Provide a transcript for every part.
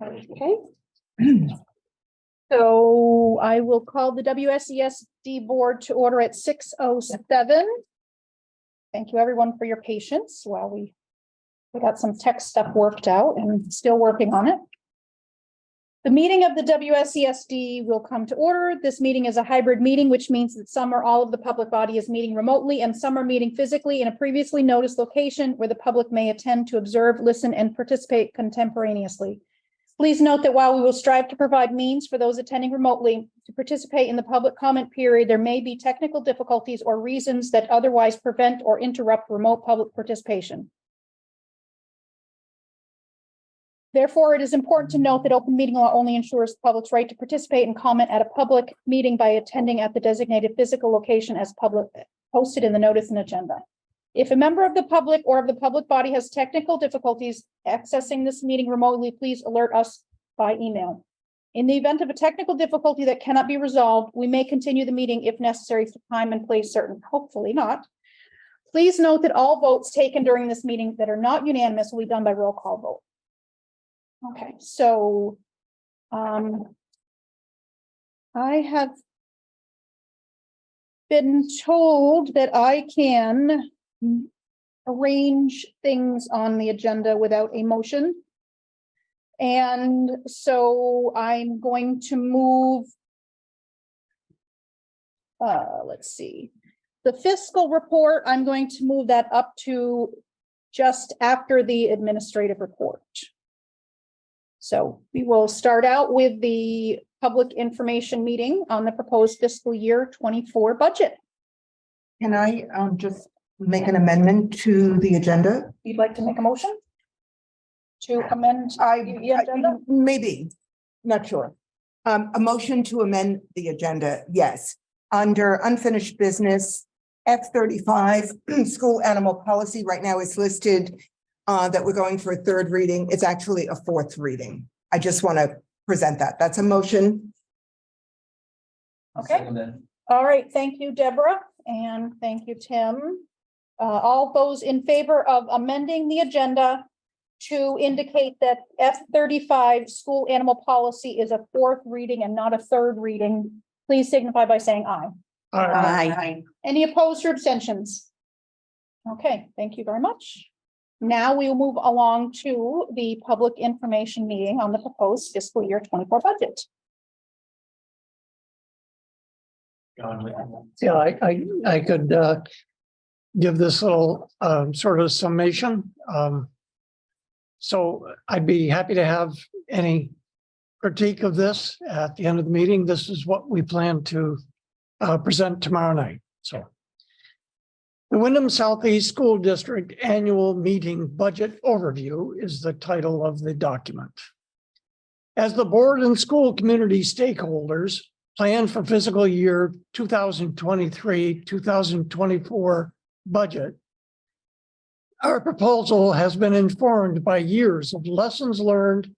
Okay. So I will call the WSESD board to order at 6:07. Thank you everyone for your patience while we got some tech stuff worked out and still working on it. The meeting of the WSESD will come to order. This meeting is a hybrid meeting, which means that some or all of the public body is meeting remotely and some are meeting physically in a previously noticed location where the public may attend to observe, listen, and participate contemporaneously. Please note that while we will strive to provide means for those attending remotely to participate in the public comment period, there may be technical difficulties or reasons that otherwise prevent or interrupt remote public participation. Therefore, it is important to note that open meeting law only ensures the public's right to participate and comment at a public meeting by attending at the designated physical location as public posted in the notice and agenda. If a member of the public or of the public body has technical difficulties accessing this meeting remotely, please alert us by email. In the event of a technical difficulty that cannot be resolved, we may continue the meeting if necessary for time and place certain, hopefully not. Please note that all votes taken during this meeting that are not unanimous will be done by roll call vote. Okay, so I have been told that I can arrange things on the agenda without a motion. And so I'm going to move, let's see, the fiscal report, I'm going to move that up to just after the administrative report. So we will start out with the public information meeting on the proposed fiscal year 24 budget. Can I just make an amendment to the agenda? You'd like to make a motion to amend the agenda? Maybe, not sure. A motion to amend the agenda, yes. Under unfinished business, F35, school animal policy right now is listed that we're going for a third reading. It's actually a fourth reading. I just want to present that. That's a motion. Okay. All right. Thank you, Deborah. And thank you, Tim. All those in favor of amending the agenda to indicate that F35 school animal policy is a fourth reading and not a third reading, please signify by saying aye. Aye. Any opposed or abstentions? Okay, thank you very much. Now we will move along to the public information meeting on the proposed fiscal year 24 budget. Yeah, I could give this little sort of summation. So I'd be happy to have any critique of this at the end of the meeting. This is what we plan to present tomorrow night. So the Windham Southeast School District Annual Meeting Budget Overview is the title of the document. As the board and school community stakeholders plan for fiscal year 2023-2024 budget, our proposal has been informed by years of lessons learned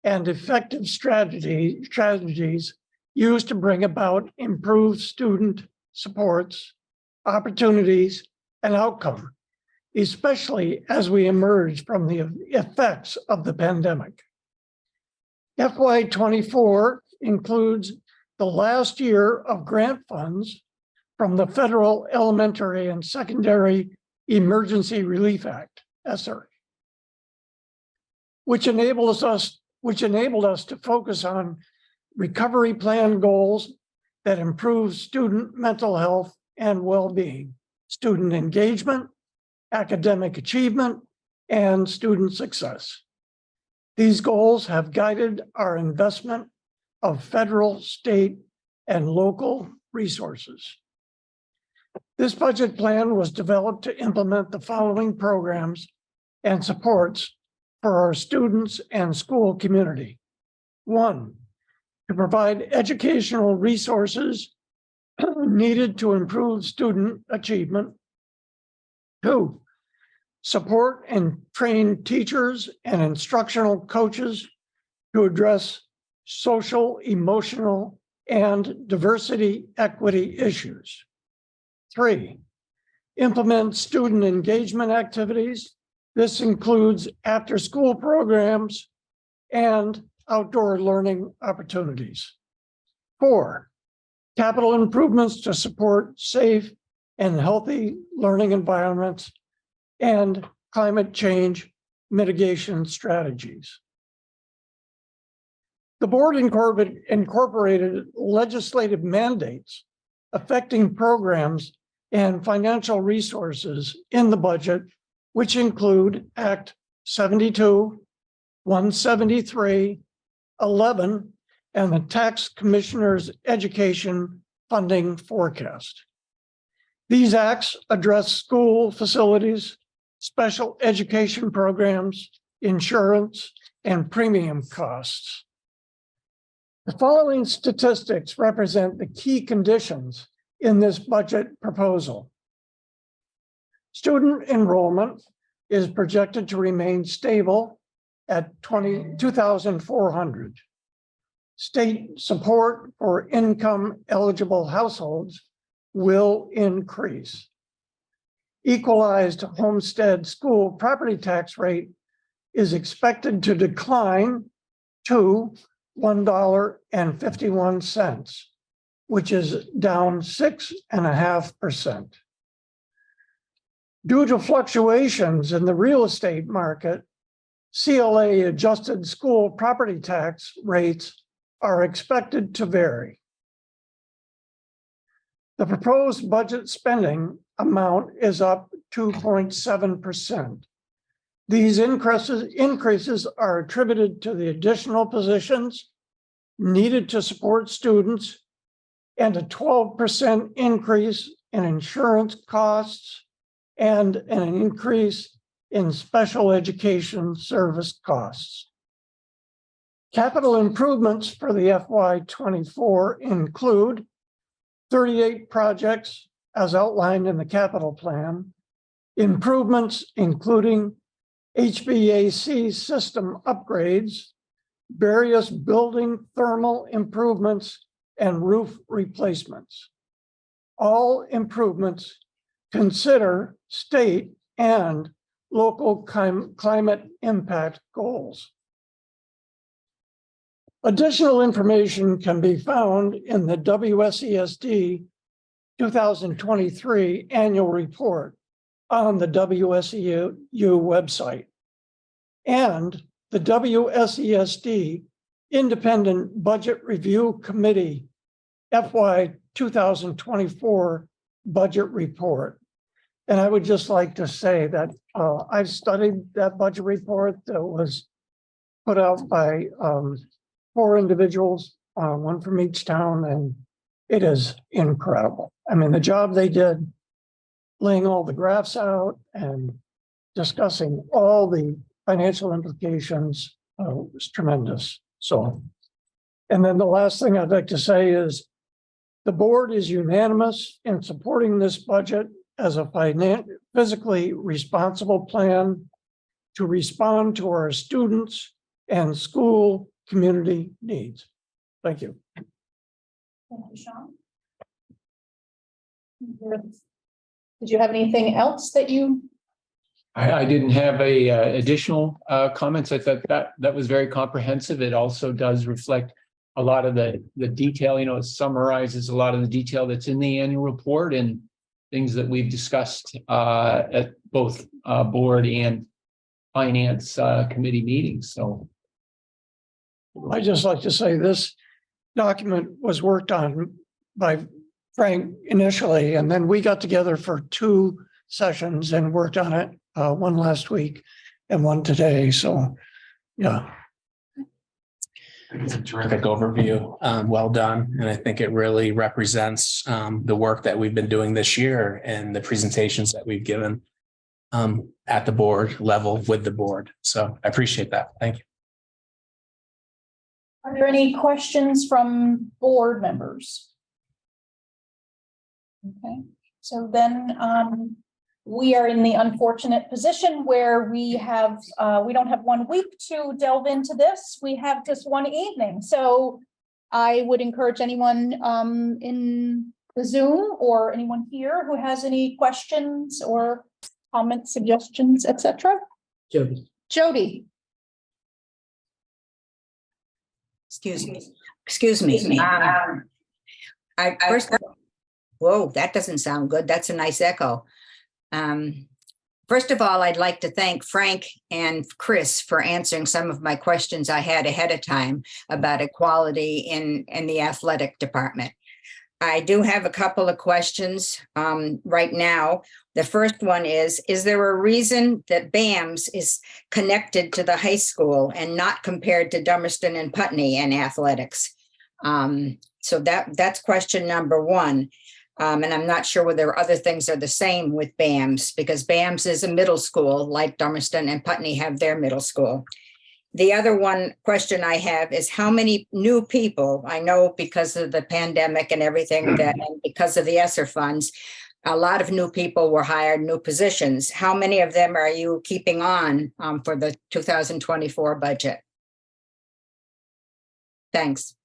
and effective strategies used to bring about improved student supports, opportunities, and outcome, especially as we emerge from the effects of the pandemic. FY24 includes the last year of grant funds from the Federal Elementary and Secondary Emergency Relief Act, ESSER, which enabled us to focus on recovery plan goals that improve student mental health and well-being, student engagement, academic achievement, and student success. These goals have guided our investment of federal, state, and local resources. This budget plan was developed to implement the following programs and supports for our students and school community. 1, to provide educational resources needed to improve student achievement. 2, support and train teachers and instructional coaches to address social, emotional, and diversity equity issues. 3, implement student engagement activities. This includes after-school programs and outdoor learning opportunities. 4, capital improvements to support safe and healthy learning environments and climate change mitigation strategies. The board incorporated legislative mandates affecting programs and financial resources in the budget, which include Act 72, 173, 11, and the Tax Commissioner's Education Funding Forecast. These acts address school facilities, special education programs, insurance, and premium costs. The following statistics represent the key conditions in this budget proposal. Student enrollment is projected to remain stable at 2,400. State support for income eligible households will increase. Equalized homestead school property tax rate is expected to decline to $1.51, which is down 6.5%. Due to fluctuations in the real estate market, CLA adjusted school property tax rates are expected to vary. The proposed budget spending amount is up 2.7%. These increases are attributed to the additional positions needed to support students and a 12% increase in insurance costs and an increase in special education service costs. Capital improvements for the FY24 include 38 projects as outlined in the capital plan, improvements including HVAC system upgrades, various building thermal improvements, and roof replacements. All improvements consider state and local climate impact goals. Additional information can be found in the WSESD 2023 annual report on the WSEU website and the WSESD Independent Budget Review Committee FY 2024 budget report. And I would just like to say that I've studied that budget report that was put out by 4 individuals, one from each town, and it is incredible. I mean, the job they did laying all the graphs out and discussing all the financial implications was tremendous. So, and then the last thing I'd like to say is the board is unanimous in supporting this budget as a fiscally responsible plan to respond to our students and school community needs. Thank you. Thank you, Sean. Did you have anything else that you? I didn't have additional comments. I thought that was very comprehensive. It also does reflect a lot of the detail, you know, it summarizes a lot of the detail that's in the annual report and things that we've discussed at both board and finance committee meetings. So I just like to say this document was worked on by Frank initially, and then we got together for 2 sessions and worked on it, one last week and one today. So, yeah. It's a terrific overview. Well done. And I think it really represents the work that we've been doing this year and the presentations that we've given at the board level with the board. So I appreciate that. Thank you. Are there any questions from board members? Okay, so then we are in the unfortunate position where we don't have 1 week to delve into this. We have just 1 evening. So I would encourage anyone in the Zoom or anyone here who has any questions or comments, suggestions, etc. Jody. Jody. Excuse me. I first, whoa, that doesn't sound good. That's a nice echo. First of all, I'd like to thank Frank and Chris for answering some of my questions I had ahead of time about equality in the athletic department. I do have a couple of questions right now. The first one is there a reason that BAMS is connected to the high school and not compared to Dummerston and Putney in athletics? So that's question number one. And I'm not sure whether other things are the same with BAMS, because BAMS is a middle school like Dummerston and Putney have their middle school. The other one question I have is how many new people, I know because of the pandemic and everything that, and because of the ESSER funds, a lot of new people were hired, new positions. How many of them are you keeping on for the 2024 budget? Thanks.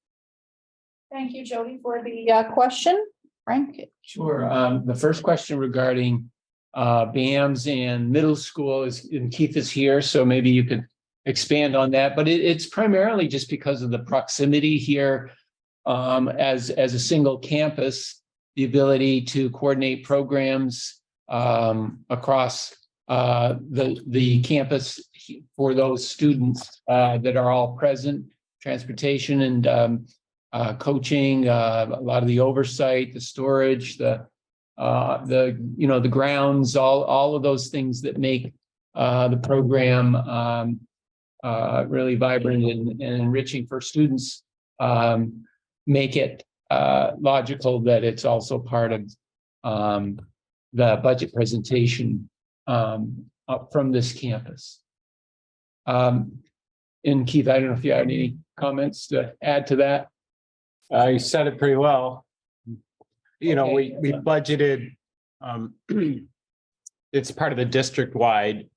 Thank you, Jody, for the question. Frank? Sure. The first question regarding BAMS and middle school and Keith is here, so maybe you could expand on that. But it's primarily just because of the proximity here as a single campus, the ability to coordinate programs across the campus for those students that are all present, transportation and coaching, a lot of the oversight, the storage, the grounds, all of those things that make the program really vibrant and enriching for students, make it logical that it's also part of the budget presentation from this campus. And Keith, I don't know if you have any comments to add to that. You said it pretty well. You know, Okay. we budgeted, it's part of the district-wide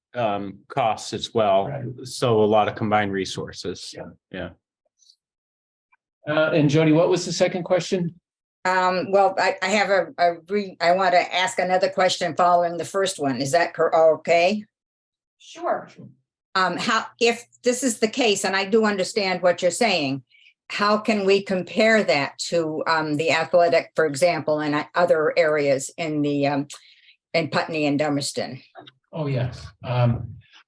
costs as well. Right. So a lot of combined resources. Yeah. And Jody, what was the second question? Well, I have I want to ask another question following the first one. Is that okay? Sure. How, if this is the case, and I do understand what you're saying, how can we compare that to the athletic, for example, and other areas in in Putney and Dummerston? Oh, yes.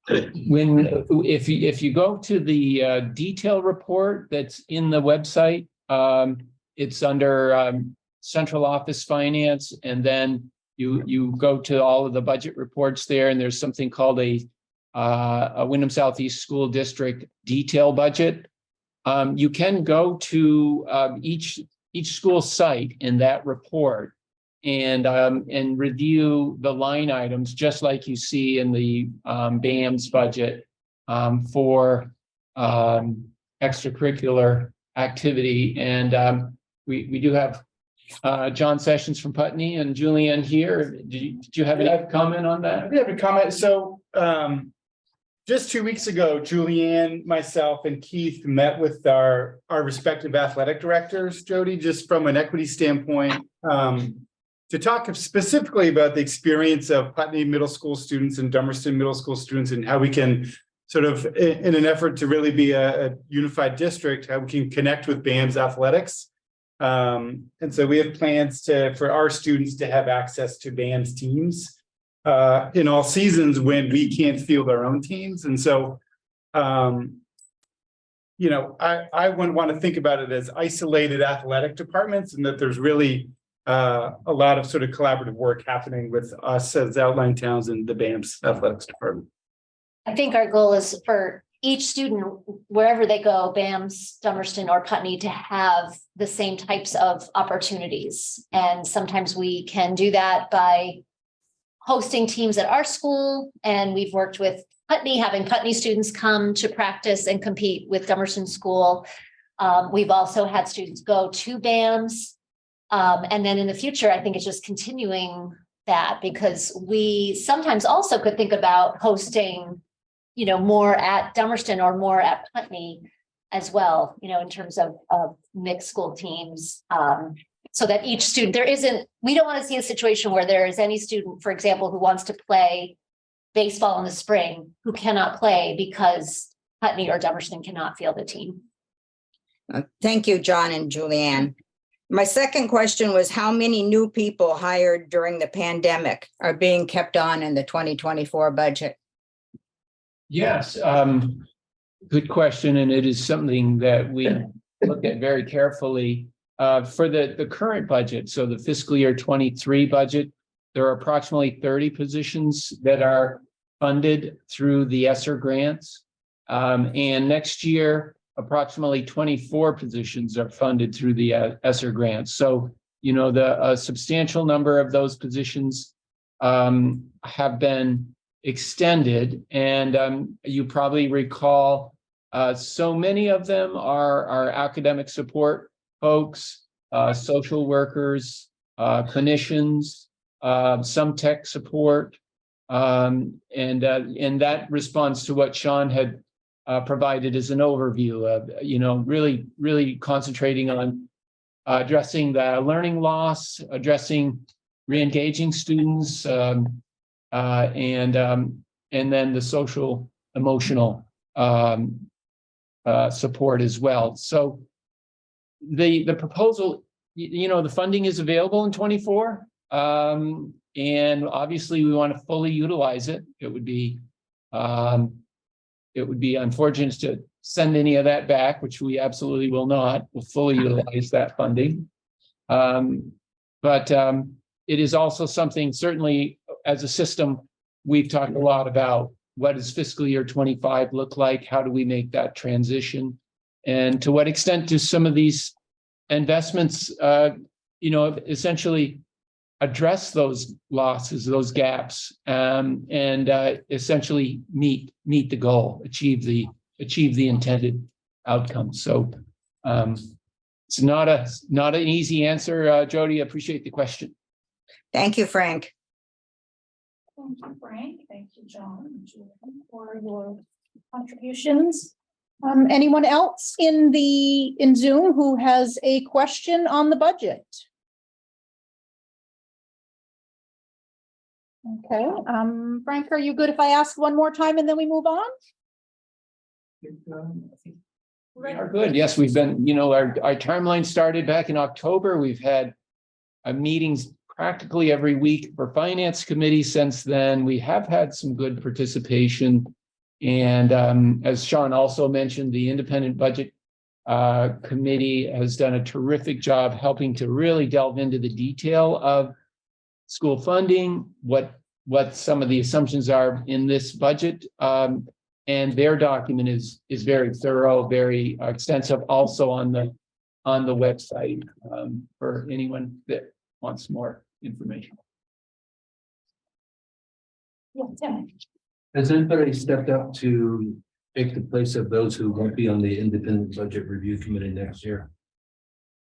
If you go to the detail report that's in the website, it's under central office finance, and then you go to all of the budget reports there, and there's something called a Windham Southeast School District detail budget. You can go to each school site in that report and review the line items, just like you see in the BAMS budget for extracurricular activity. And we do have John Sessions from Putney and Julianne here. Did you have any comment on that? I have a comment. So just 2 weeks ago, Julianne, myself, and Keith met with our respective athletic directors, Jody, just from an equity standpoint, to talk specifically about the experience of Putney middle school students and Dummerston middle school students, and how we can sort of, in an effort to really be a unified district, how we can connect with BAMS athletics. And so we have plans for our students to have access to BAMS teams in all seasons when we can't field our own teams. And so, you know, I wouldn't want to think about it as isolated athletic departments, and that there's really a lot of sort of collaborative work happening with us as Outlying Towns and the BAMS athletics department. I think our goal is for each student, wherever they go, BAMS, Dummerston, or Putney, to have the same types of opportunities. And sometimes we can do that by hosting teams at our school. And we've worked with Putney, having Putney students come to practice and compete with Dummerston School. We've also had students go to BAMS. And then in the future, I think it's just continuing that, because we sometimes also could think about hosting, you know, more at Dummerston or more at Putney as well, you know, in terms of mixed school teams. So that each student, we don't want to see a situation where there is any student, for example, who wants to play baseball in the spring, who cannot play because Putney or Dummerston cannot field a team. Thank you, John and Julianne. My second question was how many new people hired during the pandemic are being kept on in the 2024 budget? Yes, good question, and it is something that we look at very carefully. For the current budget, so the fiscal year 23 budget, there are approximately 30 positions that are funded through the ESSER grants. And next year, approximately 24 positions are funded through the ESSER grants. So, you know, a substantial number of those positions have been extended. And you probably recall, so many of them are academic support folks, social workers, clinicians, some tech support. And that responds to what Sean had provided as an overview of, you know, really concentrating on addressing the learning loss, addressing re-engaging students, and then the social emotional support as well. So the proposal, you know, the funding is available in 24. And obviously we want to fully utilize it. It would be unfortunate to send any of that back, which we absolutely will not. We'll fully utilize that funding. But it is also something, certainly as a system, we've talked a lot about what does fiscal year 25 look like? How do we make that transition? And to what extent do some of these investments, you know, essentially address those losses, those gaps, and essentially meet the goal, achieve the intended outcome. So it's not an easy answer, Jody. I appreciate the question. Thank you, Frank. Thank you, Frank. Thank you, John and Julian, for your contributions. Anyone else in Zoom who has a question on the budget? Okay, Frank, are you good if I ask one more time and then we move on? We are good. Yes, we've been, you know, our timeline started back in October. We've had meetings practically every week for finance committee since then. We have had some good participation. And as Sean also mentioned, the independent budget committee has done a terrific job helping to really delve into the detail of school funding, what some of the assumptions are in this budget. And their document is very thorough, very extensive, also on the website for anyone that wants more information. Yeah, Tim. Has anybody stepped up to take the place of those who won't be on the independent budget review committee next year?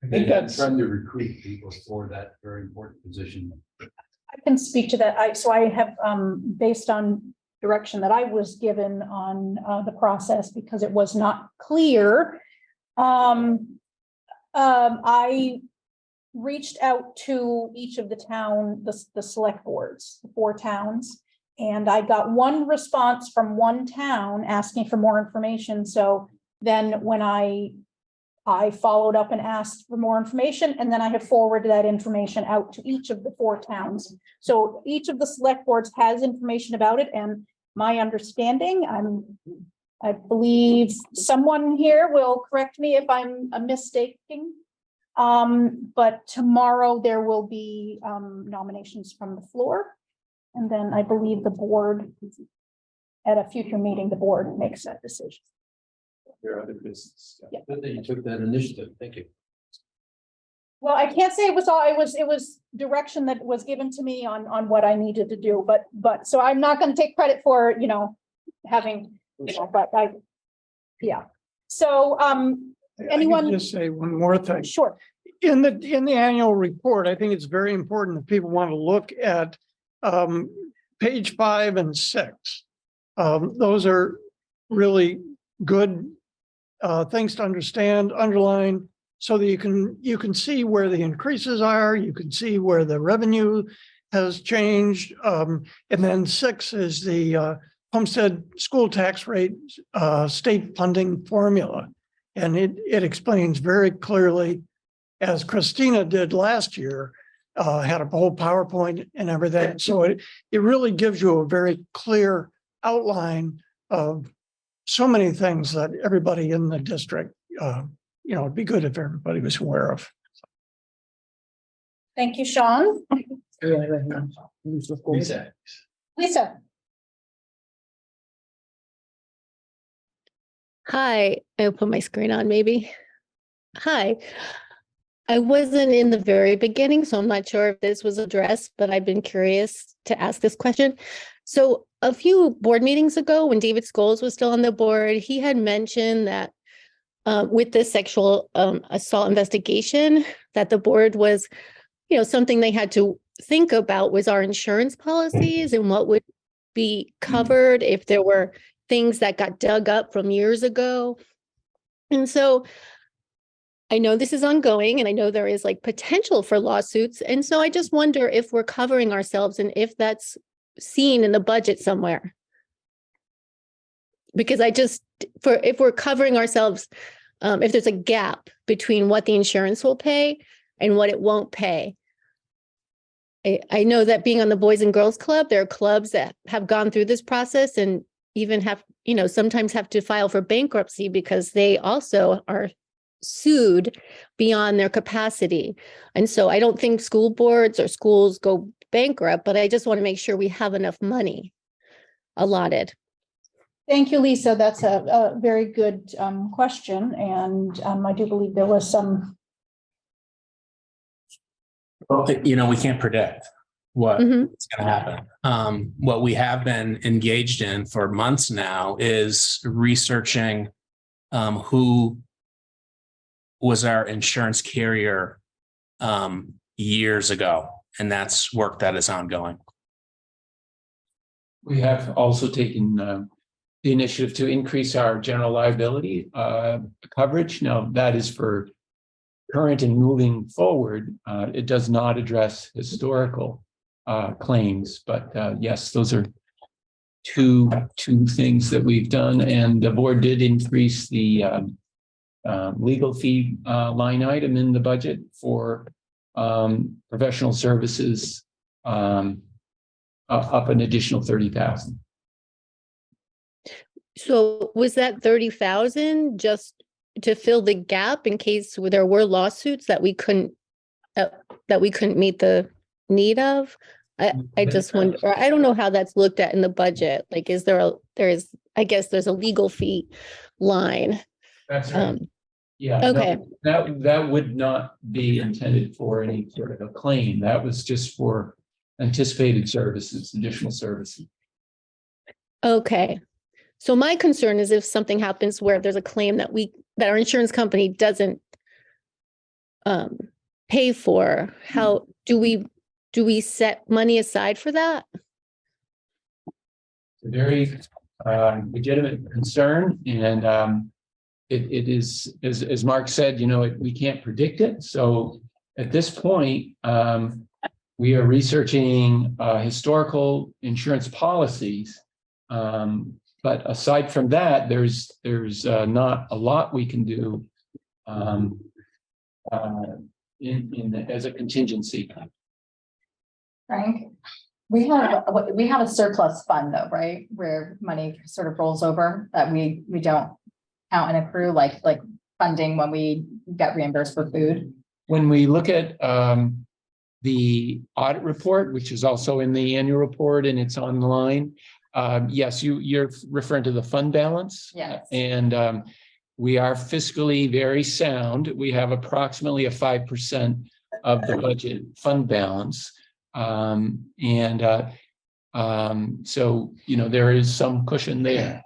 I think that's trying to recruit people for that very important position. I can speak to that. I have, based on direction that I was given on the process, because it was not clear. I reached out to each of the select boards, the 4 towns, and I got one response from one town asking for more information. So then when I followed up and asked for more information, and then I have forwarded that information out to each of the 4 towns. So each of the select boards has information about it, and my understanding, I believe someone here will correct me if I'm mistaken. But tomorrow there will be nominations from the floor. And then I believe the board, at a future meeting, the board makes that decision. There are other business. Yeah. Good that you took that initiative. Thank you. Well, I can't say it was all, it was direction that was given to me on what I needed to do, but so I'm not going to take credit for, you know, having, you know, but yeah. So, anyone? I can just say one more thing. Sure. In the annual report, I think it's very important that people want to look at page 5 and 6. Those are really good things to understand, underline, so that you can see where the increases are, you can see where the revenue has changed. And then 6 is the homestead school tax rate state funding formula. And it explains very clearly, as Christina did last year, had a whole PowerPoint and everything. So it really gives you a very clear outline of so many things that everybody in the district, it'd be good if everybody was aware of. Thank you, Sean. Lisa. Lisa? Hi, I'll put my screen on maybe. Hi. I wasn't in the very beginning, so I'm not sure if this was addressed, but I've been curious to ask this question. So a few board meetings ago, when David Scholes was still on the board, he had mentioned that with the sexual assault investigation, that the board was, something they had to think about was our insurance policies and what would be covered if there were things that got dug up from years ago. And so I know this is ongoing and I know there is like potential for lawsuits. And so I just wonder if we're covering ourselves and if that's seen in the budget somewhere. Because if we're covering ourselves, if there's a gap between what the insurance will pay and what it won't pay. I know that being on the Boys and Girls Club, there are clubs that have gone through this process and even have, sometimes have to file for bankruptcy because they also are sued beyond their capacity. And so I don't think school boards or schools go bankrupt, but I just want to make sure we have enough money allotted. Thank you, Lisa. That's a very good question. And I do believe there was some. Well, we can't predict what's going to happen. What we have been engaged in for months now is researching who was our insurance carrier years ago. And that's work that is ongoing. We have also taken the initiative to increase our general liability coverage. Now, that is for current and moving forward. It does not address historical claims, but yes, those are two things that we've done. And the board did increase the legal fee line item in the budget for professional services up an additional 30,000. So was that 30,000 just to fill the gap in case there were lawsuits that we couldn't meet the need of? I just wonder, I don't know how that's looked at in the budget. Like, I guess there's a legal fee line. That's right. Yeah. Okay. No, that would not be intended for any sort of a claim. That was just for anticipated services, additional services. Okay. So my concern is if something happens where there's a claim that our insurance company doesn't pay for, how do we set money aside for that? It's a very legitimate concern, and it is, as Mark said, we can't predict it. So at this point, we are researching historical insurance policies. But aside from that, there's not a lot we can do as a contingency. Frank, we have a surplus fund though, right? Where money sort of rolls over that we don't count and accrue, like funding when we get reimbursed for food. When we look at the audit report, which is also in the annual report and it's online, yes, you're referring to the fund balance. Yes. And we are fiscally very sound. We have approximately a 5% of the budget fund balance. So, there is some cushion there.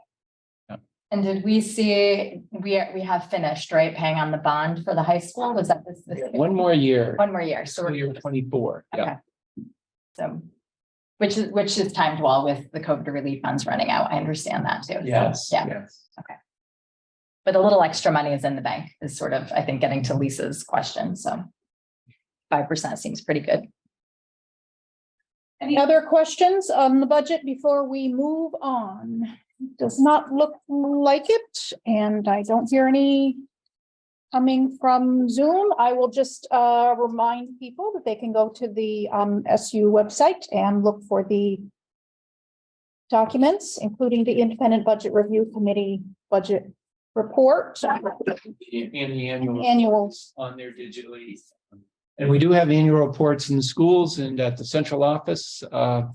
And did we see, we have finished, right, paying on the bond for the high school? Was that this? One more year. One more year. So year 24. Okay. Yeah. So, which is timed well with the COVID relief funds running out. I understand that too. Yes. So, yeah. Yes. Okay. But a little extra money is in the bank is sort of, I think, getting to Lisa's question. So 5% seems pretty good. Any other questions on the budget before we move on? Does not look like it, and I don't hear any coming from Zoom, I will just remind people that they can go to the SU website and look for the documents, including the Independent Budget Review Committee budget report. And the Annuals. on there digitally. And we do have annual reports in the schools and at the central office. For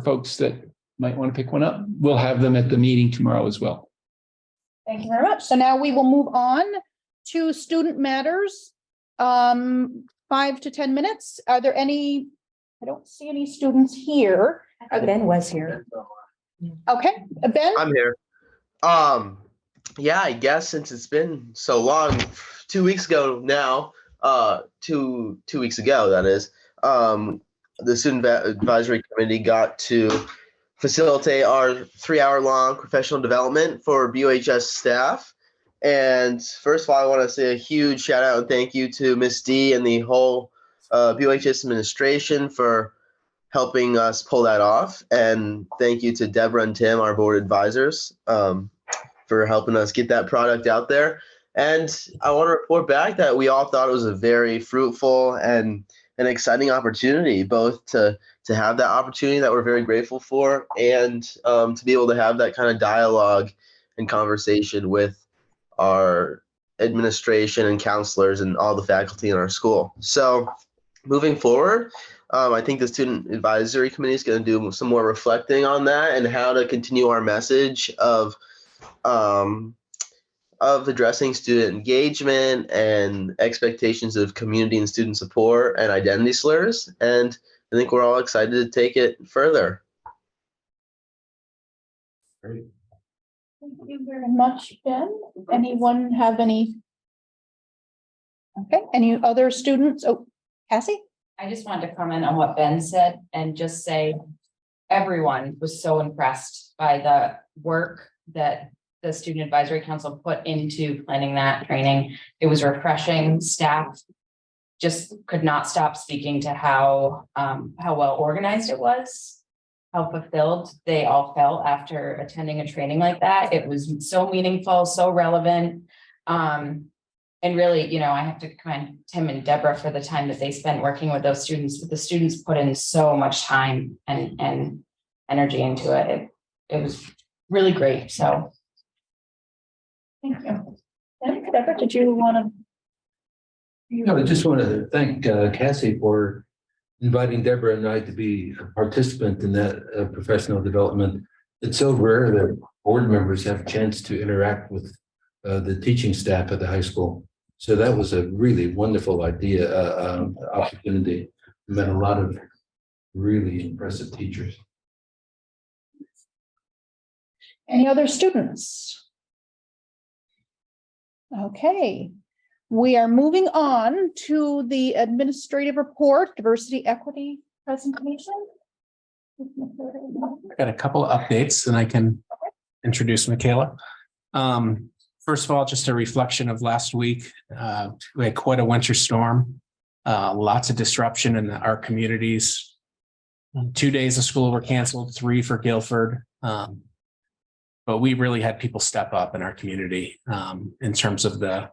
folks that might want to pick one up, we'll have them at the meeting tomorrow as well. Thank you very much. So now we will move on to student matters. 5 to 10 minutes. Are there any? I don't see any students here. Ben was here. Okay, Ben? I'm here. Yeah, I guess since it's been so long, 2 weeks ago now, two weeks ago, that is, the Student Advisory Committee got to facilitate our 3-hour-long professional development for BUHS staff. And first of all, I want to say a huge shout out and thank you to Ms. D and the whole BUHS administration for helping us pull that off. And thank you to Deborah and Tim, our board advisors, for helping us get that product out there. And I want to report back that we all thought it was a very fruitful and an exciting opportunity, both to have that opportunity that we're very grateful for, and to be able to have that kind of dialogue and conversation with our administration and counselors and all the faculty in our school. So moving forward, I think the Student Advisory Committee is going to do some more reflecting on that and how to continue our message of addressing student engagement and expectations of community and student support and identity slurs. And I think we're all excited to take it further. Great. Thank you very much, Ben. Anyone have any? Okay, any other students? Oh, Cassie? I just wanted to comment on what Ben said and just say everyone was so impressed by the work that the Student Advisory Council put into planning that training. It was refreshing. Staff just could not stop speaking to how well organized it was, how fulfilled they all felt after attending a training like that. It was so meaningful, so relevant. And really, you know, I have to commend Tim and Deborah for the time that they spent working with those students, but the students put in so much time and energy into it. It was really great. So Thank you. Deborah, did you want to? I just want to thank Cassie for inviting Deborah and I to be a participant in that professional development. It's so rare that board members have a chance to interact with the teaching staff at the high school. So that was a really wonderful opportunity. We met a lot of really impressive teachers. Any other students? Okay, we are moving on to the administrative report, diversity, equity presentation. I've got a couple of updates and I can introduce Michaela. First of all, just a reflection of last week. We had quite a winter storm, lots of disruption in our communities. 2 days of school were canceled, 3 for Guilford. But we really had people step up in our community in terms of the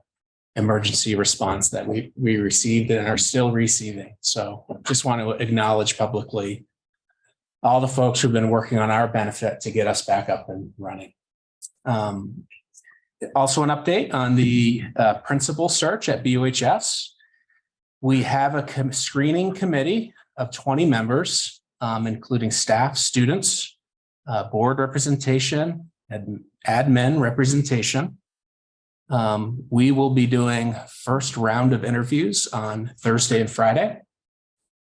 emergency response that we received and are still receiving. So just want to acknowledge publicly all the folks who've been working on our benefit to get us back up and running. Also an update on the principal search at BUHS. We have a screening committee of 20 members, including staff, students, board representation, and admin representation. We will be doing first round of interviews on Thursday and Friday.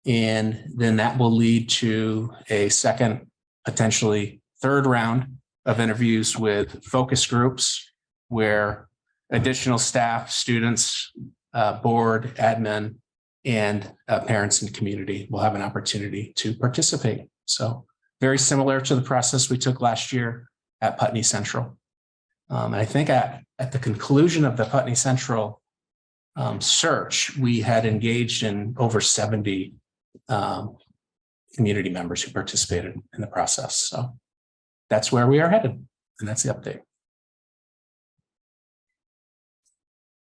And then that will lead to a second, potentially third round of interviews with focus groups where additional staff, students, board, admin, and parents and community will have an opportunity to participate. So very similar to the process we took last year at Putney Central. I think at the conclusion of the Putney Central search, we had engaged in over 70 community members who participated in the process. So that's where we are headed. And that's the update.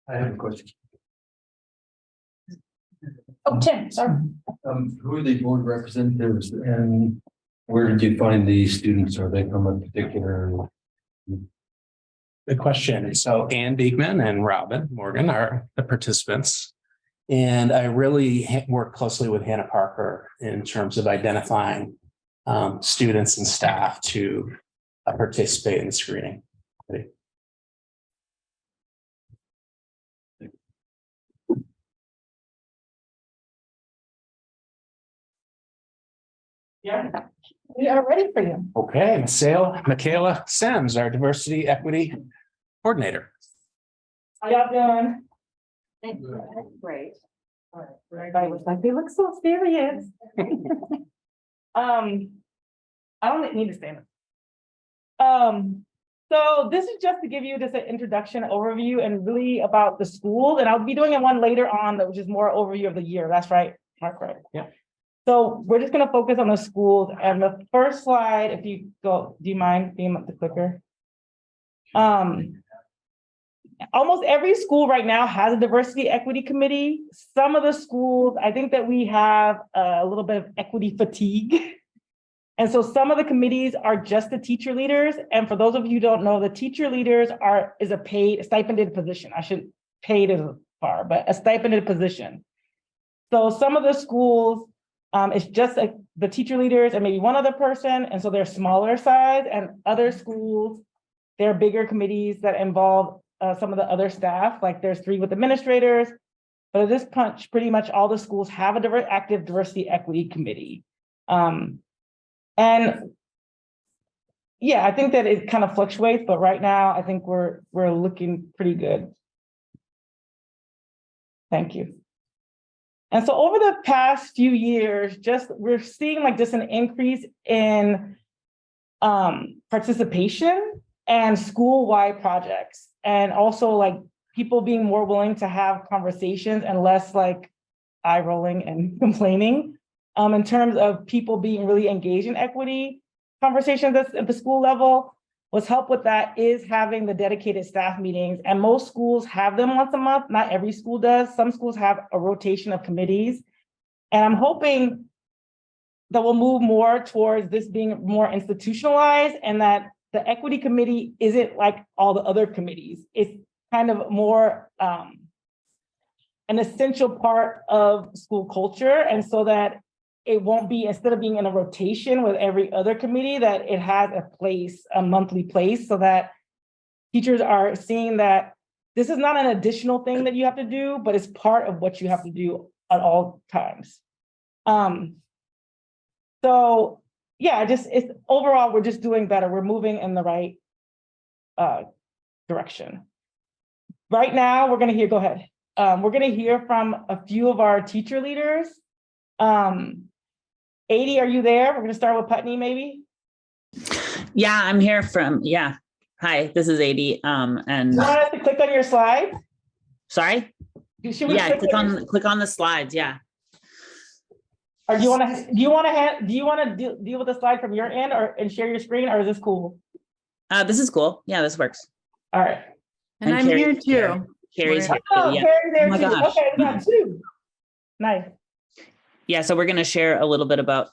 I have a question. Oh, Tim, sorry. Who are the board representatives and where did you find these students? Are they from a particular? Good question. So Ann Beekman and Robin Morgan are the participants. And I really work closely with Hannah Parker in terms of identifying students and staff to participate in the screening. Yeah, we are ready for you. Okay, Michaela Sims, our diversity equity coordinator. How y'all doing? Great. Everybody was like, they look so serious. I don't need to stand up. So this is just to give you just an introduction overview and really about the schools, and I'll be doing one later on, which is more overview of the year. That's right, Mark, right? Yeah. So we're just gonna focus on the schools, and the first slide, if you go, do you mind being up the clicker? Almost every school right now has a diversity equity committee. Some of the schools, I think that we have a little bit of equity fatigue. And so some of the committees are just the teacher leaders. And for those of you who don't know, the teacher leaders is a paid stipended position. I shouldn't paid as far, but a stipended position. So some of the schools, it's just the teacher leaders and maybe one other person. And so they're smaller size, and other schools, they're bigger committees that involve some of the other staff, like there's 3 with administrators. But at this punch, pretty much all the schools have a active diversity equity committee. And yeah, I think that it kind of fluctuates, but right now I think we're looking pretty good. Thank you. And so over the past few years, we're seeing like just an increase in participation and school-wide projects, and also like people being more willing to have conversations and less like eye rolling and complaining in terms of people being really engaged in equity conversations at the school level. What's helped with that is having the dedicated staff meetings, and most schools have them once a month. Not every school does. Some schools have a rotation of committees, and I'm hoping that we'll move more towards this being more institutionalized, and that the equity committee isn't like all the other committees. It's kind of more an essential part of school culture, and so that it won't be, instead of being in a rotation with every other committee, that it has a place, a monthly place, so that teachers are seeing that this is not an additional thing that you have to do, but it's part of what you have to do at all times. So yeah, it's overall, we're just doing better. We're moving in the right direction. Right now, we're gonna hear, go ahead. We're gonna hear from a few of our teacher leaders. 80, are you there? We're gonna start with Putney, maybe. Yeah, I'm here from, yeah. Hi, this is 80. And you want us to click on your slide? Sorry? Yeah, click on the slides, yeah. Or do you want to deal with the slide from your end and share your screen, or is this cool? This is cool. Yeah, this works. All right. And I'm here too. Carrie's here. Oh, Yeah. Carrie's there Oh too. gosh. Okay, we got 2. Nice. Yeah, so we're going to share a little bit about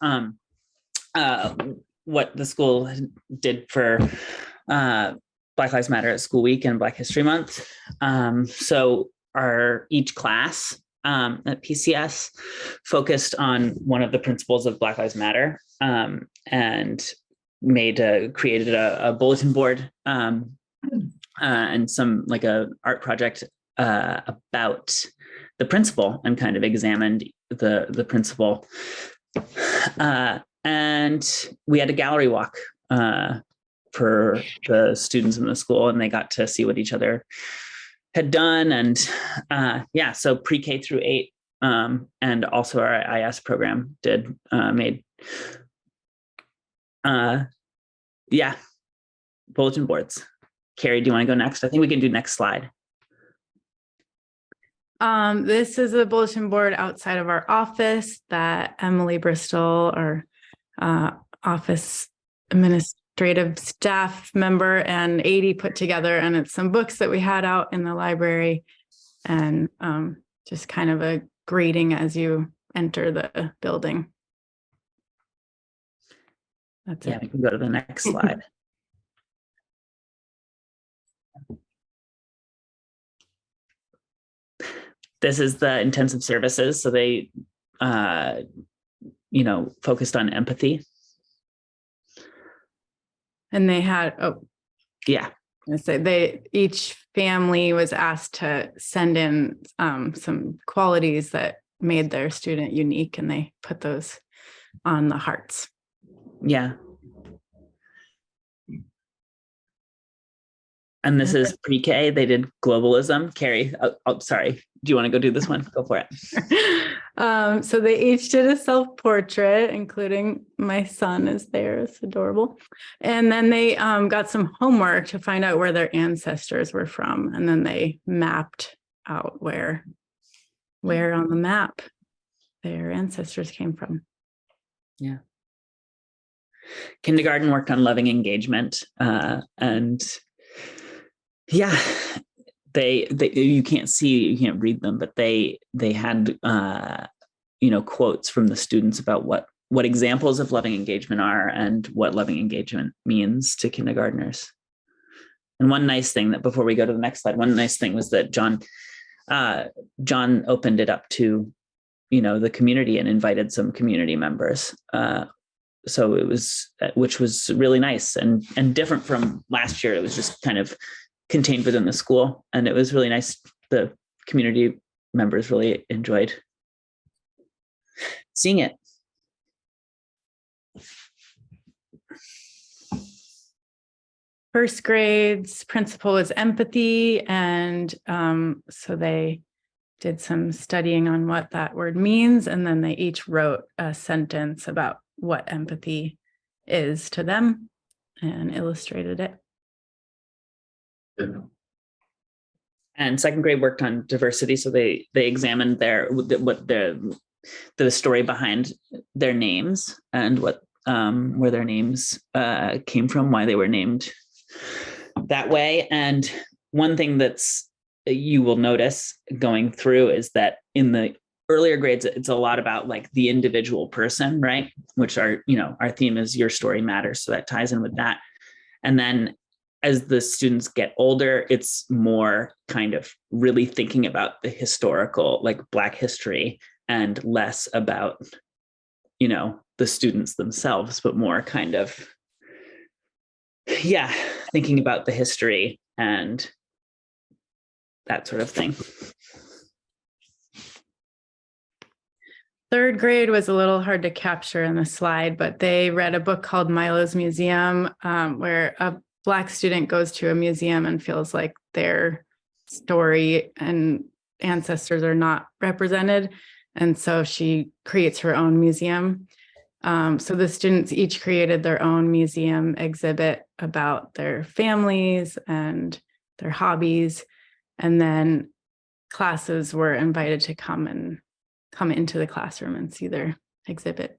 what the school did for Black Lives Matter at School Week and Black History Month. So each class at PCS focused on one of the principles of Black Lives Matter, and created a bulletin board and some like a art project about the principle, and kind of examined the principle. And we had a gallery walk for the students in the school, and they got to see what each other had done. And yeah, so pre-K through 8 and also our IS program made bulletin boards. Carrie, do you want to go next? I think we can do next slide. This is a bulletin board outside of our office that Emily Bristol, our office administrative staff member, and 80 put together, and it's some books that we had out in the library and just kind of a greeting as you enter the building. That's Yeah, it. we can go to the next slide. This is the intensive services. So they, focused on empathy. And they had, Yeah. I say each family was asked to send in some qualities that made their student unique, and they put those on the hearts. Yeah. And this is pre-K. They did globalism. Carrie, sorry. Do you want to go do this one? Go for it. So they each did a self-portrait, including my son is there. It's adorable. And then they got some homework to find out where their ancestors were from. And then they mapped out where on the map their ancestors came from. Yeah. Kindergarten worked on loving engagement. And yeah, you can't read them, but they had quotes from the students about what examples of loving engagement are and what loving engagement means to kindergartners. And one nice thing that before we go to the next slide, one nice thing was that John opened it up to the community and invited some community members. So it was, which was really nice and different from last year. It was just kind of contained within the school, and it was really nice. The community members really enjoyed seeing it. First grade's principle was empathy, and so they did some studying on what that word means, and then they each wrote a sentence about what empathy is to them and illustrated it. And second grade worked on diversity, so they examined the story behind their names and where their names came from, why they were named that way. And one thing that's you will notice going through is that in the earlier grades, it's a lot about like the individual person, right? Which our theme is your story matters, so that ties in with that. And then as the students get older, it's more kind of really thinking about the historical, like Black history, and less about, the students themselves, but more kind of, thinking about the history and that sort of thing. Third grade was a little hard to capture in the slide, but they read a book called Milo's Museum, where a Black student goes to a museum and feels like their story and ancestors are not represented. And so she creates her own museum. So the students each created their own museum exhibit about their families and their hobbies. And then classes were invited to come into the classroom and see their exhibit.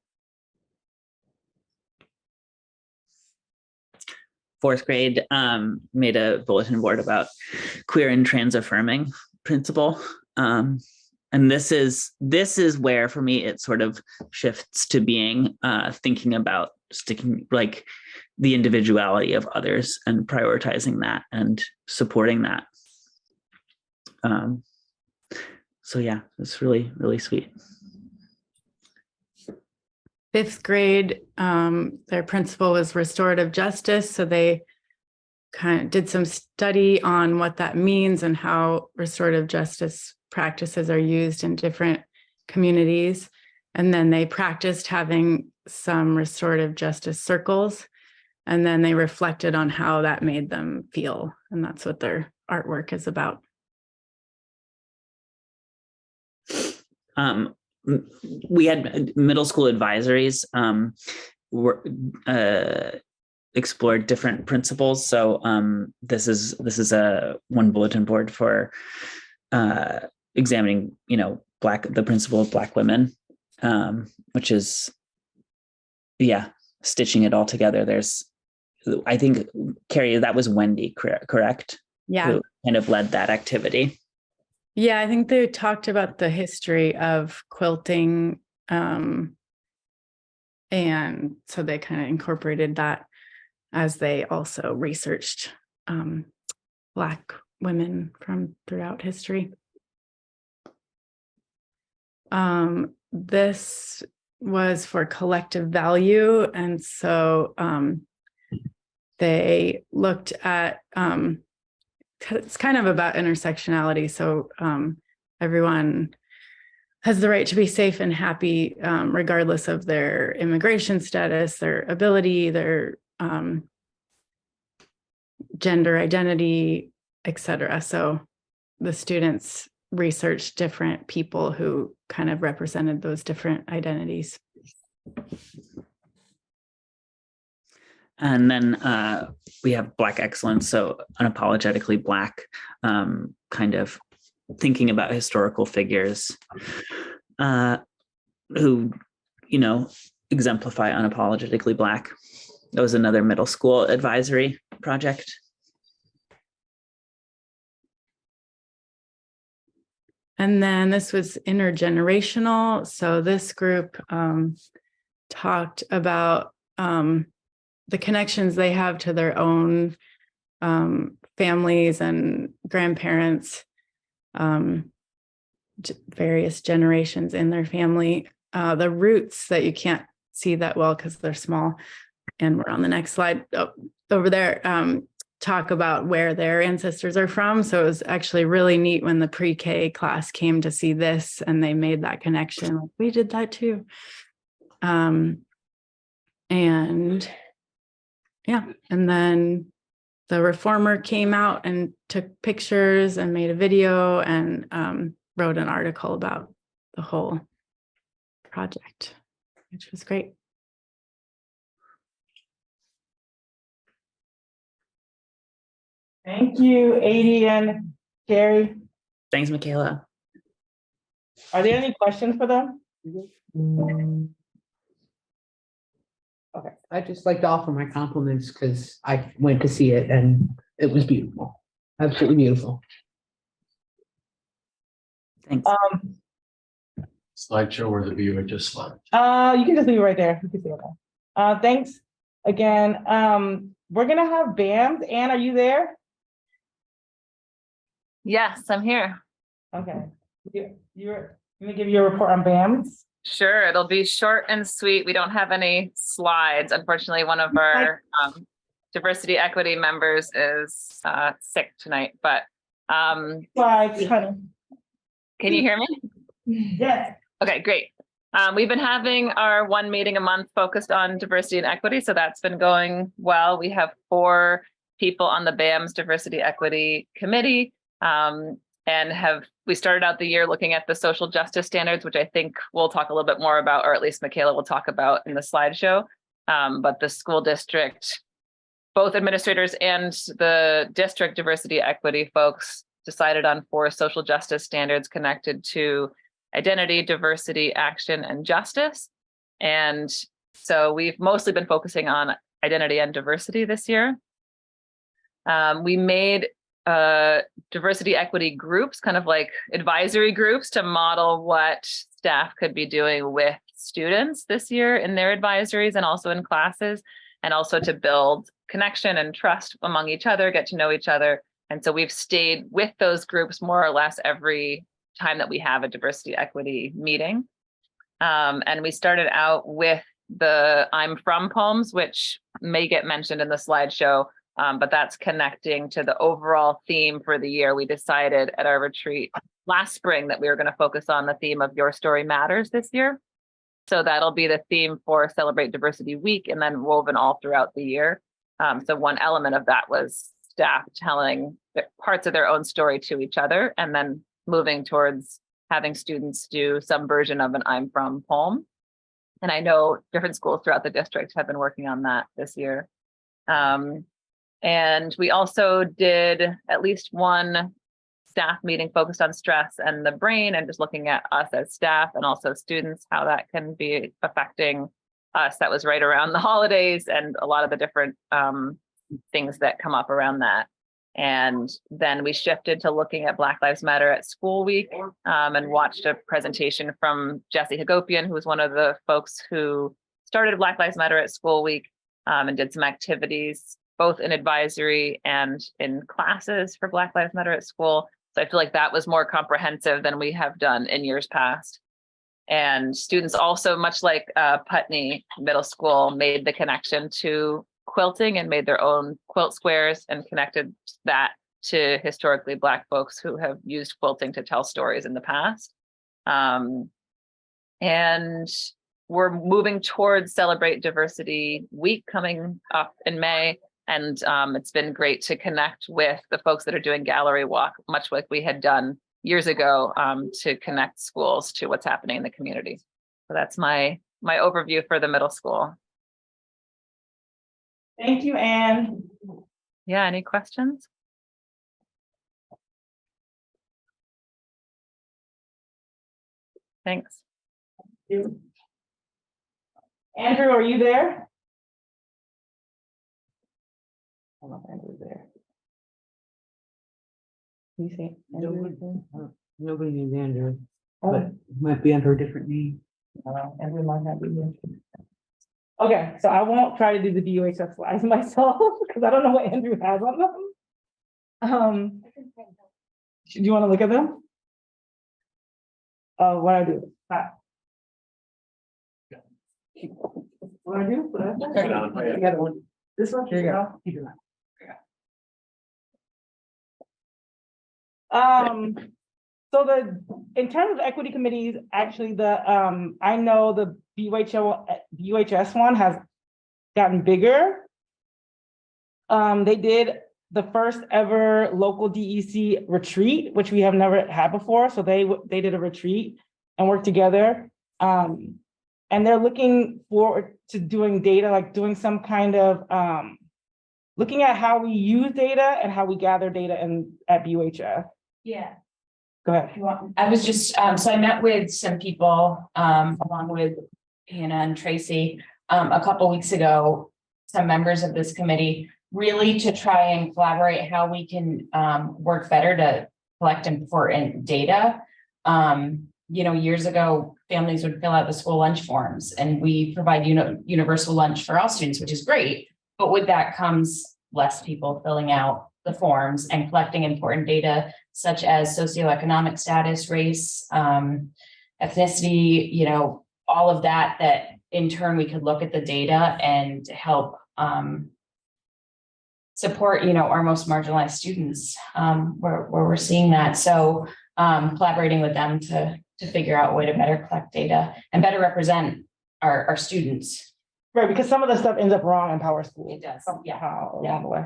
Fourth grade made a bulletin board about queer and trans affirming principle. And this is where, for me, it sort of shifts to being thinking about sticking like the individuality of others and prioritizing that and supporting that. So yeah, it's really, really sweet. Fifth grade, their principle was restorative justice. So they kind of did some study on what that means and how restorative justice practices are used in different communities. And then they practiced having some restorative justice circles. And then they reflected on how that made them feel. And that's what their artwork is about. We had middle school advisories explored different principles. So this is a one bulletin board for examining, the principle of Black women, which is, stitching it all together. There's, I think, Carrie, that was Wendy, correct? Yeah. Who kind of led that activity. Yeah, I think they talked about the history of quilting. And so they kind of incorporated that as they also researched Black women from throughout history. This was for collective value. And so they looked at, it's kind of about intersectionality. So everyone has the right to be safe and happy, regardless of their immigration status, their ability, their gender identity, etc. So the students researched different people who kind of represented those different identities. And then we have Black excellence, so unapologetically Black, kind of thinking about historical figures who, exemplify unapologetically Black. That was another middle school advisory project. And then this was intergenerational. So this group talked about the connections they have to their own families and grandparents, various generations in their family. The roots that you can't see that well because they're small. And we're on the next slide over there. Talk about where their ancestors are from. So it was actually really neat when the pre-K class came to see this and they made that connection. Like, we did that too. And yeah, and then the reformer came out and took pictures and made a video and wrote an article about the whole project, which was great. Thank you, Adie and Carrie. Thanks, Michaela. Are there any questions for them? Okay, I'd just like to offer my compliments because I went to see it and it was beautiful. Absolutely beautiful. Thanks. Slideshow or the viewer just slide. You can just leave it right there. You can see it now. Thanks again. We're gonna have BAMs. Anne, are you there? Yes, I'm here. Okay. You're gonna give your report on BAMs? Sure, it'll be short and sweet. We don't have any slides. Unfortunately, one of our diversity equity members is sick tonight, but slides, honey. Can you hear me? Yes. Okay, great. We've been having our one meeting a month focused on diversity and equity, so that's been going well. We have 4 people on the BAMS Diversity Equity Committee, and we started out the year looking at the social justice standards, which I think we'll talk a little bit more about, or at least Michaela will talk about in the slideshow. But the school district, both administrators and the district diversity equity folks decided on 4 social justice standards connected to identity, diversity, action, and justice. And so we've mostly been focusing on identity and diversity this year. We made diversity equity groups, kind of like advisory groups, to model what staff could be doing with students this year in their advisories and also in classes, and also to build connection and trust among each other, get to know each other. And so we've stayed with those groups more or less every time that we have a diversity equity meeting. And we started out with the I'm From poems, which may get mentioned in the slideshow, but that's connecting to the overall theme for the year. We decided at our retreat last spring that we were going to focus on the theme of Your Story Matters this year. So that'll be the theme for Celebrate Diversity Week, and then woven all throughout the year. So one element of that was staff telling parts of their own story to each other, and then moving towards having students do some version of an I'm From poem. And I know different schools throughout the district have been working on that this year. And we also did at least one staff meeting focused on stress and the brain, and just looking at us as staff and also students, how that can be affecting us. That was right around the holidays and a lot of the different things that come up around that. And then we shifted to looking at Black Lives Matter at School Week, and watched a presentation from Jesse Hagopian, who was one of the folks who started Black Lives Matter at School Week, and did some activities both in advisory and in classes for Black Lives Matter at school. So I feel like that was more comprehensive than we have done in years past. And students also, much like Putney Middle School, made the connection to quilting and made their own quilt squares and connected that to historically Black folks who have used quilting to tell stories in the past. And we're moving towards Celebrate Diversity Week coming up in May. And it's been great to connect with the folks that are doing Gallery Walk, much like we had done years ago, to connect schools to what's happening in the community. So that's my overview for the middle school. Thank you, Anne. Yeah, any questions? Thanks. Andrew, are you there? I don't know if Andrew's there. You see? Nobody named Andrew, but it might be under a different name. Andrew might not be here. Okay, so I won't try to do the BUHS slides myself because I don't know what Andrew has on them. Do you want to look at them? What I do? What I do? The other one. This one? Here you go. Keep it on. So in terms of equity committees, actually I know the BUHS one has gotten bigger. They did the first ever local DEC retreat, which we have never had before. So they did a retreat and worked together. And they're looking forward to doing data, like doing some kind of looking at how we use data and how we gather data at BUHS. Yeah. Go ahead. I was just, so I met with some people, along with Hannah and Tracy, a couple weeks ago, some members of this committee, really to try and collaborate how we can work better to collect important data. Years ago, families would fill out the school lunch forms, and we provide universal lunch for all students, which is great. But with that comes less people filling out the forms and collecting important data such as socioeconomic status, race, ethnicity, all of that in turn we could look at the data and help support, our most marginalized students where we're seeing that. So collaborating with them to figure out a way to better collect data and better represent our students. Right, because some of the stuff ends up wrong in Power School. It does, along the way.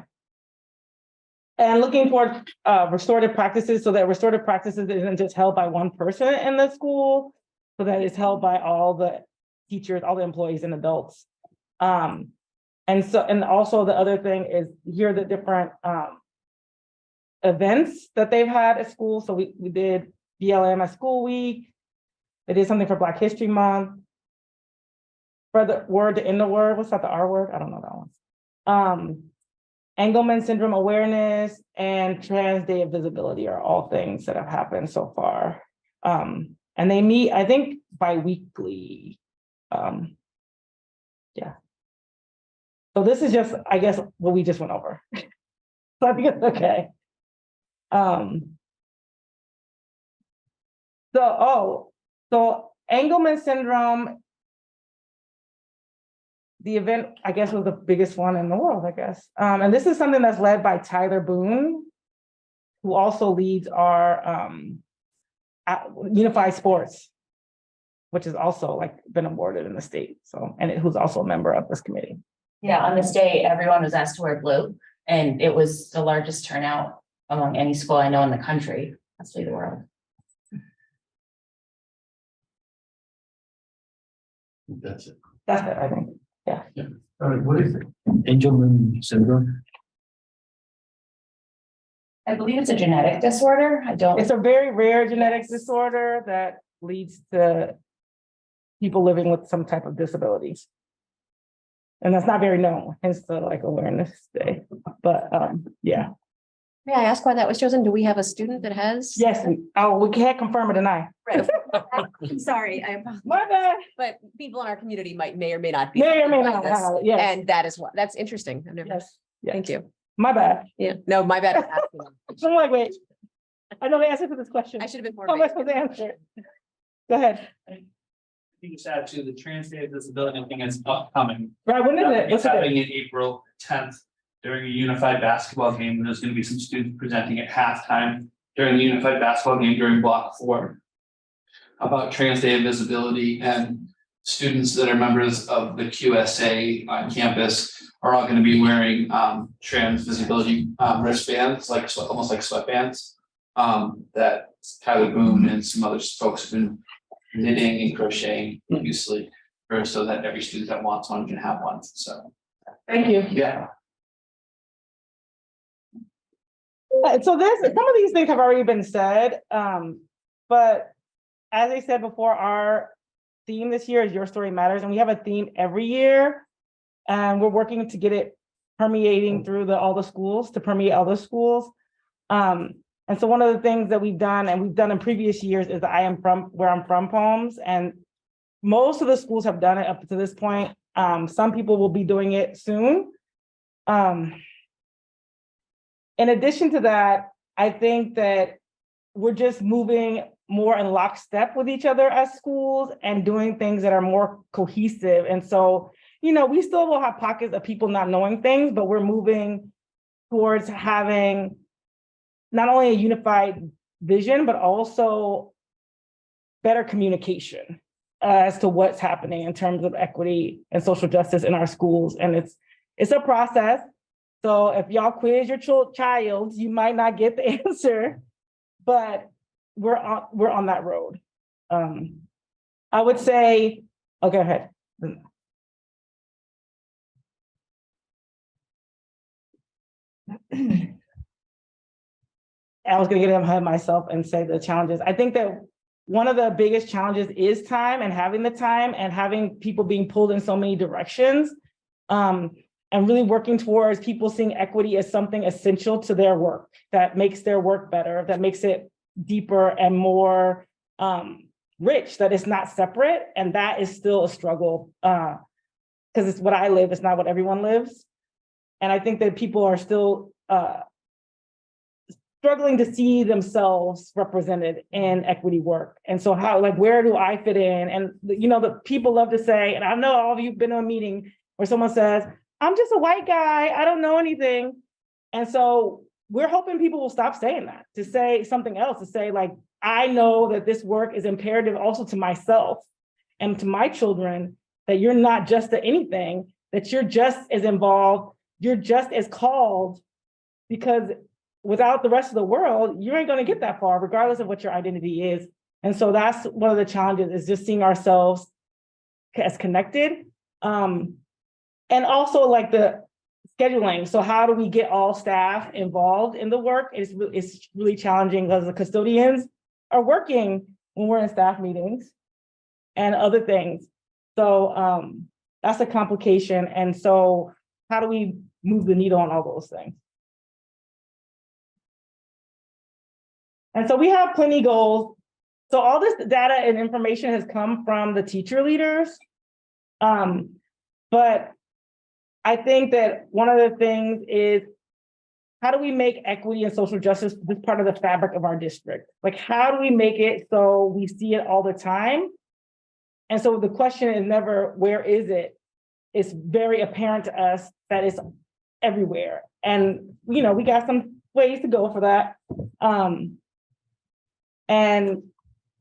And looking for restorative practices, so that restorative practices isn't just held by one person in the school, so that it's held by all the teachers, all the employees and adults. And also the other thing is here are the different events that they've had at school. So we did BLM at School Week. They did something for Black History Month. For the word to end the word, what's that, the R word? I don't know that one. Engelmann syndrome awareness and Trans Day of Visibility are all things that have happened so far. And they meet, I think, bi-weekly. Yeah. So this is just, I guess, what we just went over. So I think it's okay. So Engelmann syndrome, the event, I guess, was the biggest one in the world, I guess. And this is something that's led by Tyler Boone, who also leads our Unified Sports, which is also been awarded in the state. So, and who's also a member of this committee. Yeah, on this day, everyone was asked to wear blue, and it was the largest turnout among any school I know in the country, possibly the world. That's it. That's it, I think. Yeah. All right, what is it? Angelman syndrome? I believe it's a genetic disorder. It's a very rare genetic disorder that leads to people living with some type of disability. And that's not very known, hence the awareness day. But yeah. May I ask why that was chosen? Do we have a student that has? Yes, we can't confirm or deny. Right. I'm sorry, I apologize. My bad. But people in our community may or may not be. May or may affected by not, this, yes. And that is what, that's interesting. I've never, Yes. thank you. My bad. Yeah, no, my bad. for asking that. So I'm like, wait, I know the answer to this question. I should have been more. How am I vague. supposed to answer it? Go ahead. You just add to the Trans Day of Disability thing is upcoming. Right, when is it? It's What's the happening date? in April 10th during a unified basketball game. There's going to be some students presenting at halftime during the unified basketball game during block 4 about Trans Day of Visibility, and students that are members of the QSA on campus are all going to be wearing trans visibility wristbands, like almost like sweatbands, that Tyler Boone and some other folks have been knitting and crocheting previously, or so that every student that wants one can have one. So Thank you. yeah. So some of these things have already been said, but as I said before, our theme this year is Your Story Matters, and we have a theme every year. And we're working to get it permeating through all the schools, to permeate all the schools. And so one of the things that we've done, and we've done in previous years, is the I Am From Where I'm From poems. And most of the schools have done it up to this point. Some people will be doing it soon. In addition to that, I think that we're just moving more in lockstep with each other as schools and doing things that are more cohesive. And so, we still will have pockets of people not knowing things, but we're moving towards having not only a unified vision, but also better communication as to what's happening in terms of equity and social justice in our schools. And it's a process. So if y'all quiz your child, you might not get the answer, but we're on that road. I would say, oh, go ahead. I was gonna get ahead of myself and say the challenges. I think that one of the biggest challenges is time, and having the time and having people being pulled in so many directions. And really working towards people seeing equity as something essential to their work, that makes their work better, that makes it deeper and more rich, that it's not separate. And that is still a struggle because it's what I live, it's not what everyone lives. And I think that people are still struggling to see themselves represented in equity work. And so where do I fit in? And the people love to say, and I know all of you have been in a meeting where someone says, I'm just a white guy, I don't know anything. And so we're hoping people will stop saying that, to say something else, to say I know that this work is imperative also to myself and to my children, that you're not just to anything, that you're just as involved, you're just as called, because without the rest of the world, you ain't gonna get that far, regardless of what your identity is. And so that's one of the challenges, is just seeing ourselves as connected. And also the scheduling. So how do we get all staff involved in the work? It's really challenging because the custodians are working when we're in staff meetings and other things. So that's a complication. And so how do we move the needle on all those things? And so we have plenty goals. So all this data and information has come from the teacher leaders. But I think that one of the things is, how do we make equity and social justice this part of the fabric of our district? How do we make it so we see it all the time? And so the question is never, where is it? It's very apparent to us that it's everywhere. And, we got some ways to go for that.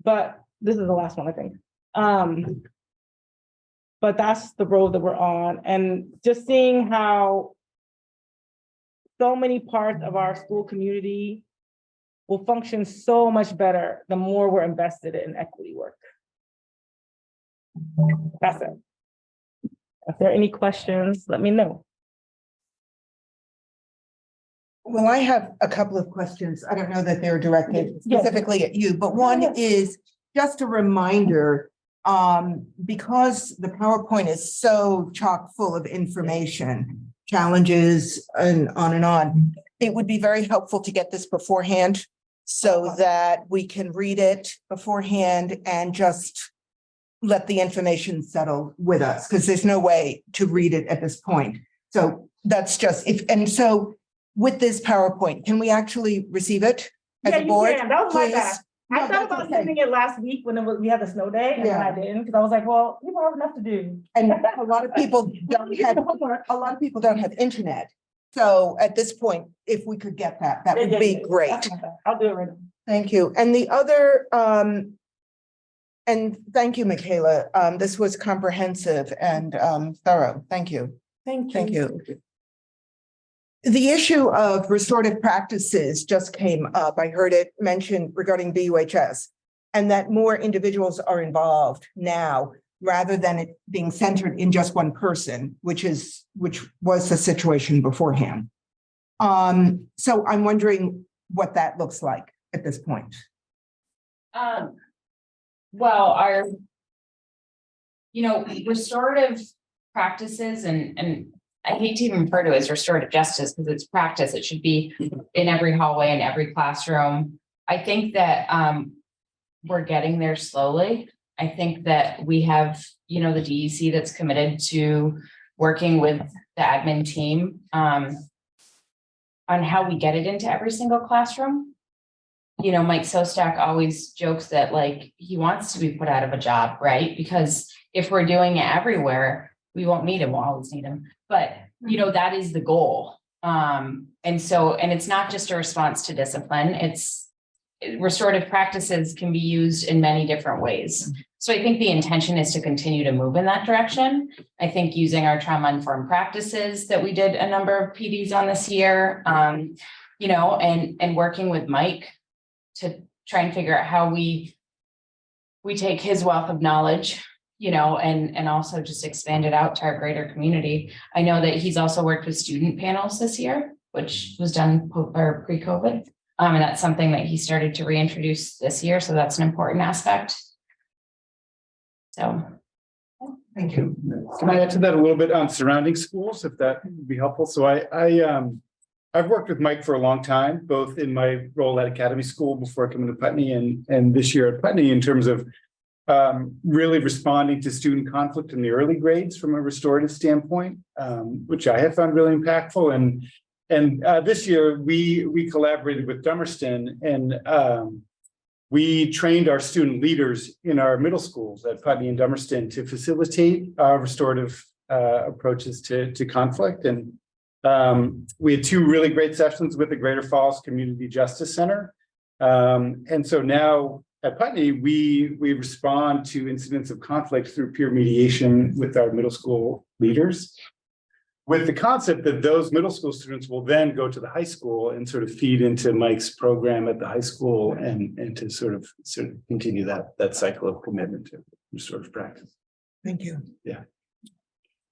But this is the last one, I think. But that's the road that we're on, and just seeing how so many parts of our school community will function so much better the more we're invested in equity work. That's it. If there are any questions, let me know. Well, I have a couple of questions. I don't know that they're directed specifically at you, but one is just a reminder, because the PowerPoint is so chock full of information, challenges, and on, it would be very helpful to get this beforehand so that we can read it beforehand and just let the information settle with us, because there's no way to read it at this point. So that's just and so with this PowerPoint, can we actually receive it as Yeah, a board? you can. That was my please? bad. I No, thought that's about okay. sending it last week when we had the snow day, and then Yeah. I didn't, because I was like, well, people have enough to do. And a lot of people don't have internet. So at this point, if we could get that, that would be great. That's my bad. I'll do it right now. Thank you. And the other, and thank you, Michaela. This was comprehensive and thorough. Thank you. Thank you. Thank you. The issue of restorative practices just came up. I heard it mentioned regarding BUHS, and that more individuals are involved now rather than it being centered in just one person, which was the situation beforehand. So I'm wondering what that looks like at this point. Well, restorative practices and I hate to even refer to it as restorative justice because it's practice. It should be in every hallway, in every classroom. I think that we're getting there slowly. I think that we have, the DEC that's committed to working with the admin team on how we get it into every single classroom. Mike Sostak always jokes that he wants to be put out of a job, right? Because if we're doing it everywhere, we won't need him. We'll always need him. But, that is the goal. And it's not just a response to discipline. Restorative practices can be used in many different ways. So I think the intention is to continue to move in that direction. I think using our trauma-informed practices that we did a number of PDs on this year, and working with Mike to try and figure out how we take his wealth of knowledge, and also just expand it out to our greater community. I know that he's also worked with student panels this year, which was done pre-COVID. And that's something that he started to reintroduce this year. So that's an important aspect. So. Thank you. Can I add to that a little bit on surrounding schools, if that would be helpful? So I've worked with Mike for a long time, both in my role at Academy School before coming to Putney and this year at Putney in terms of really responding to student conflict in the early grades from a restorative standpoint, which I have found really impactful. And this year we collaborated with Dummerston and we trained our student leaders in our middle schools at Putney and Dummerston to facilitate restorative approaches to conflict. And we had two really great sessions with the Greater Falls Community Justice Center. And so now at Putney, we respond to incidents of conflict through peer mediation with our middle school leaders, with the concept that those middle school students will then go to the high school and sort of feed into Mike's program at the high school and to sort of continue that cycle of commitment to restorative practice. Thank you. Yeah.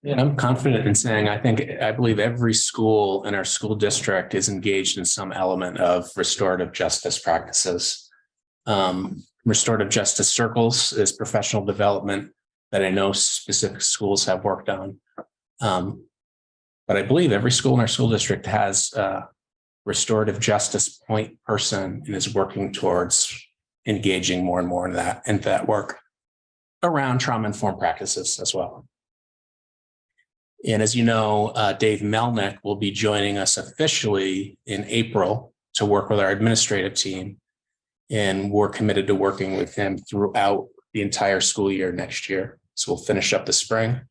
And I'm confident in saying, I believe every school in our school district is engaged in some element of restorative justice practices. Restorative justice circles is professional development that I know specific schools have worked on. But I believe every school in our school district has a restorative justice point person and is working towards engaging more and more in that work around trauma-informed practices as well. And as you know, Dave Melnick will be joining us officially in April to work with our administrative team. And we're committed to working with him throughout the entire school year next year. So we'll finish up the spring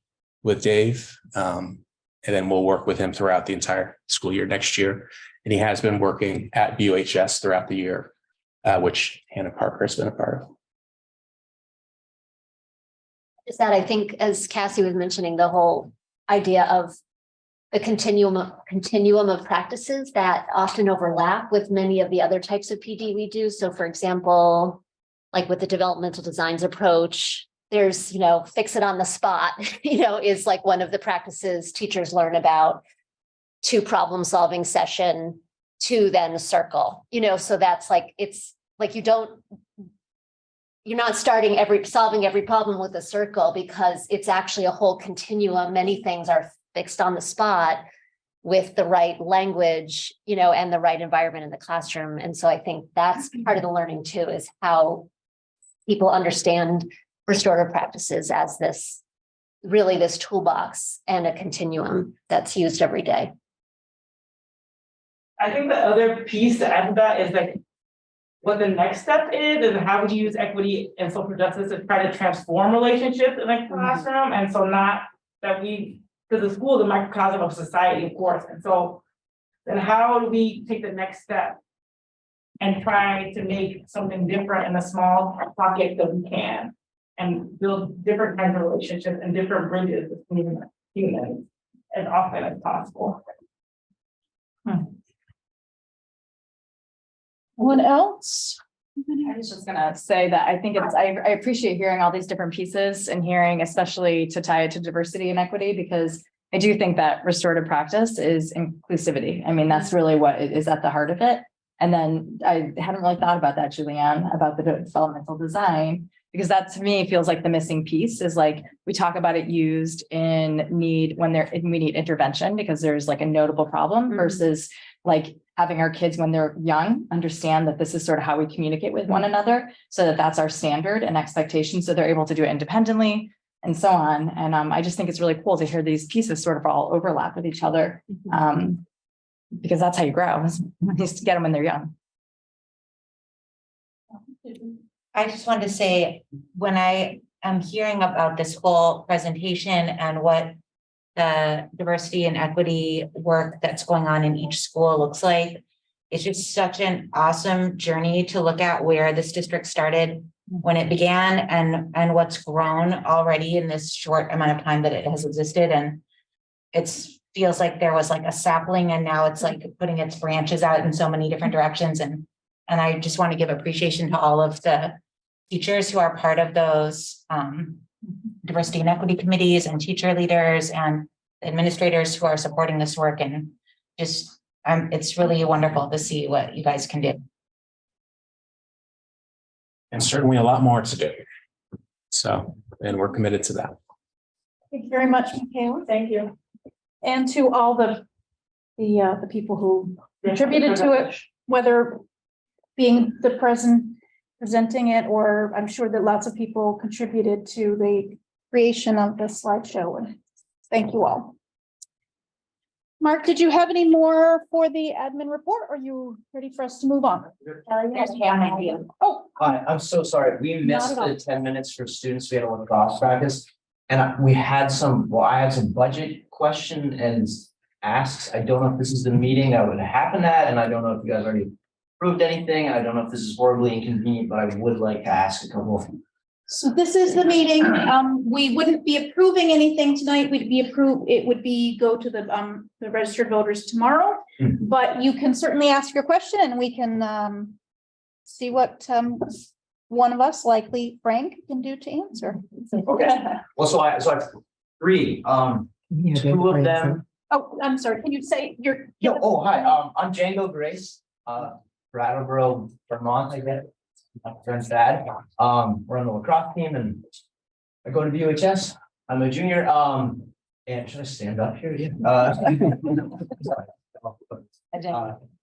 with Dave. And then we'll work with him throughout the entire school year next year. And he has been working at BUHS throughout the year, which Hannah Parker has been a part of. Is that I think, as Cassie was mentioning, the whole idea of a continuum of practices that often overlap with many of the other types of PD we do. So for example, like with the developmental designs approach, there's, fix it on the spot, is like one of the practices teachers learn about, to problem solving session, to then circle, so that's like, it's like you're not solving every problem with a circle because it's actually a whole continuum. Many things are fixed on the spot. with the right language, and the right environment in the classroom. And so I think that's part of the learning too, is how people understand restorative practices as this toolbox and a continuum that's used every day. I think the other piece to add to that is like what the next step is and how would you use equity and social justice to try to transform relationships in a classroom. And so not that because the school is a microcosm of society, of course. And so then how do we take the next step and try to make something different in a small pocket that we can and build different kinds of relationships and different bridges between humans as often as possible. Anyone else? I was just gonna say that I think I appreciate hearing all these different pieces and hearing, especially to tie it to diversity and equity, because I do think that restorative practice is inclusivity. I mean, that's really what is at the heart of it. And then I hadn't really thought about that, Julianne, about the developmental design, because that to me feels like the missing piece is like, we talk about it used in need when we need intervention because there's like a notable problem versus like having our kids when they're young understand that this is sort of how we communicate with one another so that that's our standard and expectation. So they're able to do it independently and so on. And I just think it's really cool to hear these pieces sort of all overlap with each other. Because that's how you grow, is to get them when they're young. I just wanted to say, when I am hearing about this whole presentation and what the diversity and equity work that's going on in each school looks like, it's just such an awesome journey to look at where this district started when it began and what's grown already in this short amount of time that it has existed. And it's feels like there was like a sapling and now it's like putting its branches out in so many different directions. And I just want to give appreciation to all of the teachers who are part of those diversity and equity committees and teacher leaders and administrators who are supporting this work. And just, it's really wonderful to see what you guys can do. And certainly a lot more to do. So, and we're committed to that. Thank you very much, Michaela. Thank you. And to all the people who contributed to it, whether being the presenting it, or I'm sure that lots of people contributed to the creation of the slideshow. And thank you all. Mark, did you have any more for the admin report? Or are you ready for us to move on? Oh, hi, I'm so sorry. We missed the 10 minutes for students. We had a lacrosse practice. And I had some budget question and asks. I don't know if this is the meeting that would happen at, and I don't know if you guys already approved anything. I don't know if this is horribly inconvenient, but I would like to ask a couple of. so this is the meeting. We wouldn't be approving anything tonight. It would be go to the registered voters tomorrow. But you can certainly ask your question and we can see what one of us, likely Frank, can do to answer. Okay. Well, so I have three. Two of them. Oh, I'm sorry. Can you say your? Oh, hi. I'm Django Grace. Brattleboro, Vermont. I guess my friend's dad. We're on the lacrosse team, and I go to BUHS. I'm a junior. And should I stand up here? Yeah.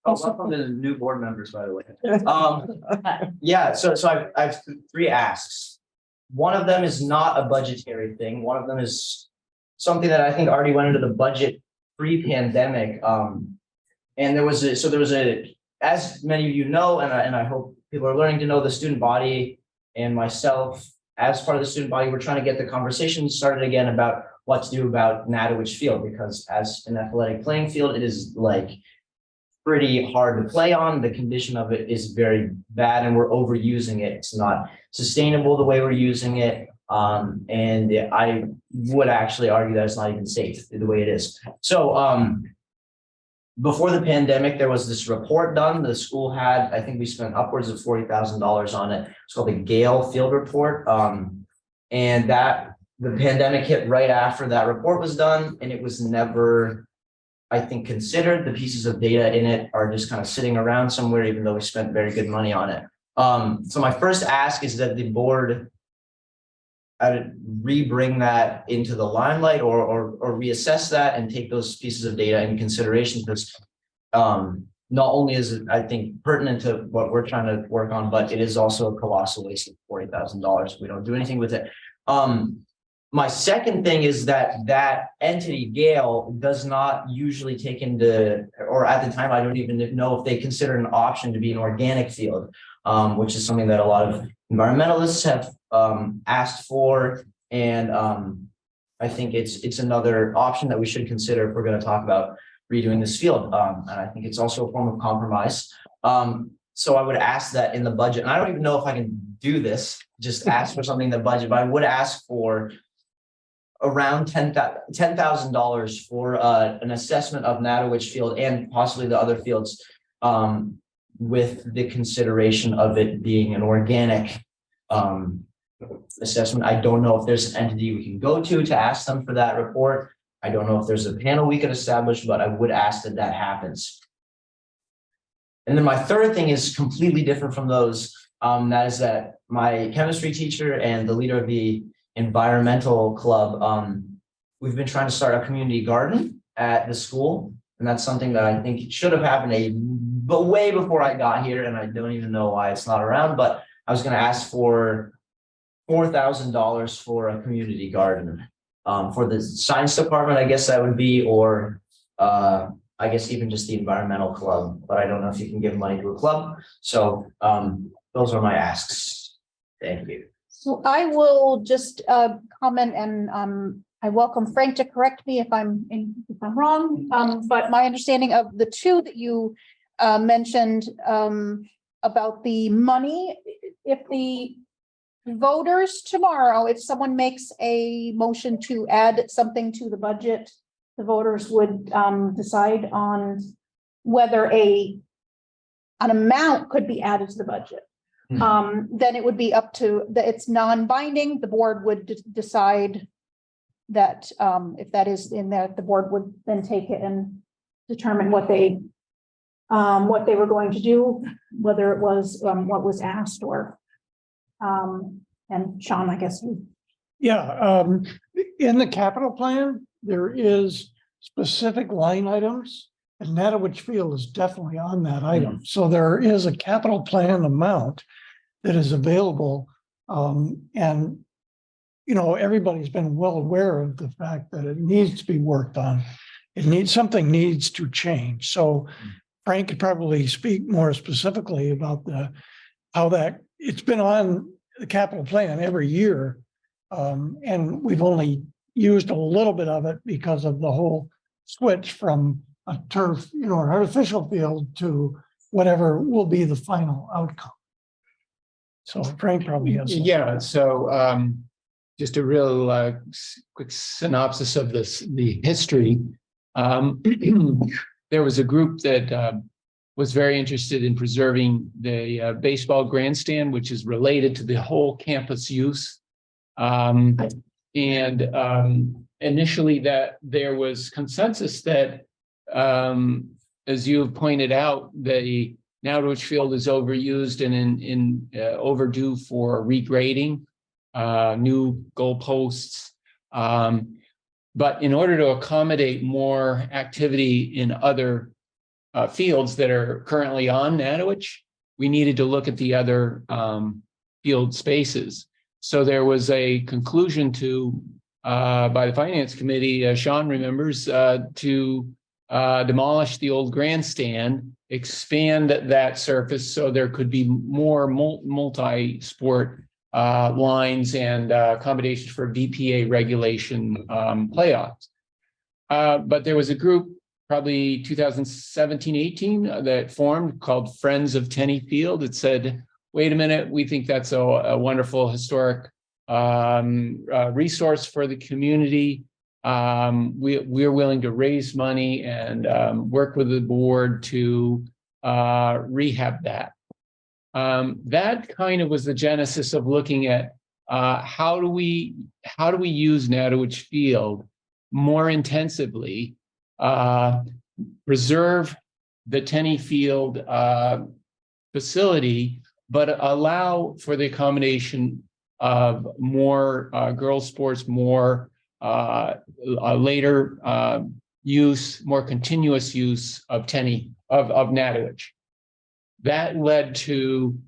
Welcome to the new board members, by the way. Yeah, so I have three asks. One of them is not a budgetary thing. One of them is something that I think already went into the budget pre-pandemic. And there was as many of you know, and I hope people are learning to know, the student body and myself as part of the student body, we're trying to get the conversation started again about what to do about Natowich Field, because as an athletic playing field, it is like pretty hard to play on. The condition of it is very bad and we're overusing it. It's not sustainable the way we're using it. And I would actually argue that it's not even safe the way it is. So before the pandemic, there was this report done. The school had, I think we spent upwards of $40,000 on it. It's called the Gale Field Report. And that the pandemic hit right after that report was done, and it was never, I think, considered. The pieces of data in it are just kind of sitting around somewhere, even though we spent very good money on it. So my first ask is that the board re-bring that into the limelight or reassess that and take those pieces of data in consideration, because not only is it, I think, pertinent to what we're trying to work on, but it is also a colossal waste of $40,000 if we don't do anything with it. My second thing is that entity, Gale, does not usually take into, or at the time, I don't even know if they consider an option to be an organic field, which is something that a lot of environmentalists have asked for. And I think it's another option that we should consider if we're going to talk about redoing this field. And I think it's also a form of compromise. So I would ask that in the budget, and I don't even know if I can do this, just ask for something in the budget, but I would ask for around $10,000 for an assessment of Natowich Field and possibly the other fields, with the consideration of it being an organic assessment. I don't know if there's an entity we can go to ask them for that report. I don't know if there's a panel we could establish, but I would ask that that happens. And then my third thing is completely different from those. That is that my chemistry teacher and the leader of the environmental club, we've been trying to start a community garden at the school. And that's something that I think should have happened but way before I got here. And I don't even know why it's not around, but I was going to ask for $4,000 for a community garden. For the science department, I guess that would be, or I guess even just the environmental club, but I don't know if you can give money to a club. So those are my asks. Thank you. So I will just comment, and I welcome Frank to correct me if I'm wrong. But my understanding of the two that you mentioned about the money, if the voters tomorrow, if someone makes a motion to add something to the budget, the voters would decide on whether an amount could be added to the budget. Then it would be up to it's non-binding. The board would decide that if that is in there, the board would then take it and determine what they were going to do, whether it was what was asked or. And Sean, I guess. Yeah, in the capital plan, there is specific line items, and Natowich Field is definitely on that item. So there is a capital plan amount that is available. And, you know, everybody's been well aware of the fact that it needs to be worked on. Something needs to change. So Frank could probably speak more specifically about how that it's been on the capital plan every year. And we've only used a little bit of it because of the whole switch from a turf, you know, an artificial field to whatever will be the final outcome. So Frank probably has. Yeah, so just a real quick synopsis of the history. There was a group that was very interested in preserving the baseball grandstand, which is related to the whole campus use. Initially that there was consensus that, as you have pointed out, the Natowich Field is overused and overdue for regrading, new goalposts. But in order to accommodate more activity in other fields that are currently on Natowich, we needed to look at the other field spaces. So there was a conclusion by the Finance Committee, Sean remembers, to demolish the old grandstand, expand that surface so there could be more multi-sport lines and accommodations for BPA regulation playoffs. But there was a group, probably 2017-18, that formed called Friends of Tenney Field. It said, wait a minute, we think that's a wonderful historic resource for the community. We're willing to raise money and work with the board to rehab that. That kind of was the genesis of looking at how do we use Natowich Field more intensively, preserve the Tenney Field facility, but allow for the accommodation of more girls' sports, more later use, more continuous use of Natowich. That led to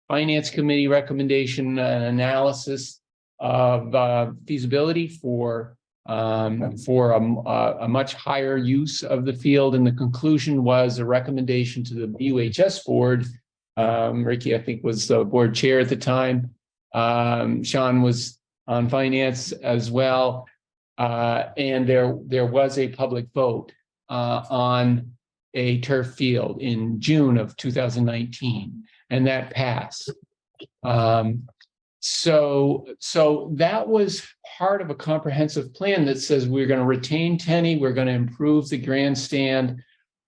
Finance Committee recommendation and analysis of feasibility for a much higher use of the field. And the conclusion was a recommendation to the BUHS board. Ricky, I think, was the board chair at the time. Sean was on finance as well. And there was a public vote on a turf field in June of 2019, and that passed. So that was part of a comprehensive plan that says we're going to retain Tenny, we're going to improve the grandstand,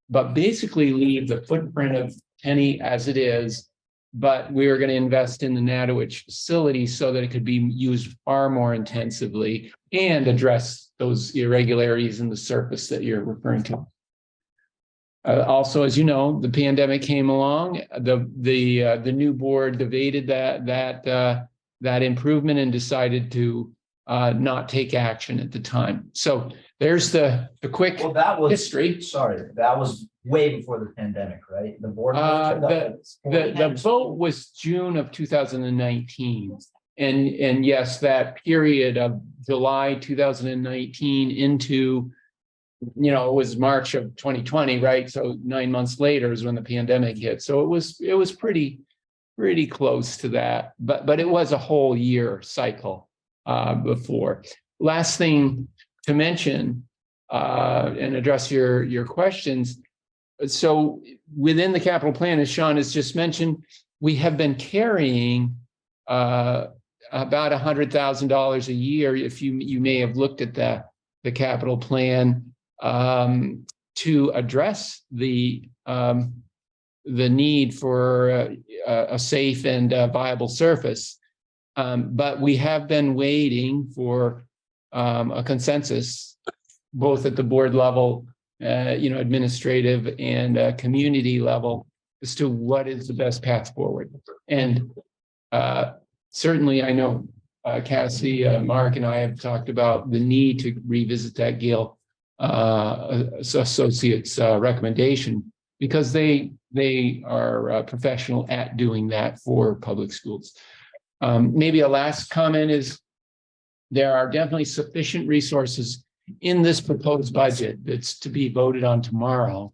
but basically leave the footprint of Tenny as it is, but we were going to invest in the Natowich facility so that it could be used far more intensively and address those irregularities in the surface that you're referring to. Also, as you know, the pandemic came along. The new board debated that improvement and decided to not take action at the time. So there's the quick history. Sorry, that was way before the pandemic, right? The board. The vote was June of 2019. And yes, that period of July 2019 into, it was March of 2020, right? So 9 months later is when the pandemic hit. So it was pretty close to that, but it was a whole year cycle before. Last thing to mention and address your questions. So within the capital plan, as Sean has just mentioned, we have been carrying about $100,000 a year. If you may have looked at the capital plan to address the need for a safe and viable surface. But we have been waiting for a consensus, both at the board level, administrative and community level, as to what is the best path forward. And certainly I know Cassie, Mark, and I have talked about the need to revisit that Gale Associates recommendation, because they are professional at doing that for public schools. Maybe a last comment is there are definitely sufficient resources in this proposed budget that's to be voted on tomorrow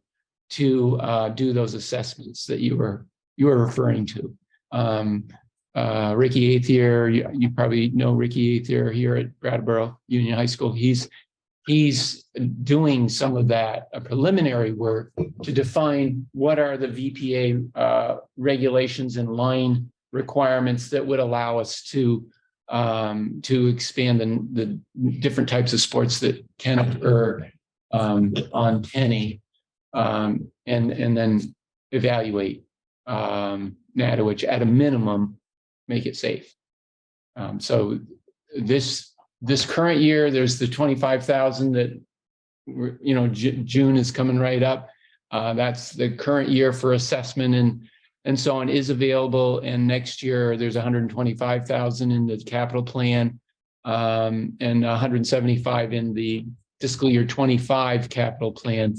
to do those assessments that you were referring to. Ricky Aethier, you probably know Ricky Aethier here at Brattleboro Union High School. He's doing some of that preliminary work to define what are the VPA regulations and line requirements that would allow us to expand the different types of sports that can occur on Tenny, and then evaluate Natowich at a minimum, make it safe. So this current year, there's the 25,000 that June is coming right up. That's the current year for assessment and so on is available. And next year there's 125,000 in the capital plan, and 175 in the fiscal year 25 capital plan.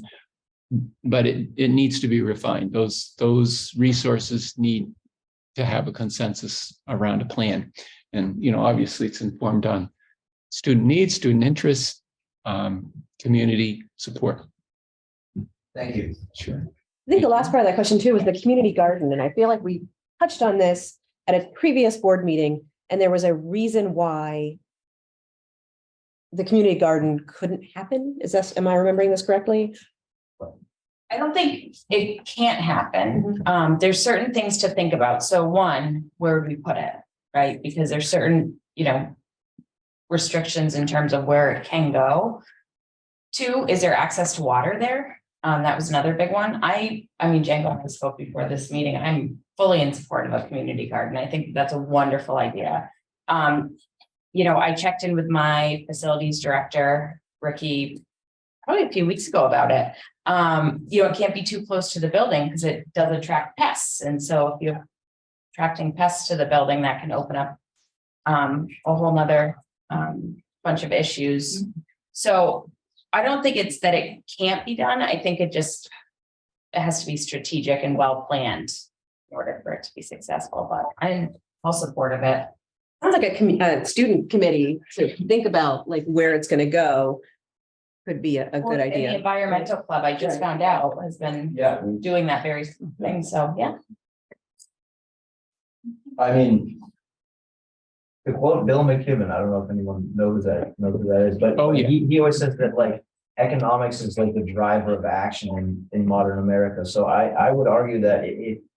But it needs to be refined. Those resources need to have a consensus around a plan. And, obviously it's informed on student needs, student interests, community support. Thank you. Sure. I think the last part of that question too was the community garden. And I feel like we touched on this at a previous board meeting, and there was a reason why the community garden couldn't happen. Am I remembering this correctly? I don't think it can't happen. There's certain things to think about. So one, where would we put it, right? Because there's certain, restrictions in terms of where it can go. Two, is there access to water there? That was another big one. I mean, Django has spoke before this meeting. I'm fully in support of a community garden. I think that's a wonderful idea. I checked in with my facilities director, Ricky, probably a few weeks ago about it. It can't be too close to the building because it does attract pests. And so if you're attracting pests to the building, that can open up a whole nother bunch of issues. So I don't think it's that it can't be done. I think it has to be strategic and well planned in order for it to be successful, but I'm all support of it. Sounds like a student committee to think about like where it's gonna go. Could be a Well, good and idea. The environmental club, I just found out, has been doing that very thing, so, yeah. I mean, to quote Bill McKibben, I don't know if anyone knows who that is, but Oh, yeah. he always says that like economics is like the driver of action in modern America. So I would argue that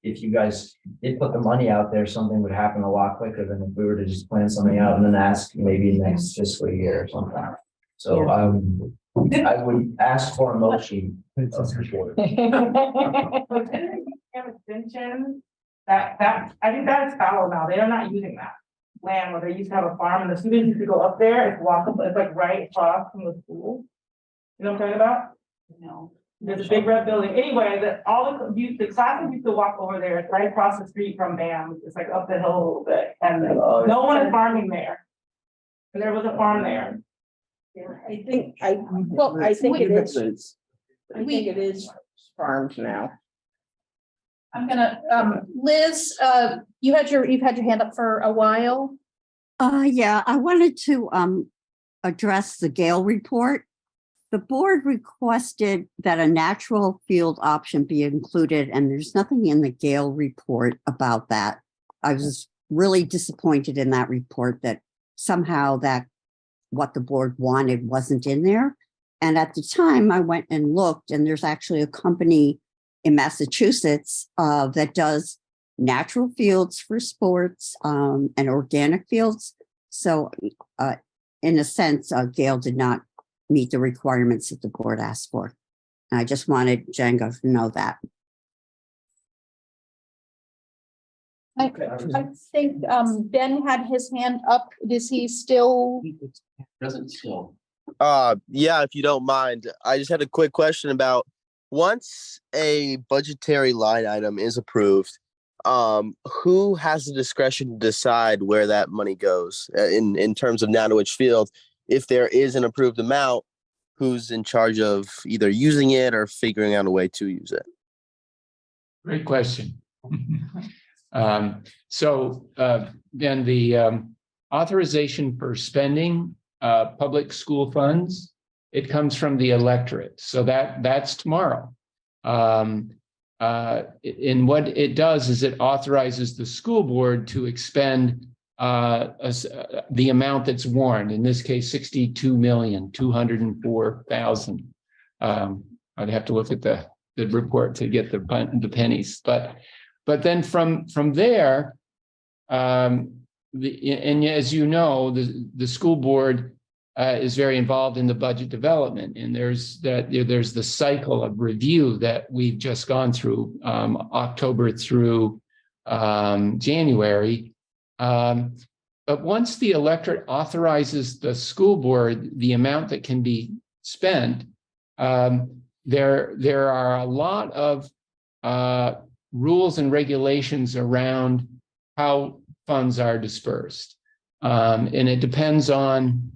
if you guys did put the money out there, something would happen a lot quicker than if we were to just plan something out and then ask maybe next fiscal year or something. So I would ask for a motion. Extension, that, I think that is fallow now. They are not using that land where they used to have a farm and the students used to go up there. It's walkable. It's like right across from the school. You know what I'm talking about? No. There's a big red building. Anyway, the classes used to walk over there. It's right across the street from BAM. It's like up the hill a little bit. And no one is farming there. And there was a farm there. I think it is. I think it is farmed now. I'm gonna, Liz, you've had your hand up for a while. Yeah, I wanted to address the Gale report. The board requested that a natural field option be included, and there's nothing in the Gale report about that. I was really disappointed in that report that somehow that what the board wanted wasn't in there. And at the time I went and looked, and there's actually a company in Massachusetts that does natural fields for sports and organic fields. So in a sense, Gale did not meet the requirements that the board asked for. And I just wanted Django to know that. I think Ben had his hand up. Is he still? Doesn't still. Yeah, if you don't mind, I just had a quick question about once a budgetary line item is approved, who has the discretion to decide where that money goes in terms of Nantowich Field? If there is an approved amount, who's in charge of either using it or figuring out a way to use it? Great question. So then the authorization for spending public school funds, it comes from the electorate. So that's tomorrow. And what it does is it authorizes the school board to expend the amount that's warned, in this case, $62,204,000. I'd have to look at the report to get the pennies, but then from there, and as you know, the school board is very involved in the budget development, and there's the cycle of review that we've just gone through, October through January. But once the electorate authorizes the school board the amount that can be spent, there are a lot of rules and regulations around how funds are dispersed. And it depends on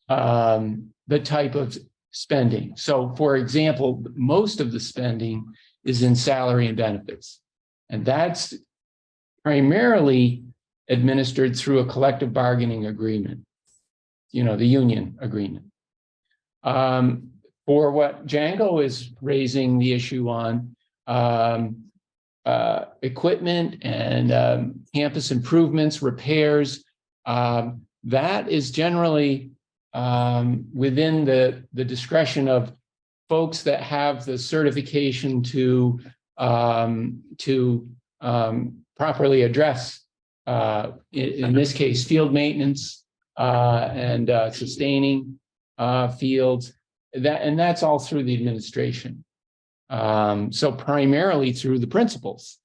the type of spending. So for example, most of the spending is in salary and benefits. And that's primarily administered through a collective bargaining agreement, the union agreement. For what Django is raising the issue on, equipment and campus improvements, repairs, that is generally within the discretion of folks that have the certification to properly address, in this case, field maintenance and sustaining fields. And that's all through the administration. So primarily through the principals.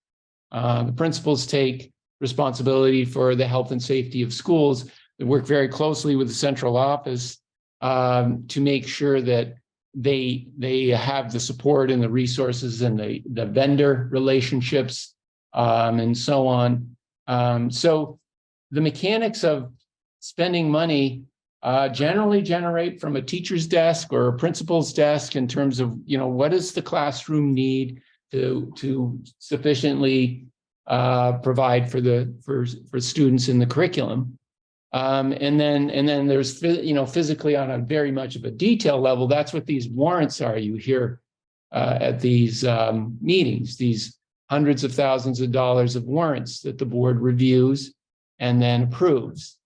The principals take responsibility for the health and safety of schools. They work very closely with the central office to make sure that they have the support and the resources and the vendor relationships and so on. So the mechanics of spending money generally generate from a teacher's desk or a principal's desk in terms of, what does the classroom need to sufficiently provide for students in the curriculum. And then there's, physically on a very much of a detail level, that's what these warrants are. You hear at these meetings, these hundreds of thousands of dollars of warrants that the board reviews and then approves.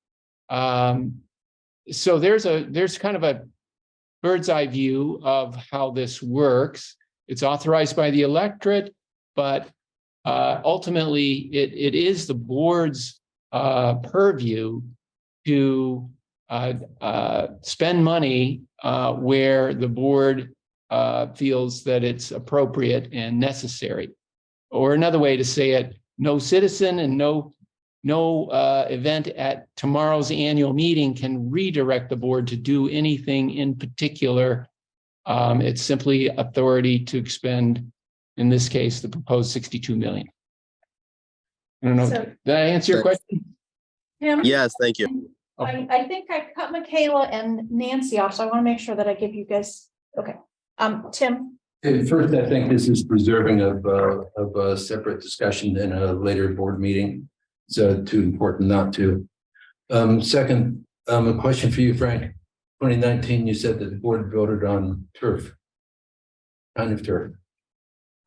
So there's kind of a bird's eye view of how this works. It's authorized by the electorate, but ultimately it is the board's purview to spend money where the board feels that it's appropriate and necessary. Or another way to say it, no citizen and no event at tomorrow's annual meeting can redirect the board to do anything in particular. It's simply authority to expend, in this case, the proposed 62 million. I don't know. So- Did I answer your question? Tim? Yes, thank you. I think I cut Michaela and Nancy off, so I want to make sure that I give you guys, okay. Tim? First, I think this is preserving of a separate discussion in a later board meeting. So too important not to. Second, a question for you, Frank. 2019, you said that the board voted on turf. Kind of turf.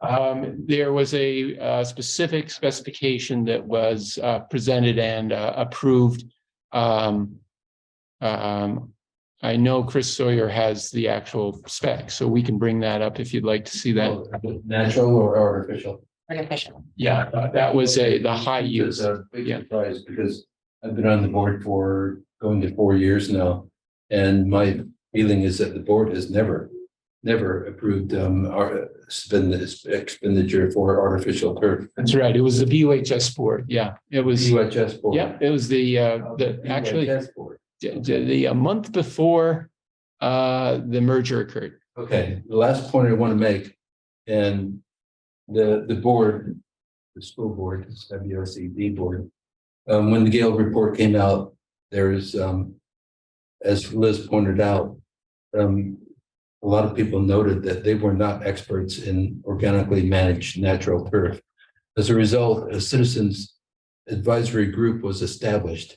There was a specific specification that was presented and approved. I know Chris Sawyer has the actual spec, so we can bring that up if you'd like to see that. Natural or artificial? Artificial. Yeah, that was the high use. It's a big surprise because I've been on the board for going to 4 years now. And my feeling is that the board has never approved our expenditure for artificial turf. That's right. It was the BUHS board. Yeah, it was. BUHS board. Yeah, it was the actually BUHS board. the month before the merger occurred. Okay, the last point I want to make, and the board, the school board, WSED board, when the Gale report came out, there's as Liz pointed out, a lot of people noted that they were not experts in organically managed natural turf. As a result, a citizens advisory group was established.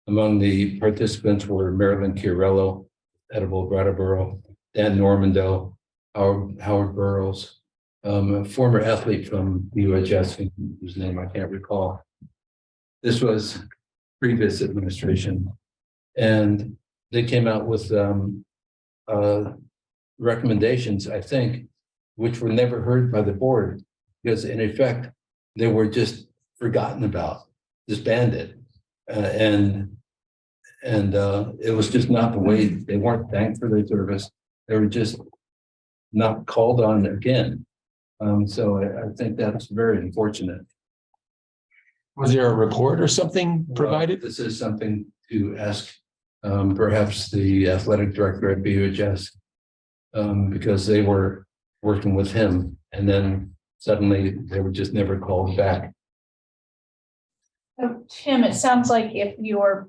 Among the participants were Marilyn Chiarello, Edible Brattleboro, Dan Normando, Howard Burrows, a former athlete from BUHS, whose name I can't recall. This was previous administration. And they came out with recommendations, I think, which were never heard by the board, because in effect, they were just forgotten about, disbanded. And it was just not the way. They weren't thanked for their service. They were just not called on again. So I think that's very unfortunate. Was there a report or something provided? This is something to ask perhaps the athletic director at BUHS, because they were working with him and then suddenly they were just never called back. So Tim, it sounds like if you're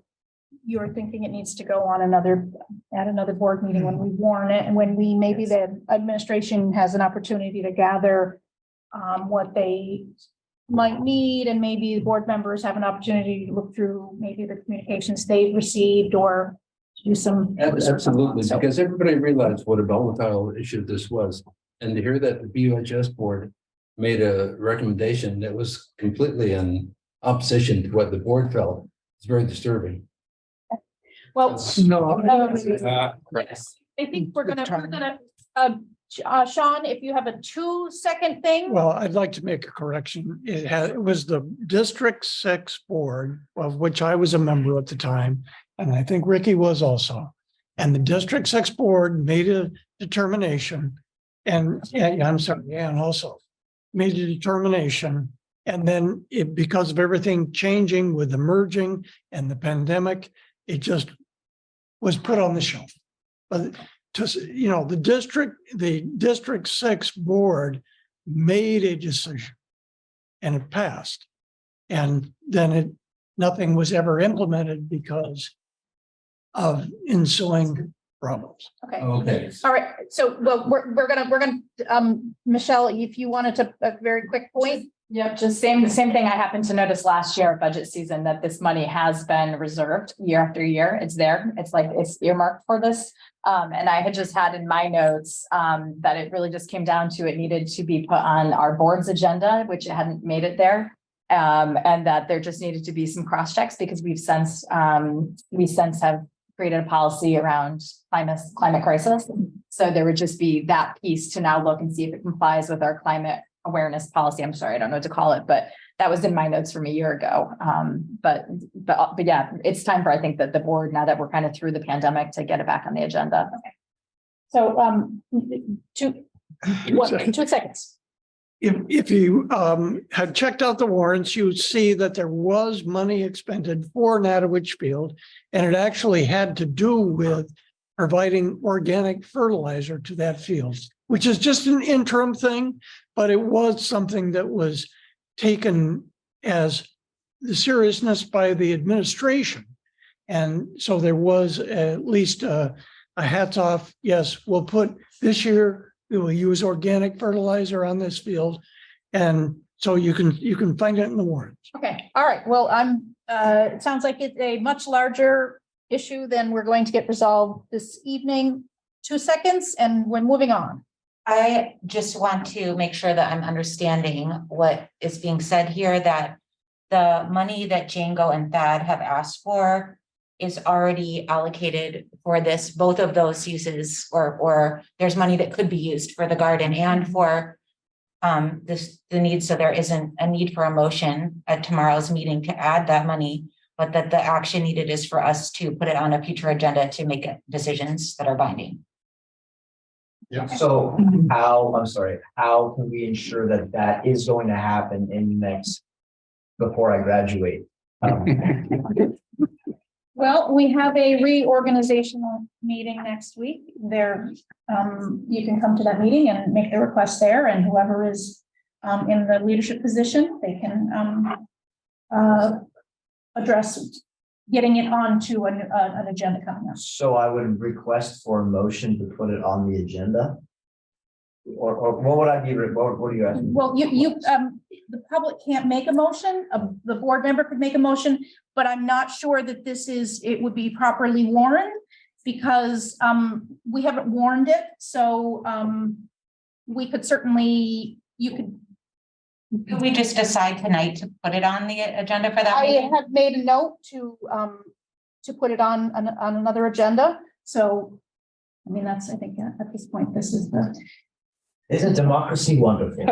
thinking it needs to go on at another board meeting when we warn it and when maybe the administration has an opportunity to gather what they might need, and maybe the board members have an opportunity to look through maybe the communications they've received or do some. Absolutely, because everybody realized what a volatile issue this was. And to hear that the BUHS board made a recommendation that was completely in opposition to what the board felt, it's very disturbing. Well, no. I think we're gonna, Sean, if you have a 2-second thing. Well, I'd like to make a correction. It was the District 6 board, of which I was a member at the time, and I think Ricky was also. And the District 6 board made a determination, and also made a determination. And then because of everything changing with the merging and the pandemic, it just was put on the shelf. But the District 6 board made a decision and it passed. And then nothing was ever implemented because of ensuing problems. Okay. Okay. All right, so, well, we're gonna, Michelle, if you wanted to, a very quick point. Yep, just the same thing I happened to notice last year at budget season, that this money has been reserved year after year. It's there. It's like it's earmarked for this. And I had just had in my notes that it really just came down to it needed to be put on our board's agenda, which it hadn't made it there. And that there just needed to be some cross checks because we since have created a policy around climate crisis. So there would just be that piece to now look and see if it complies with our climate awareness policy. I'm sorry, I don't know what to call it, but that was in my notes from a year ago. But yeah, it's time for, I think, that the board, now that we're kind of through the pandemic, to get it back on the agenda. Okay. So, 2 seconds. If you had checked out the warrants, you would see that there was money expended for Natowich Field, and it actually had to do with providing organic fertilizer to that field, which is just an interim thing, but it was something that was taken as the seriousness by the administration. And so there was at least a hats off. Yes, we'll put this year, we will use organic fertilizer on this field. And so you can find it in the warrants. Okay, all right, well, it sounds like it's a much larger issue than we're going to get resolved this evening. 2 seconds, and we're moving on. I just want to make sure that I'm understanding what is being said here, that the money that Django and Thad have asked for is already allocated for this, both of those uses, or there's money that could be used for the garden and for the need, so there isn't a need for a motion at tomorrow's meeting to add that money, but that the action needed is for us to put it on a future agenda to make decisions that are binding. Yeah. So how can we ensure that that is going to happen before I graduate? Well, we have a reorganizational meeting next week. There, you can come to that meeting and make the request there, and whoever is in the leadership position, they can address getting it onto an agenda coming up. So I would request for a motion to put it on the agenda. Or what would I be, what are you asking? Well, the public can't make a motion, the board member could make a motion, but I'm not sure that it would be properly warned because we haven't warned it. So we could certainly, Could we just decide tonight to put it on the agenda for that I meeting? have made a note to put it on another agenda. So, I mean, I think at this point, this is Isn't democracy wonderful?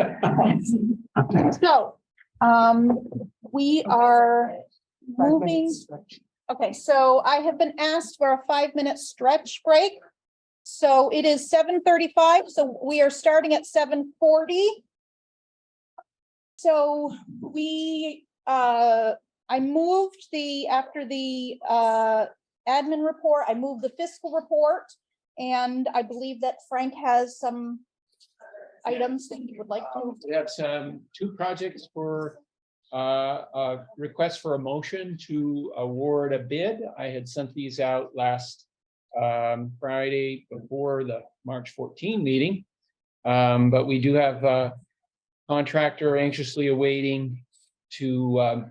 So, we are moving. Okay, so I have been asked for a 5-minute stretch break. So it is 7:35, so we are starting at 7:40. So I moved after the admin report, I moved the fiscal report, and I believe that Frank has some items that you would like to. We have two projects for a request for a motion to award a bid. I had sent these out last Friday before the March 14 meeting. But we do have a contractor anxiously awaiting to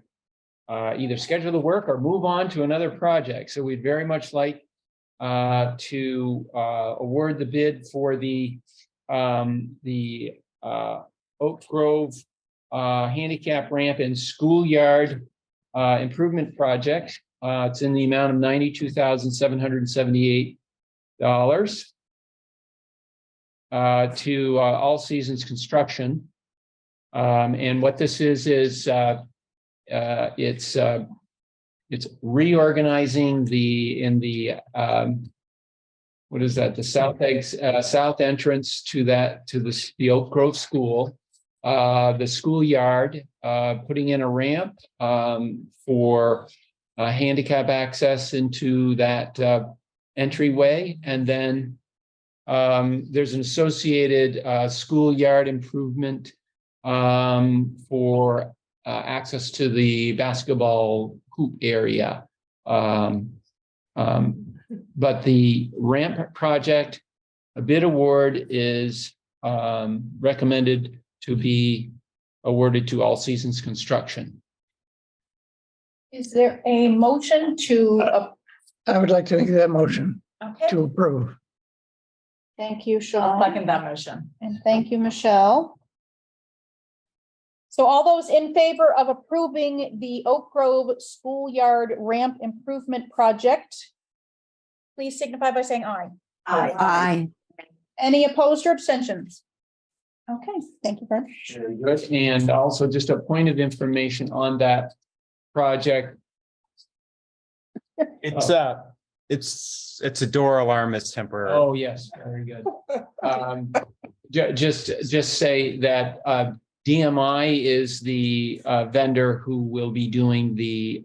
either schedule the work or move on to another project. So we'd very much like to award the bid for the Oak Grove handicap ramp and schoolyard improvement project. It's in the amount of $92,778 to All Seasons Construction. And what this is it's reorganizing the what is that? The south entrance to the Oak Grove School, the schoolyard, putting in a ramp for handicap access into that entryway, and then there's an associated schoolyard improvement for access to the basketball hoop area. But the ramp project, a bid award is recommended to be awarded to All Seasons Construction. Is there a motion to, I would like to make that motion okay, to approve. thank you, I'll Sean, second that motion. and thank you, Michelle. So all those in favor of approving the Oak Grove Schoolyard Ramp Improvement Project, please signify by saying aye. Aye. Any opposed or abstentions? Okay, thank you very much. Very good. And also just a point of information on that project. It's it's a door alarm that's temporary. Oh, yes, very good. Just say that DMI is the vendor who will be doing the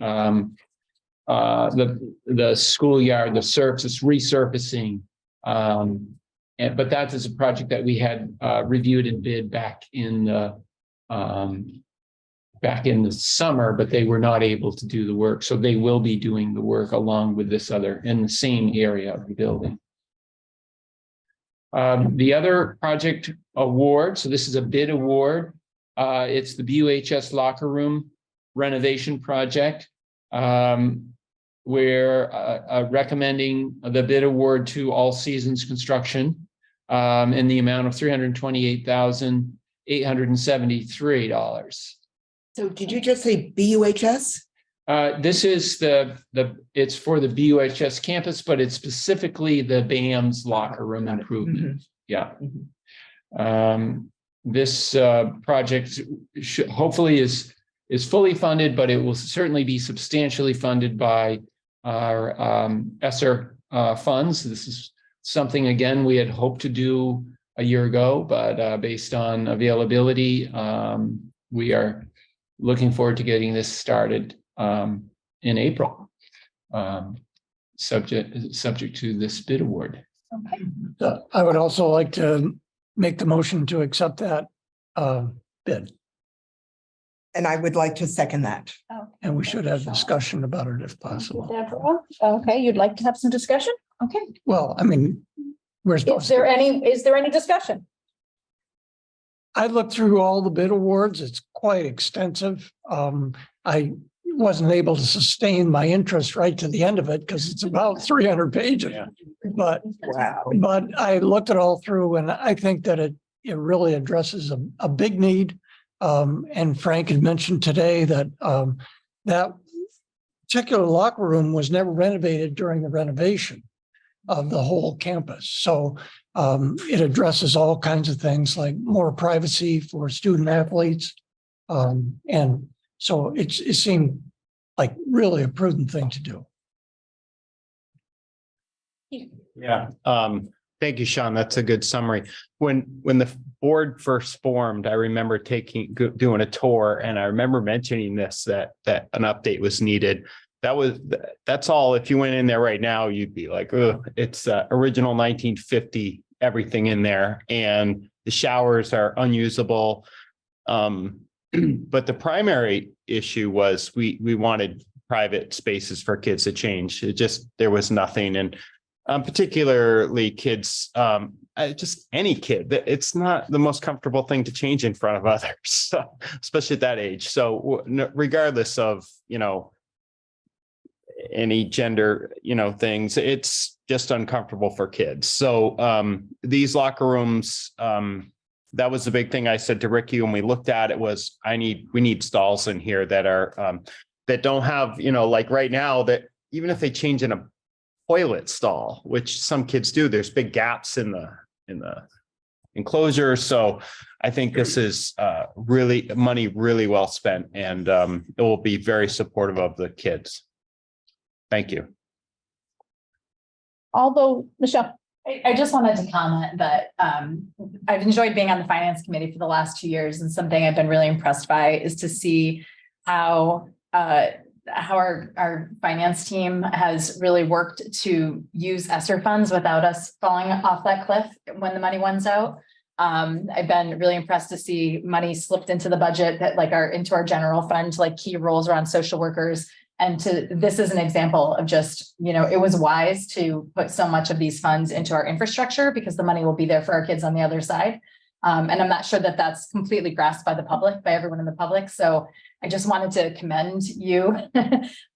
schoolyard, the surface resurfacing. But that is a project that we had reviewed and bid back in the summer, but they were not able to do the work. So they will be doing the work along with this other in the same area of the building. The other project award, so this is a bid award. It's the BUHS locker room renovation project. We're recommending the bid award to All Seasons Construction in the amount of $328,873. So did you just say BUHS? This is it's for the BUHS campus, but it's specifically the BAM's locker room improvement. Yeah. This project hopefully is fully funded, but it will certainly be substantially funded by our ESSER funds. This is something, again, we had hoped to do a year ago, but based on availability, we are looking forward to getting this started in April, subject to this bid award. Okay. I would also like to make the motion to accept that bid. And I would like to second that. And we should have discussion about it if possible. Deborah, okay, you'd like to have some discussion? Okay. Well, I mean, we're supposed Is there any discussion? I looked through all the bid awards. It's quite extensive. I wasn't able to sustain my interest right to the end of it because it's about 300 pages. But I looked it all through, and I think that it really addresses a big need. And Frank had mentioned today that that particular locker room was never renovated during the renovation of the whole campus. So it addresses all kinds of things like more privacy for student athletes. And so it seemed like really a prudent thing to do. Yeah. Thank you, Sean. That's a good summary. When the board first formed, I remember doing a tour, and I remember mentioning this, that an update was needed. That's all. If you went in there right now, you'd be like, oh, it's original 1950, everything in there. And the showers are unusable. But the primary issue was we wanted private spaces for kids to change. There was nothing. And particularly kids, just any kid, it's not the most comfortable thing to change in front of others, so, especially at that age. So regardless of, any gender, things, it's just uncomfortable for kids. So these locker rooms, that was the big thing I said to Ricky when we looked at it was, we need stalls in here that are, that don't have, like right now, that even if they change in a toilet stall, which some kids do, there's big gaps in the enclosure. So I think this is really money really well spent, and it will be very supportive of the kids. Thank you. Although, Michelle. I just wanted to comment that I've enjoyed being on the finance committee for the last 2 years, and something I've been really impressed by is to see how our finance team has really worked to use ESSER funds without us falling off that cliff when the money runs out. I've been really impressed to see money slipped into the budget that into our general fund, like key roles around social workers And this is an example of just, it was wise to put so much of these funds into our infrastructure because the money will be there for our kids on the other side. And I'm not sure that that's completely grasped by the public, by everyone in the public. So I just wanted to commend you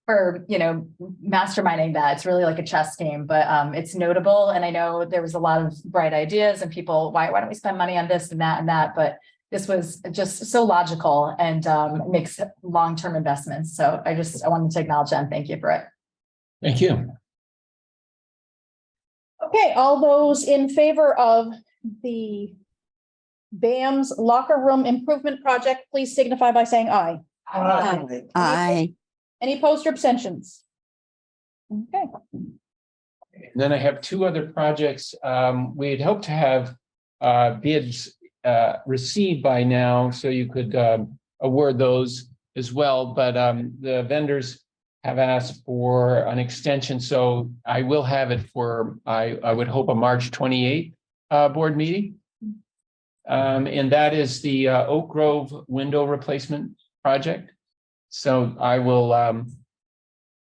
for, masterminding that. It's really like a chess game, but it's notable. And I know there was a lot of bright ideas and people, why don't we spend money on this and that, but this was just so logical and makes long-term investments. So I wanted to acknowledge that and thank you for it. Thank you. Okay, all those in favor of the BAM's locker room improvement project, please signify by saying aye. Aye. Aye. Any opposed or abstentions? Okay. And then I have two other projects. We had hoped to have bids received by now, so you could award those as well. But the vendors have asked for an extension, so I will have it for, I would hope, a March 28th board meeting. And that is the Oak Grove window replacement project. So I will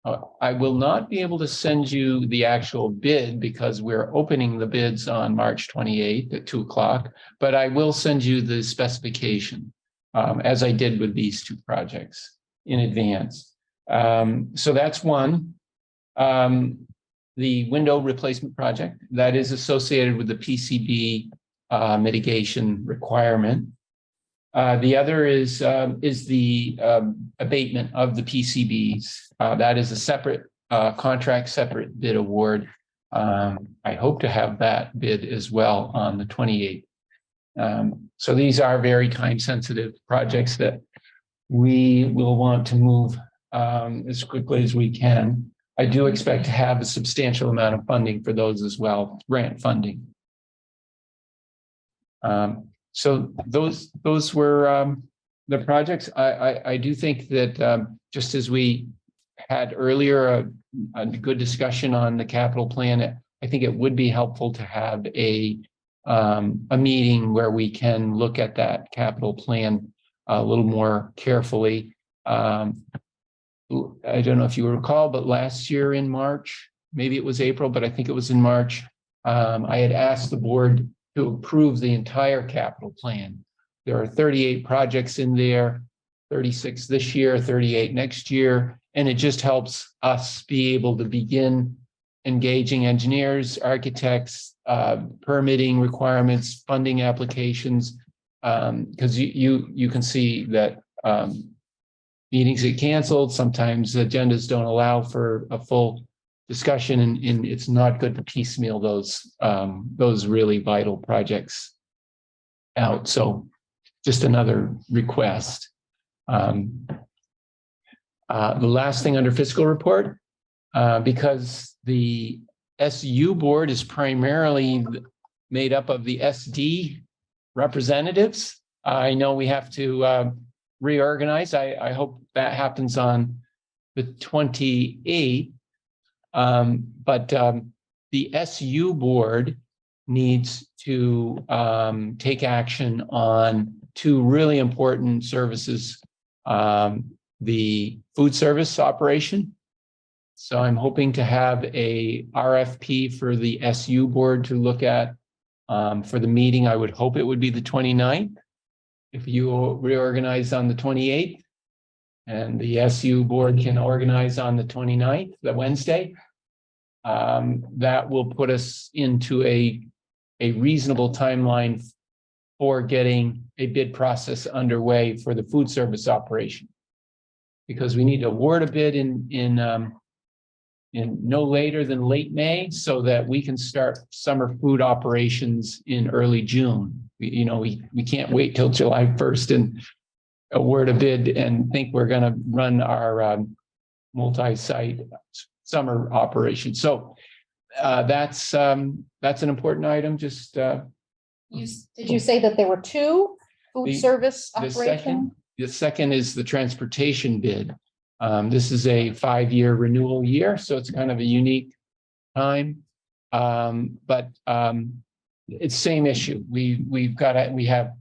not be able to send you the actual bid because we're opening the bids on March 28th at 2:00, but I will send you the specification as I did with these two projects in advance. So that's one. The window replacement project that is associated with the PCB mitigation requirement. The other is the abatement of the PCBs. That is a separate contract, separate bid award. I hope to have that bid as well on the 28th. So these are very time-sensitive projects that we will want to move as quickly as we can. I do expect to have a substantial amount of funding for those as well, grant funding. So those were the projects. I do think that just as we had earlier a good discussion on the capital plan, I think it would be helpful to have a meeting where we can look at that capital plan a little more carefully. I don't know if you recall, but last year in March, maybe it was April, but I think it was in March, I had asked the board to approve the entire capital plan. There are 38 projects in there, 36 this year, 38 next year, and it just helps us be able to begin engaging engineers, architects, permitting requirements, funding applications, because you can see that meetings get canceled. Sometimes agendas don't allow for a full discussion, and it's not good to piecemeal those really vital projects out. So just another request. The last thing under fiscal report, because the SU board is primarily made up of the SD representatives. I know we have to reorganize. I hope that happens on the 28th. But the SU board needs to take action on two really important services, the food service operation. So I'm hoping to have a RFP for the SU board to look at for the meeting. I would hope it would be the 29th. If you reorganize on the 28th and the SU board can organize on the 29th, the Wednesday, that will put us into a reasonable timeline for getting a bid process underway for the food service operation. Because we need to award a bid in no later than late May so that we can start summer food operations in early June. We can't wait till July 1st and award a bid and think we're going to run our multi-site summer operation. So that's an important item. Just did you say that there were two food service operations? The second is the transportation bid. This is a 5-year renewal year, so it's kind of a unique time. But it's same issue. We have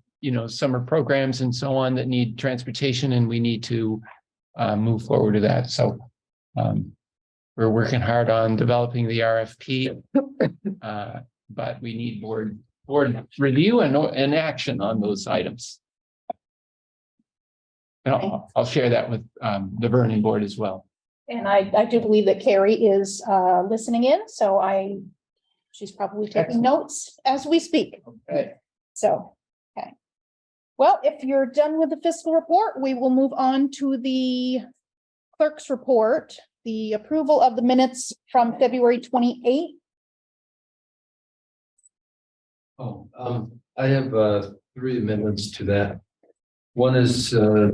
summer programs and so on that need transportation, and we need to move forward to that. So We're working hard on developing the RFP. But we need board review and action on those items. And I'll share that with the Vernon board as well. And I do believe that Carrie is listening in, so she's probably taking notes as we speak. Okay. So, okay. Well, if you're done with the fiscal report, we will move on to the clerk's report, the approval of the minutes from February 28th. I have 3 amendments to that. One is a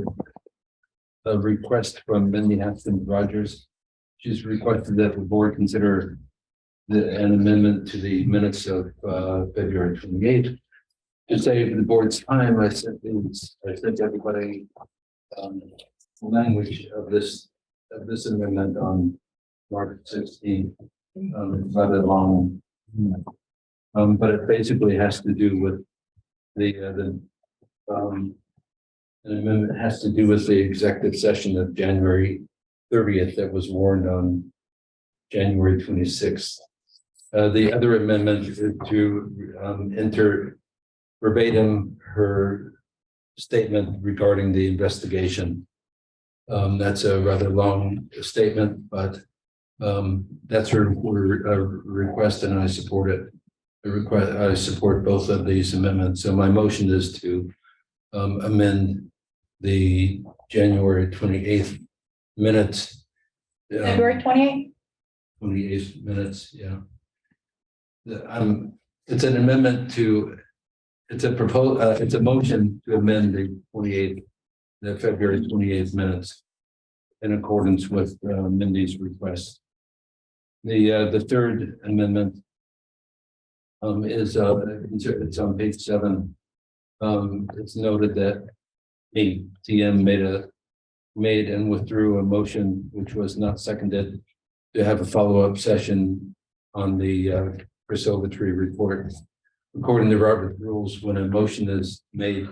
request from Mindy Hampton Rogers. She's requested that the board consider an amendment to the minutes of February 28th. To save the board's time, I sent everybody language of this amendment on March 16th. It's rather long, but it basically has to do with an amendment has to do with the executive session of January 30th that was warned on January 26th. The other amendment is to enter verbatim her statement regarding the investigation. That's a rather long statement, but that's her request, and I support it. I support both of these amendments. So my motion is to amend the January 28th minutes. February 28th? 28th minutes, yeah. It's an amendment to, it's a motion to amend the February 28th minutes in accordance with Mindy's request. The third amendment is it's on page 7. It's noted that TM made and withdrew a motion which was not seconded to have a follow-up session on the Chris Ogletree report. According to Robert rules, when a motion is made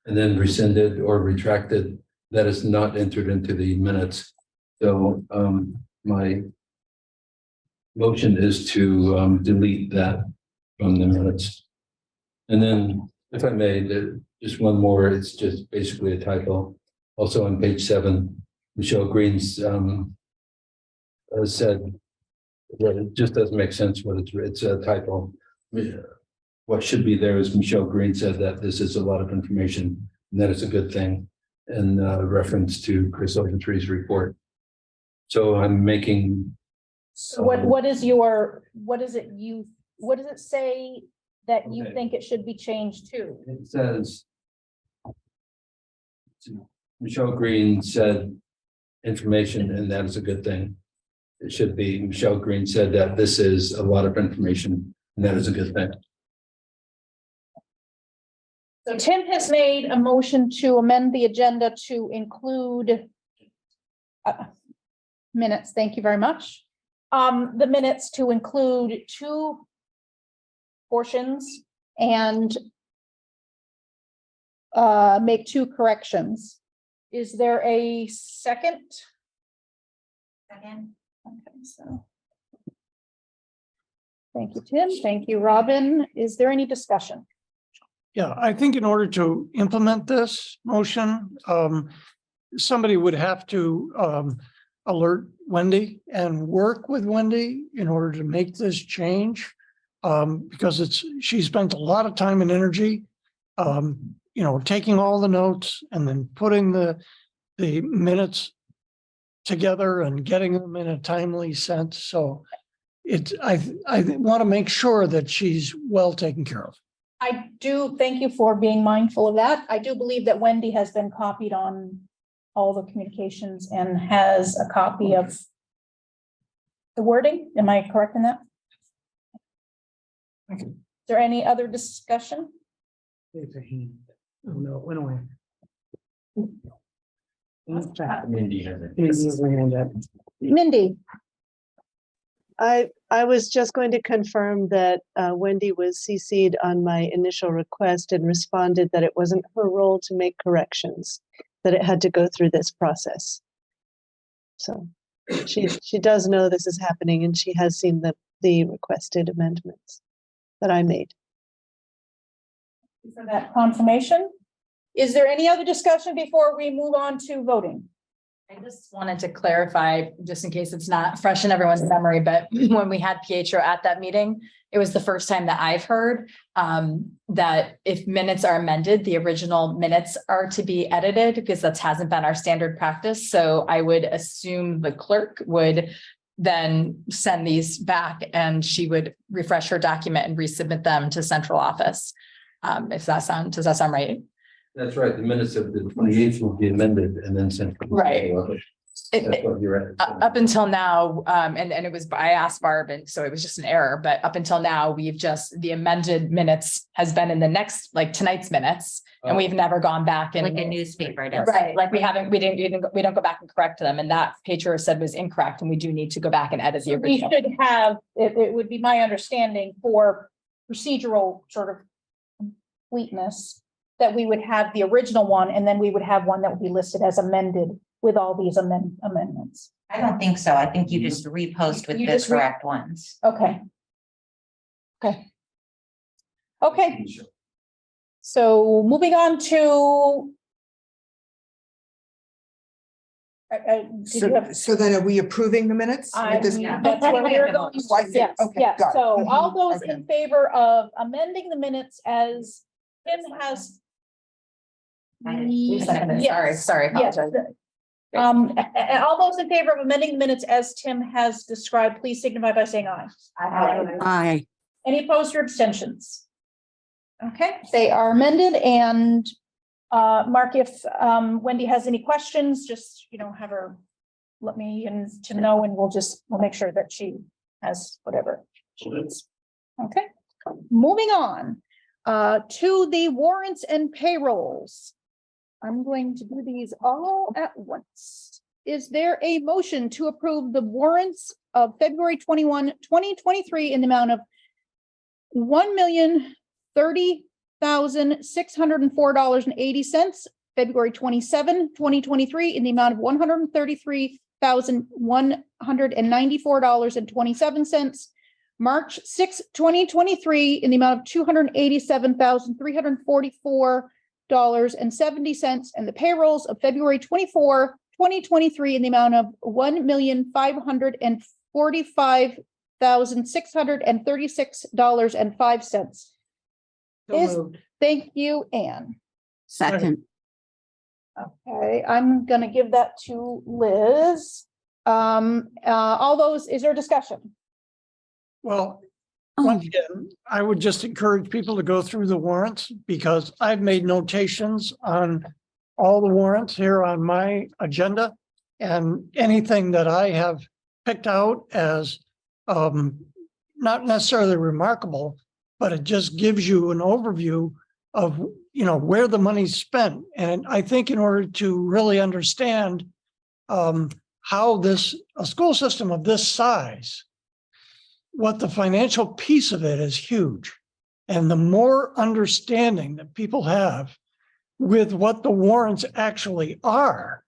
and then rescinded or retracted, that is not entered into the minutes. So my motion is to delete that from the minutes. And then, if I may, just one more, it's just basically a typo. Also on page 7, Michelle Green's said that it just doesn't make sense what it's a typo. What should be there is Michelle Green said that this is a lot of information, and that is a good thing, in reference to Chris Ogletree's report. So I'm making. So what does it say that you think it should be changed to? It says Michelle Green said information, and that is a good thing. It should be Michelle Green said that this is a lot of information, and that is a good thing. So Tim has made a motion to amend the agenda to include minutes. Thank you very much. The minutes to include 2 portions and make 2 corrections. Is there a second? Second. Okay, so. Thank you, Tim. Thank you, Robin. Is there any discussion? Yeah, I think in order to implement this motion, somebody would have to alert Wendy and work with Wendy in order to make this change. Because she spent a lot of time and energy, taking all the notes and then putting the minutes together and getting them in a timely sense. So I want to make sure that she's well taken care of. I do thank you for being mindful of that. I do believe that Wendy has been copied on all the communications and has a copy of the wording. Am I correct in that? Okay. Is there any other discussion? There's a hand. Oh, no, it went away. Mindy has it. Mindy has her hand up. Mindy. I was just going to confirm that Wendy was CC'd on my initial request and responded that it wasn't her role to make corrections, that it had to go through this process. So She does know this is happening and she has seen the requested amendments that I made. For that confirmation. Is there any other discussion before we move on to voting? I just wanted to clarify, just in case it's not fresh in everyone's memory, but when we had Pietro at that meeting, it was the first time that I've heard that if minutes are amended, the original minutes are to be edited, because that hasn't been our standard practice. So I would assume the clerk would then send these back and she would refresh her document and resubmit them to central office. Does that sound right? That's right. The minutes of the 28th will be amended and then sent. Right. That's what you're at. Up until now, and it was, I asked Barb, and so it was just an error, but up until now, the amended minutes has been in the next, like tonight's minutes, and we've never gone back and. Like a newspaper does. Right, like we don't go back and correct them, and that Pietro said was incorrect, and we do need to go back and edit the We original. should have, it would be my understanding for procedural sort of completeness, that we would have the original one, and then we would have one that would be listed as amended with all these amendments. I don't think so. I think you just repost with You the just correct ones. Okay. Okay. So moving on to. Did you have? So then are we approving the minutes? at this point? That's where we're going. Oh, I see. Yes, Okay, yes. got it. So all those Okay. in favor of amending the minutes as Tim has. You seconded. Yes. Sorry, Yes. apologize. All those in favor of amending the minutes as Tim has described, please signify by saying aye. Aye. Any opposed or abstentions? Okay, they are amended, and Mark, if Wendy has any questions, just, have her let me to know, and we'll make sure that she has whatever she needs. Okay, moving on to the warrants and payrolls. I'm going to do these all at once. Is there a motion to approve the warrants of February 21, 2023 in the amount of $1,030,604.80, February 27, 2023 in the amount of $133,194.27, March 6, 2023 in the amount of $287,344.70, and the payrolls of February 24, 2023 in the amount of $1,545,636.05. Thank you, Anne. Second. Okay, I'm gonna give that to Liz. All those, is there discussion? Well, once again, I would just encourage people to go through the warrants, because I've made notations on all the warrants here on my agenda, and anything that I have picked out as not necessarily remarkable, but it just gives you an overview of, where the money's spent. And I think in order to really understand how a school system of this size, what the financial piece of it is huge. And the more understanding that people have with what the warrants actually are,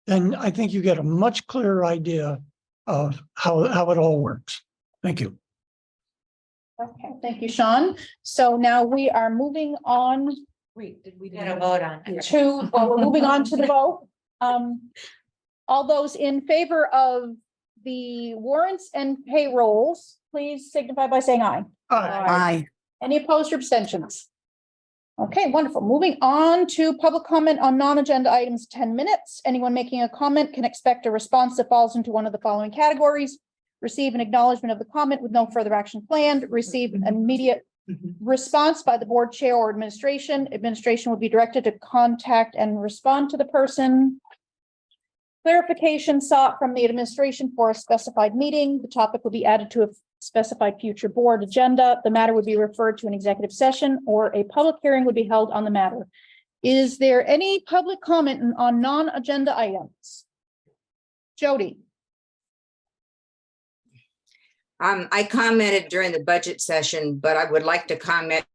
then I think you get a much clearer idea of how it all works. Thank you. Okay, thank you, Sean. So now we are moving on. Wait, did we get a vote on it? We're moving on to the vote. All those in favor of the warrants and payrolls, please signify by saying aye. Aye. Any opposed or abstentions? Okay, wonderful. Moving on to public comment on non-agenda items, 10 minutes. Anyone making a comment can expect a response that falls into one of the following categories. Receive an acknowledgement of the comment with no further action planned. Receive an immediate response by the board chair or administration. Administration will be directed to contact and respond to the person. Clarification sought from the administration for a specified meeting. The topic will be added to a specified future board agenda. The matter would be referred to an executive session, or a public hearing would be held on the matter. Is there any public comment on non-agenda items? Jody. I commented during the budget session, but I would like to comment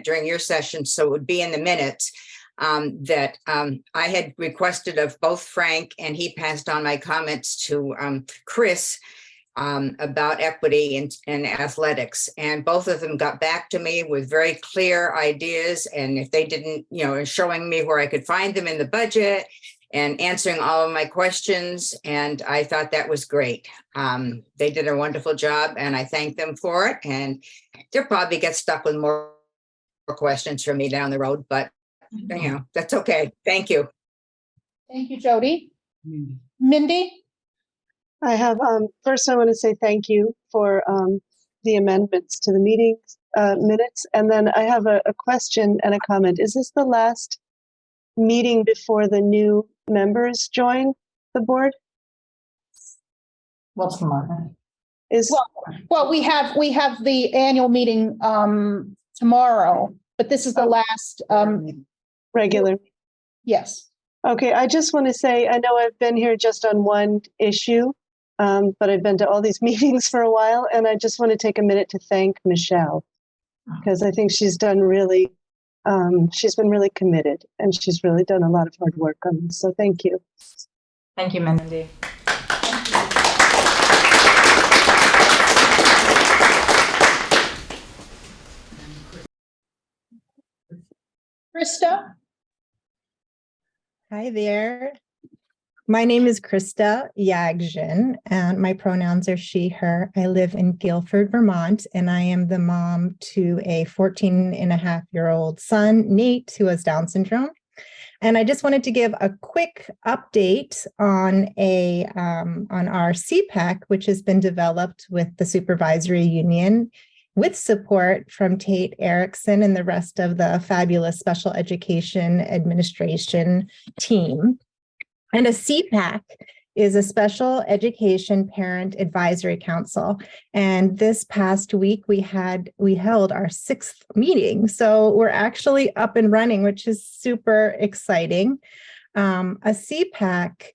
during your session, so it would be in the minutes. I had requested of both Frank, and he passed on my comments to Chris about equity in athletics. And both of them got back to me with very clear ideas. And if they didn't, showing me where I could find them in the budget and answering all of my questions. And I thought that was great. They did a wonderful job and I thank them for it. And they'll probably get stuck with more questions from me down the road, but that's okay. Thank you. Thank you, Jody. Mindy? I have, first I want to say thank you for the amendments to the meeting minutes. And then I have a question and a comment. Is this the last meeting before the new members join the board? What's tomorrow? Well, we have the annual meeting tomorrow, but this is the last regular. Yes. Okay, I just want to say, I know I've been here just on one issue, but I've been to all these meetings for a while, and I just want to take a minute to thank Michelle, because I think she's done really, she's been really committed, and she's really done a lot of hard work on this, so thank you. Thank you, Mindy. Krista? Hi there. My name is Krista Yagjin, and my pronouns are she, her. I live in Guilford, Vermont, and I am the mom to a 14-and-a-half-year-old son, Nate, who has Down syndrome. And I just wanted to give a quick update on our CPAC, which has been developed with the supervisory union, with support from Tate Erickson and the rest of the fabulous special education administration team. And a CPAC is a special education parent advisory council. And this past week, we held our 6th meeting. So we're actually up and running, which is super exciting. A CPAC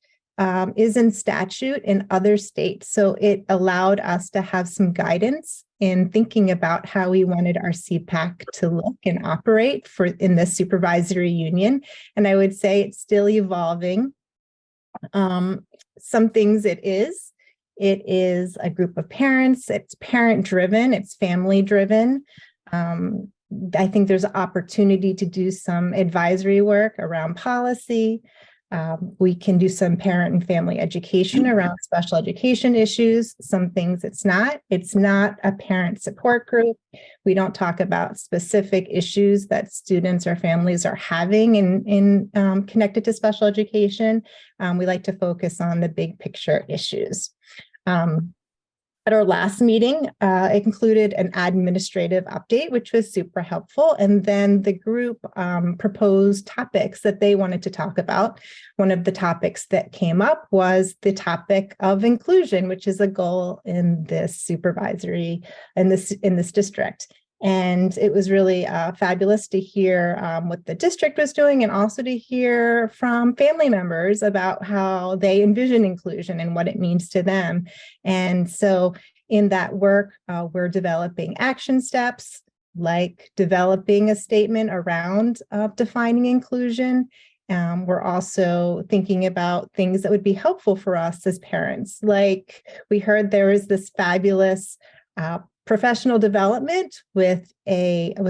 is in statute in other states. So it allowed us to have some guidance in thinking about how we wanted our CPAC to look and operate in the supervisory union. And I would say it's still evolving. Some things it is a group of parents, it's parent driven, it's family driven. I think there's an opportunity to do some advisory work around policy. We can do some parent and family education around special education issues. Some things it's not a parent support group. We don't talk about specific issues that students or families are having in connected to special education. We like to focus on the big picture issues. At our last meeting, it included an administrative update, which was super helpful. And then the group proposed topics that they wanted to talk about. One of the topics that came up was the topic of inclusion, which is a goal in this supervisory, in this district. And it was really fabulous to hear what the district was doing and also to hear from family members about how they envision inclusion and what it means to them. And so in that work, we're developing action steps, like developing a statement around defining inclusion. We're also thinking about things that would be helpful for us as parents. Like we heard there is this fabulous professional development with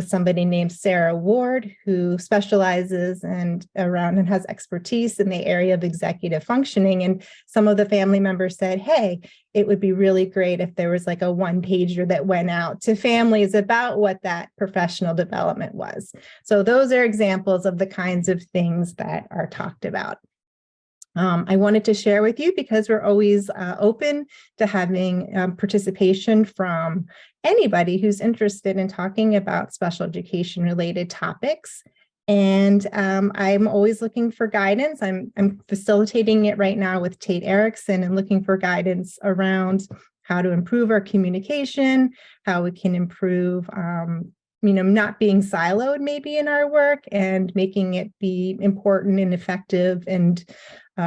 somebody named Sarah Ward, who specializes and has expertise in the area of executive functioning. And some of the family members said, hey, it would be really great if there was like a one-pager that went out to families about what that professional development was. So those are examples of the kinds of things that are talked about. I wanted to share with you because we're always open to having participation from anybody who's interested in talking about special education related topics. And I'm always looking for guidance. I'm facilitating it right now with Tate Erickson and looking for guidance around how to improve our communication, how we can improve not being siloed maybe in our work and making it be important and effective and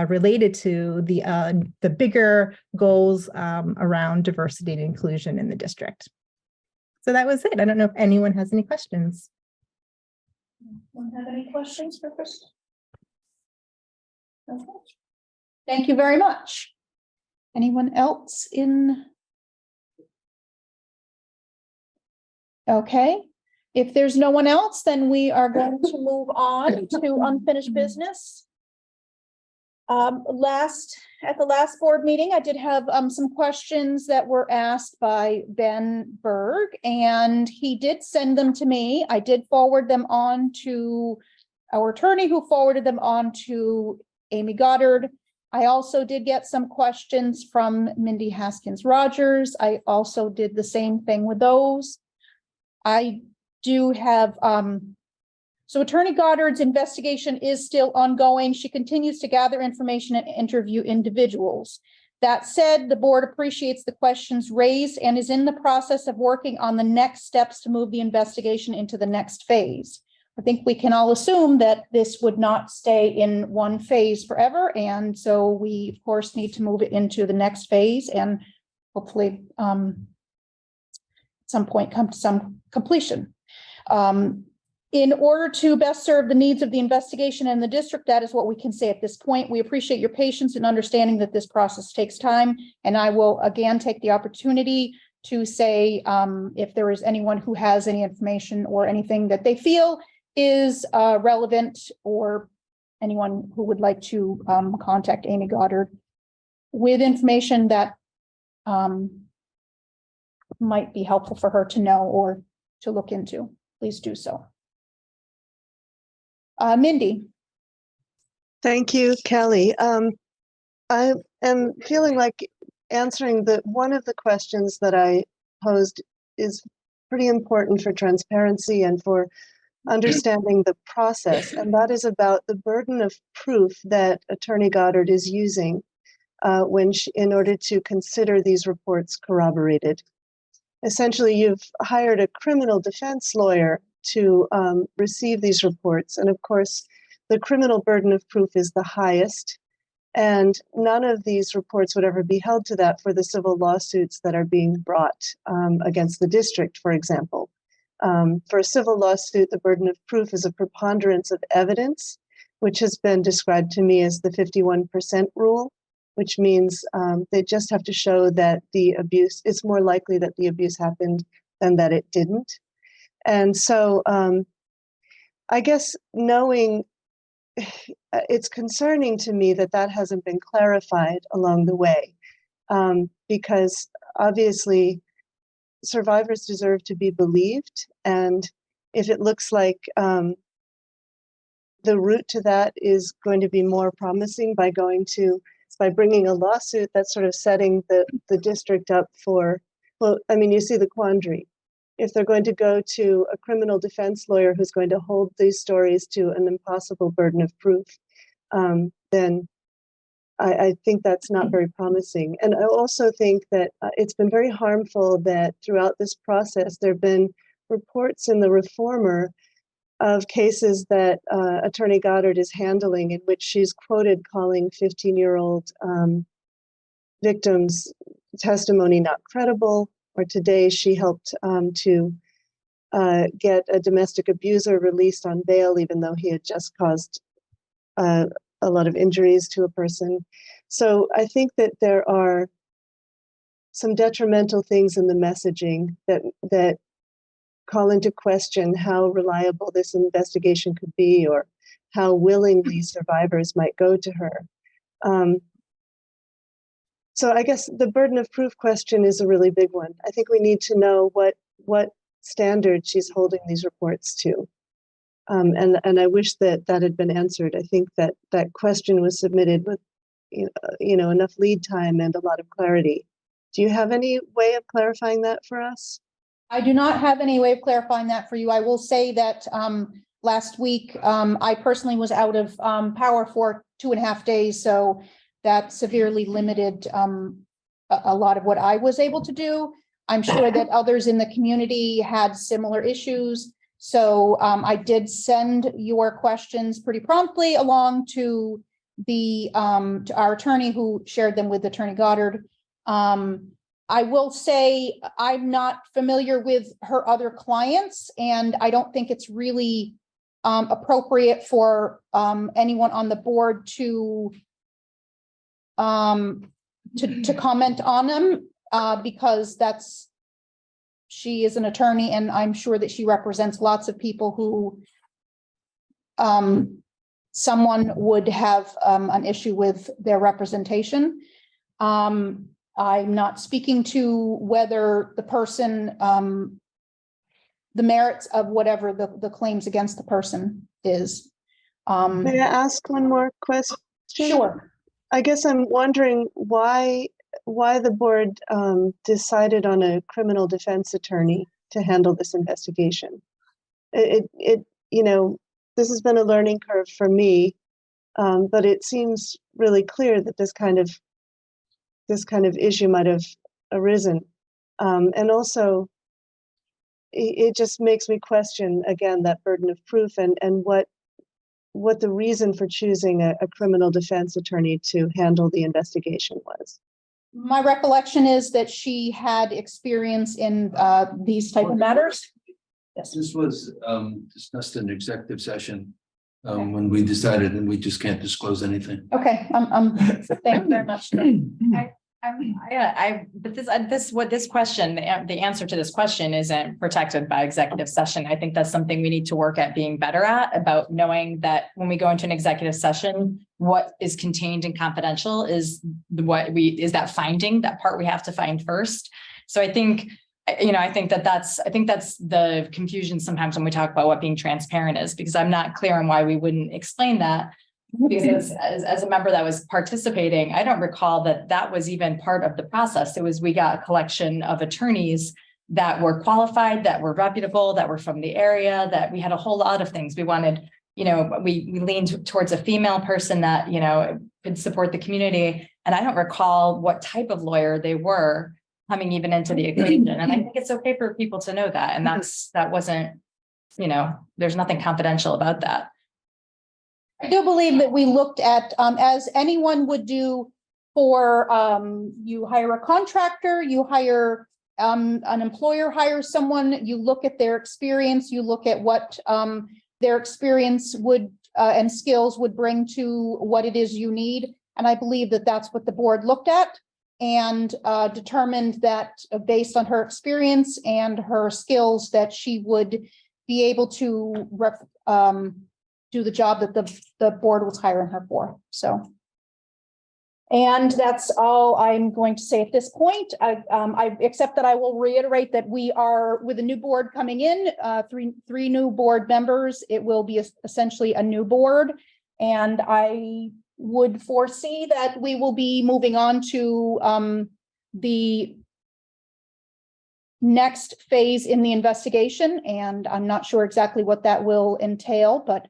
related to the bigger goals around diversity and inclusion in the district. So that was it. I don't know if anyone has any questions. Anyone have any questions for Chris? Okay. Thank you very much. Anyone else in? Okay, if there's no one else, then we are going to move on to unfinished business. At the last board meeting, I did have some questions that were asked by Ben Berg, and he did send them to me. I did forward them on to our attorney, who forwarded them on to Amy Goddard. I also did get some questions from Mindy Haskins Rogers. I also did the same thing with those. I do have, so Attorney Goddard's investigation is still ongoing. She continues to gather information and interview individuals. That said, the board appreciates the questions raised and is in the process of working on the next steps to move the investigation into the next phase. I think we can all assume that this would not stay in one phase forever. And so we, of course, need to move it into the next phase and hopefully at some point come to some completion. In order to best serve the needs of the investigation and the district, that is what we can say at this point. We appreciate your patience in understanding that this process takes time. And I will again take the opportunity to say if there is anyone who has any information or anything that they feel is relevant, or anyone who would like to contact Amy Goddard with information that might be helpful for her to know or to look into, please do so. Mindy. Thank you, Kelly. I am feeling like answering one of the questions that I posed is pretty important for transparency and for understanding the process, and that is about the burden of proof that Attorney Goddard is using in order to consider these reports corroborated. Essentially, you've hired a criminal defense lawyer to receive these reports. And of course, the criminal burden of proof is the highest. And none of these reports would ever be held to that for the civil lawsuits that are being brought against the district, for example. For a civil lawsuit, the burden of proof is a preponderance of evidence, which has been described to me as the 51% rule, which means they just have to show that the abuse, it's more likely that the abuse happened than that it didn't. And so I guess knowing, it's concerning to me that that hasn't been clarified along the way, because obviously survivors deserve to be believed. And if it looks like the route to that is going to be more promising by bringing a lawsuit, that's sort of setting the district up for, well, I mean, you see the quandary. If they're going to go to a criminal defense lawyer who's going to hold these stories to an impossible burden of proof, then I think that's not very promising. And I also think that it's been very harmful that throughout this process, there have been reports in the Reformer of cases that Attorney Goddard is handling, in which she's quoted calling 15-year-old victims' testimony not credible. Or today she helped to get a domestic abuser released on bail, even though he had just caused a lot of injuries to a person. So I think that there are some detrimental things in the messaging that call into question how reliable this investigation could be, or how willingly survivors might go to her. So I guess the burden of proof question is a really big one. I think we need to know what standard she's holding these reports to. And I wish that had been answered. I think that question was submitted with enough lead time and a lot of clarity. Do you have any way of clarifying that for us? I do not have any way of clarifying that for you. I will say that last week, I personally was out of power for 2.5 days. So that severely limited a lot of what I was able to do. I'm sure that others in the community had similar issues. So I did send your questions pretty promptly along to to our attorney, who shared them with Attorney Goddard. I will say I'm not familiar with her other clients, and I don't think it's really appropriate for anyone on the board to comment on them, because she is an attorney, and I'm sure that she represents lots of people who someone would have an issue with their representation. I'm not speaking to whether the person, the merits of whatever the claims against the person is. May I ask one more question? Sure. I guess I'm wondering why the board decided on a criminal defense attorney to handle this investigation. This has been a learning curve for me, but it seems really clear that this kind of issue might have arisen, and also it just makes me question again that burden of proof and what the reason for choosing a criminal defense attorney to handle the investigation was. My recollection is that she had experience in these type of matters. Yes. This was discussed in executive session when we decided, and we just can't disclose anything. Okay, thank you very much. But this question, the answer to this question isn't protected by executive session. I think that's something we need to work at being better at, about knowing that when we go into an executive session, what is contained and confidential is that finding, that part we have to find first. So I think that's the confusion sometimes when we talk about what being transparent is, because I'm not clear on why we wouldn't explain that. Because as a member that was participating, I don't recall that was even part of the process. We got a collection of attorneys that were qualified, that were reputable, that were from the area, that we had a whole lot of things. We wanted, we leaned towards a female person that, could support the community. And I don't recall what type of lawyer they were coming even into the equation. And I think it's okay for people to know that. And that wasn't, there's nothing confidential about that. I do believe that we looked at, as anyone would do for, you hire a contractor, you hire, an employer hires someone, you look at their experience, you look at what their experience would and skills would bring to what it is you need. And I believe that that's what the board looked at and determined that based on her experience and her skills, that she would be able to do the job that the board was hiring her for. So, and that's all I'm going to say at this point. Except that I will reiterate that we are with a new board coming in, three new board members. It will be essentially a new board, and I would foresee that we will be moving on to the next phase in the investigation, and I'm not sure exactly what that will entail, but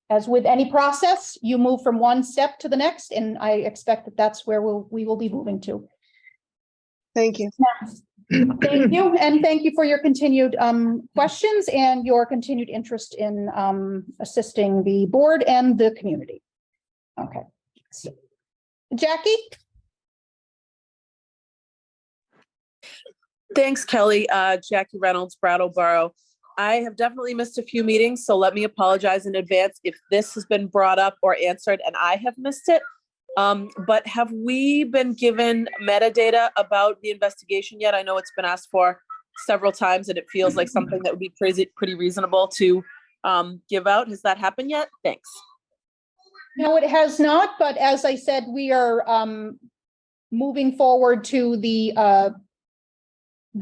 as with any process, you move from one step to the next, and I expect that that's where we will be moving to. Thank you. Thank you, and thank you for your continued questions and your continued interest in assisting the board and the community. Okay, so, Jackie. Thanks, Kelly. Jackie Reynolds, Brattleboro. I have definitely missed a few meetings, so let me apologize in advance if this has been brought up or answered and I have missed it. But have we been given metadata about the investigation yet? I know it's been asked for several times and it feels like something that would be pretty reasonable to give out. Has that happened yet? Thanks. No, it has not, but as I said, we are moving forward to the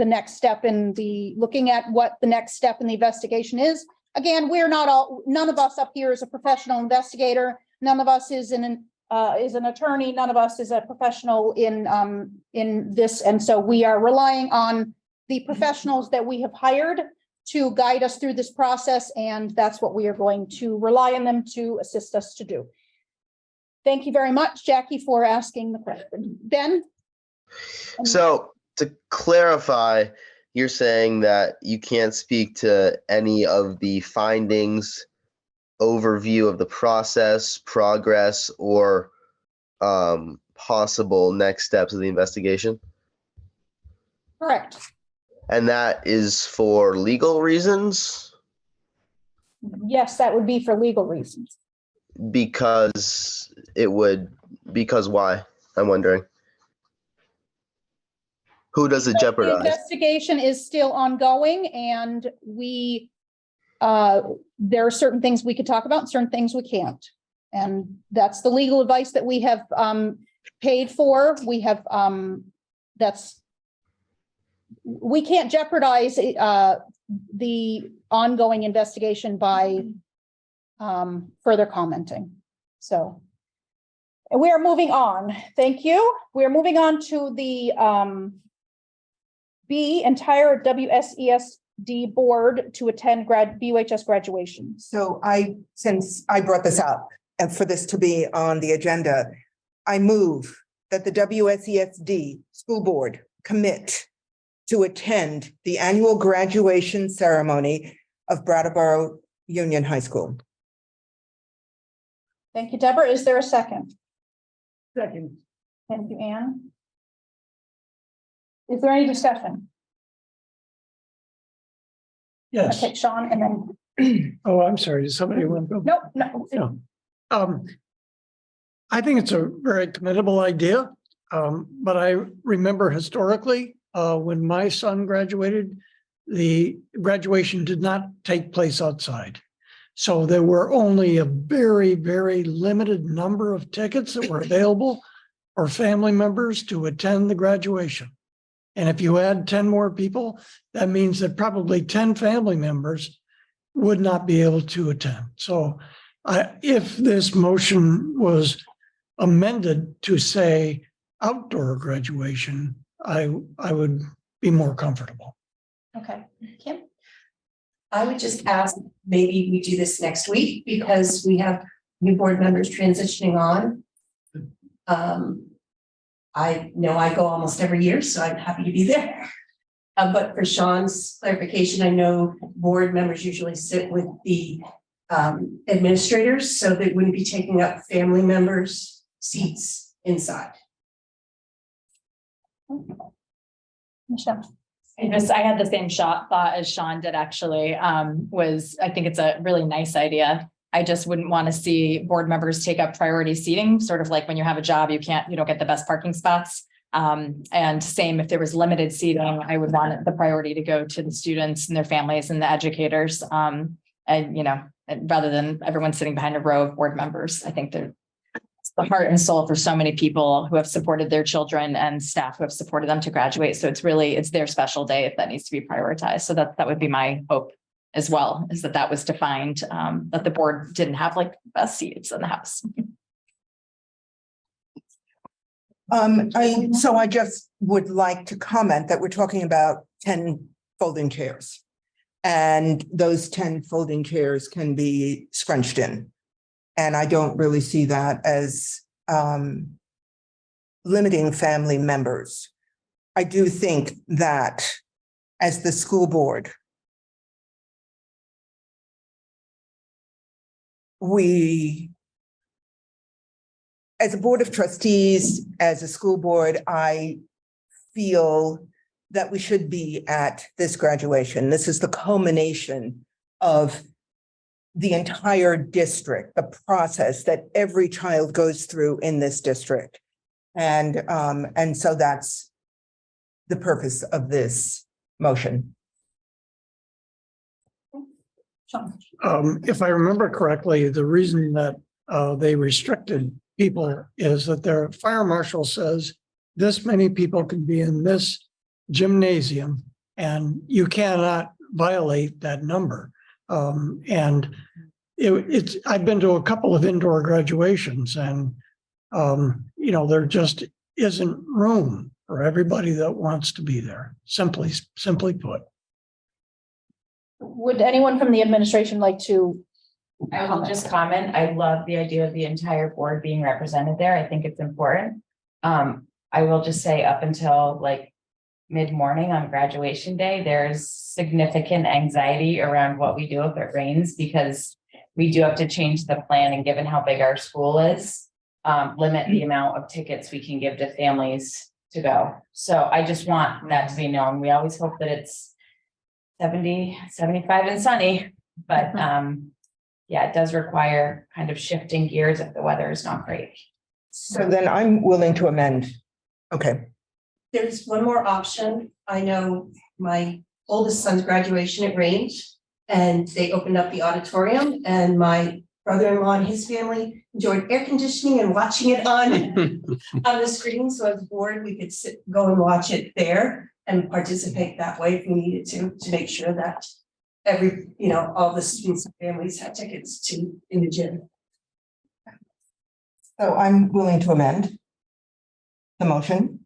next step in looking at what the next step in the investigation is. Again, none of us up here is a professional investigator. None of us is an attorney. None of us is a professional in this. And so we are relying on the professionals that we have hired to guide us through this process. And that's what we are going to rely on them to assist us to do. Thank you very much, Jackie, for asking the question. Ben? So, to clarify, you're saying that you can't speak to any of the findings, overview of the process, progress, or possible next steps of the investigation? Correct. And that is for legal reasons? Yes, that would be for legal reasons. Because why? I'm wondering. Who does it The jeopardize? investigation is still ongoing, and there are certain things we could talk about and certain things we can't. And that's the legal advice that we have paid for. We have we can't jeopardize the ongoing investigation by further commenting. So we are moving on. Thank you. We are moving on to the entire WSESD board to attend BUHS graduation. So since I brought this up and for this to be on the agenda, I move that the WSESD school board commit to attend the annual graduation ceremony of Brattleboro Union High School. Thank you, Deborah. Is there a second? Second. Thank you, Anne. Is there any discussion? Yes. Okay, Sean, and then. Oh, I'm sorry. Does somebody want to go? No. I think it's a very commendable idea. But I remember historically, when my son graduated, the graduation did not take place outside. So there were only a very, very limited number of tickets that were available for family members to attend the graduation. And if you add 10 more people, that means that probably 10 family members would not be able to attend. So if this motion was amended to say outdoor graduation, I would be more comfortable. Okay, Kim? I would just ask, maybe we do this next week because we have new board members transitioning on. I know I go almost every year, so I'm happy to be there. But for Sean's clarification, I know board members usually sit with the administrators, so they wouldn't be taking up family members' seats inside. Michelle. I had the same thought as Sean did actually, I think it's a really nice idea. I just wouldn't want to see board members take up priority seating, sort of like when you have a job, you don't get the best parking spots. And same if there was limited seating, I would want the priority to go to the students and their families and the educators. And rather than everyone sitting behind a row of board members, I think they're the heart and soul for so many people who have supported their children and staff who have supported them to graduate. So it's their special day if that needs to be prioritized. So that would be my hope as well, is that was defined, that the board didn't have like the best seats in the house. So I just would like to comment that we're talking about 10 folding chairs. And those 10 folding chairs can be scrunched in. And I don't really see that as limiting family members. I do think that as the school board, as a board of trustees, as a school board, I feel that we should be at this graduation. This is the culmination of the entire district, the process that every child goes through in this district. And so that's the purpose of this motion. If I remember correctly, the reason that they restricted people is that their fire marshal says this many people can be in this gymnasium and you cannot violate that number. And I've been to a couple of indoor graduations and, there just isn't room for everybody that wants to be there, simply put. Would anyone from the administration like to? I will just comment. I love the idea of the entire board being represented there. I think it's important. I will just say up until like mid-morning on graduation day, there's significant anxiety around what we do if it rains, because we do have to change the plan, and given how big our school is, limit the amount of tickets we can give to families to go. So I just want that to be known. We always hope that it's 70, 75 and sunny, But yeah, it does require kind of shifting gears if the weather is not great. So then I'm willing to amend. Okay, There's one more option. I know my oldest son's graduation, it rained. And they opened up the auditorium and my brother-in-law and his family enjoyed air conditioning and watching it on the screen. So as a board, we could go and watch it there and participate that way if we needed to make sure that all the students and families had tickets in the gym. so I'm willing to amend the motion.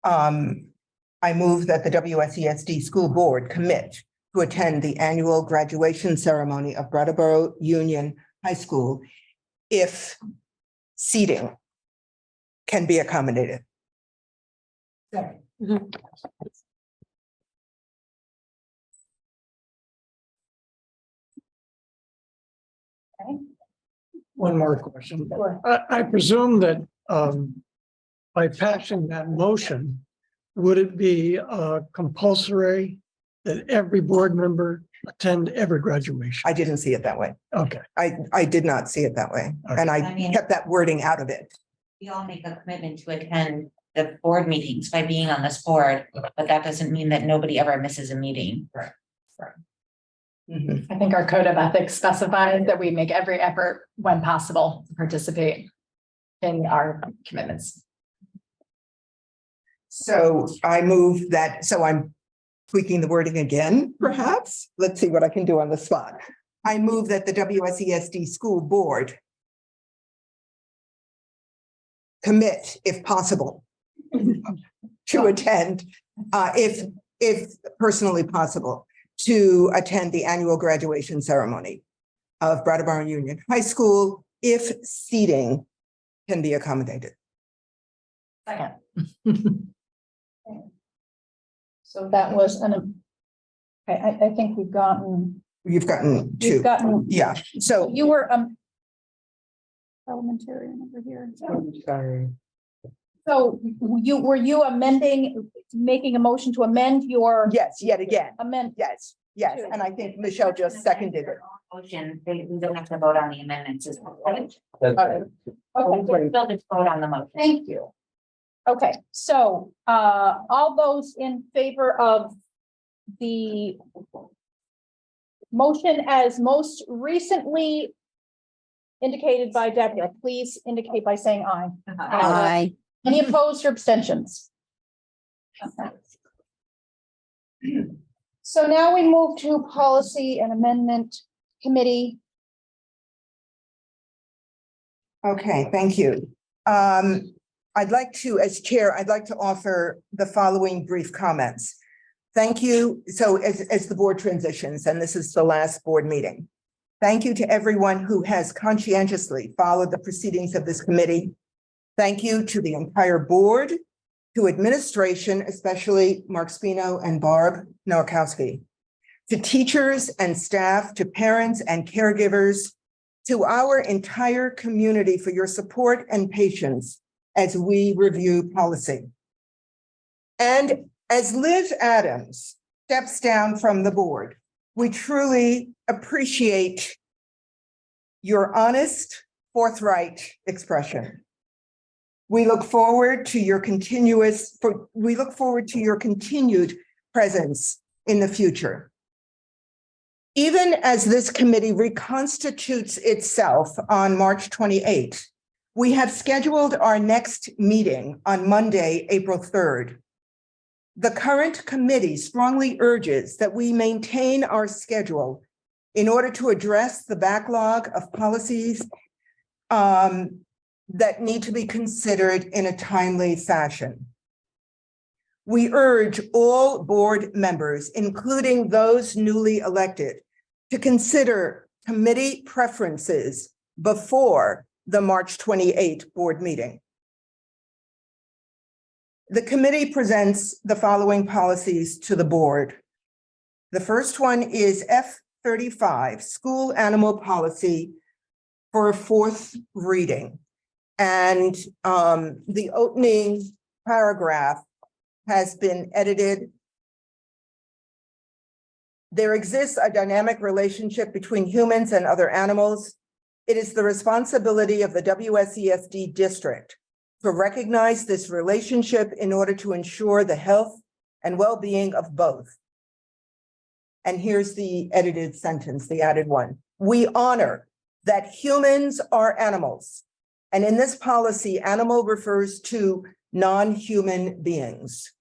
I move that the WSESD School Board commit to attend the annual graduation ceremony of Brattleboro Union High School if seating can be accommodated. One more question. I presume that by passing that motion, would it be compulsory that every board member attend every graduation? I didn't see it that way. Okay. I did not see it that way. And I mean- kept that wording out of it. We all make a commitment to attend the board meetings by being on this board, but that doesn't mean that nobody ever misses a meeting. Right. I think our code of ethics specifies that we make every effort when possible to participate in our commitments. So I move that, so I'm tweaking the wording again, perhaps. Let's see what I can do on the spot. I move that the WSESD School Board commit, if possible, to attend, if personally possible, to attend the annual graduation ceremony of Brattleboro Union High School if seating can be accommodated. Second. So that was I think we've gotten. You've gotten two. We've gotten. Yeah, so You were parliamentarian over here. Sorry. So were you making a motion to amend your? yes, yet again. Amend. Yes, and I think Michelle just seconded it. Motion, we don't have to vote on the amendments as well. Okay, We'll just vote on the motion. thank you. Okay, so all those in favor of the motion as most recently indicated by Deborah, please indicate by saying aye. Aye. Any opposed or abstentions? Okay. So now we move to Policy and Amendment Committee. Okay, thank you. I'd like to, as chair, I'd like to offer the following brief comments. Thank you. So as the board transitions, and this is the last board meeting, thank you to everyone who has conscientiously followed the proceedings of this committee. Thank you to the entire board, to administration, especially Mark Spino and Barb Nowakowski, to teachers and staff, to parents and caregivers, to our entire community for your support and patience as we review policy. And as Liz Adams steps down from the board, we truly appreciate your honest, forthright expression. We look forward to your continued presence in the future. Even as this committee reconstitutes itself on March 28th, we have scheduled our next meeting on Monday, April 3rd. The current committee strongly urges that we maintain our schedule in order to address the backlog of policies that need to be considered in a timely fashion. We urge all board members, including those newly elected, to consider committee preferences before the March 28 board meeting. The committee presents the following policies to the board. The first one is F35, School Animal Policy, for a fourth reading. And the opening paragraph has been edited There exists a dynamic relationship between humans and other animals. It is the responsibility of the WSESD district to recognize this relationship in order to ensure the health and well-being of both. And here's the edited sentence, the added one. We honor that humans are animals. And in this policy, animal refers to non-human beings.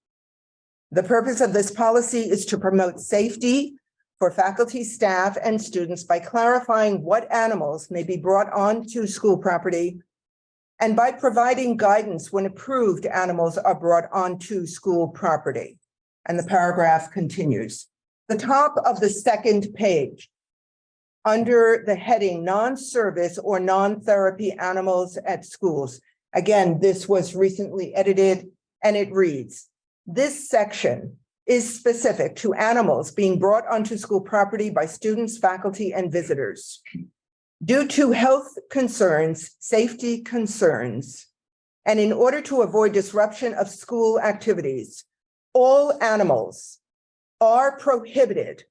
The purpose of this policy is to promote safety for faculty, staff, and students by clarifying what animals may be brought onto school property and by providing guidance when approved animals are brought onto school property. And the paragraph continues. The top of the second page, under the heading non-service or non-therapy animals at schools. Again, this was recently edited and it reads, this section is specific to animals being brought onto school property by students, faculty, and visitors. Due to health concerns, safety concerns, and in order to avoid disruption of school activities, all animals are prohibited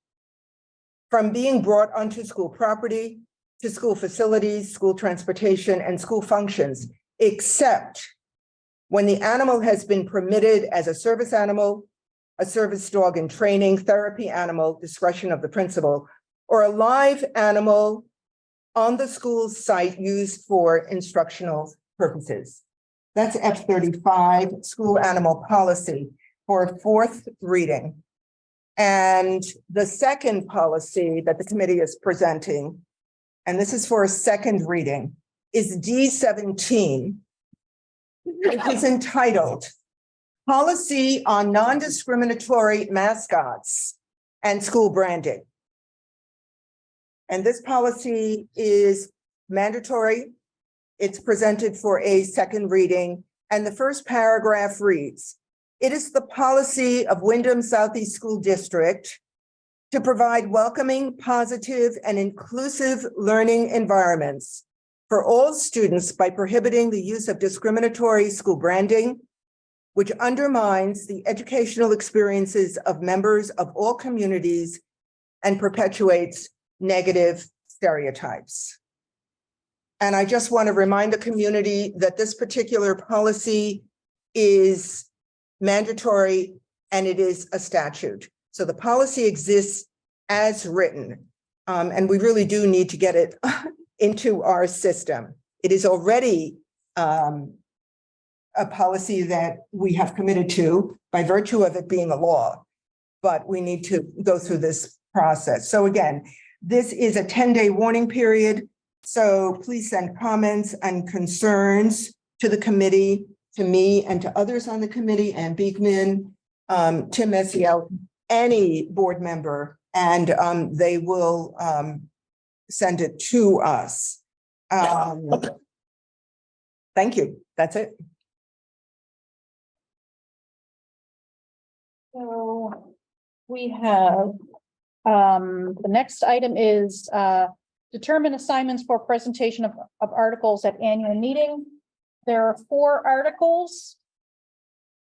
from being brought onto school property, to school facilities, school transportation, and school functions, except when the animal has been permitted as a service animal, a service dog in training, therapy animal, discretion of the principal, or a live animal on the school site used for instructional purposes. That's F35, school animal policy, for fourth reading. And the second policy that the committee is presenting, and this is for a second reading, is D17, which is entitled Policy on Non-Discriminatory Mascots and School Branding. And this policy is mandatory. It's presented for a second reading. And the first paragraph reads, it is the policy of Windham Southeast School District to provide welcoming, positive, and inclusive learning environments for all students by prohibiting the use of discriminatory school branding, which undermines the educational experiences of members of all communities and perpetuates negative stereotypes. And I just want to remind the community that this particular policy is mandatory and it is a statute. So the policy exists as written, and we really do need to get it into our system. It is already a policy that we have committed to by virtue of it being a law, but we need to go through this process. So again, this is a 10-day warning period. So please send comments and concerns to the committee, to me and to others on the committee, Ann Beekman, Tim Messiel, any board member, and they will send it to us. Thank you. That's it. So we have, the next item is determine assignments for presentation of articles at annual meeting. There are 4 articles.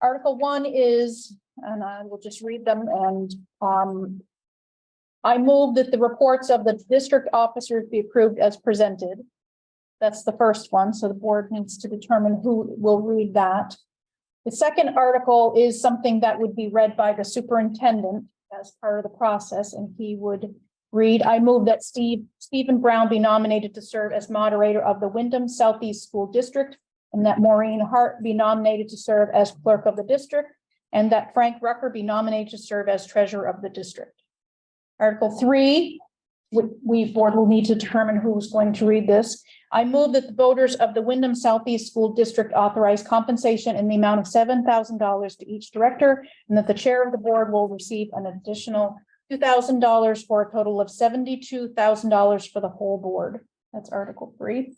Article 1 is, and I will just read them, and I move that the reports of the district officers be approved as presented. That's the first one, so the board needs to determine who will read that. The second article is something that would be read by the superintendent as part of the process, and he would read, I move that Stephen Brown be nominated to serve as moderator of the Windham Southeast School District, and that Maureen Hart be nominated to serve as clerk of the district, and that Frank Rucker be nominated to serve as treasurer of the district. Article 3, board will need to determine who's going to read this. I move that the voters of the Windham Southeast School District authorize compensation in the amount of $7,000 to each director, and that the chair of the board will receive an additional $2,000 for a total of $72,000 for the whole board. That's Article 3.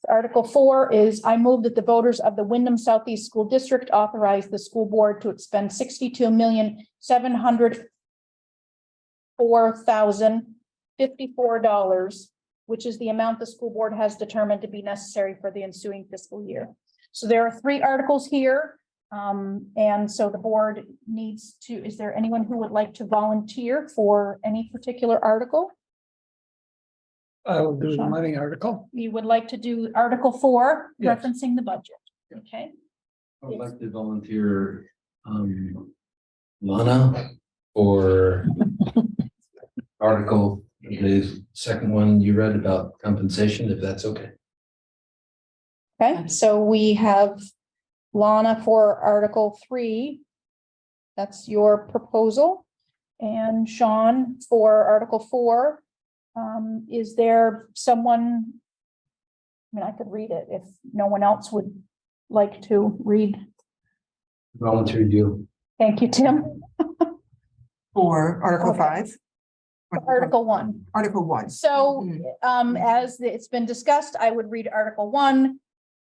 Article 4 is I move that the voters of the Windham Southeast School District authorize the school board to expend $62,704,054, which is the amount the school board has determined to be necessary for the ensuing fiscal year. So there are 3 articles here. And so the board needs to, is there anyone who would like to volunteer for any particular article? I will do the Sean? money article. You would like to do Article 4, Yes. referencing the budget, okay? I would like to volunteer, Lana for article, the second one you read about compensation, if that's okay. Okay, so we have Lana for Article 3. That's your proposal. And Sean for Article 4. Is there someone? I mean, I could read it if no one else would like to read. Volunteer you. Thank you, Tim. For Article Okay. 5? Article 1. Article 1. So, as it's been discussed, I would read Article 1.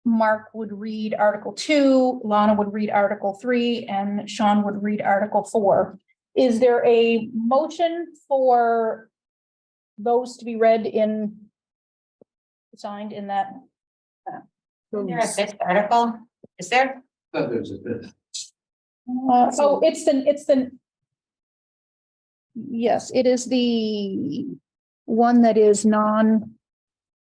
Mark would read Article 2, Lana would read Article 3, and Sean would read Article 4. Is there a motion for those to be read in, signed in that? Is there a fifth article? Is there? Oh, there's a bit. So it's the. Yes, it is the one that is non.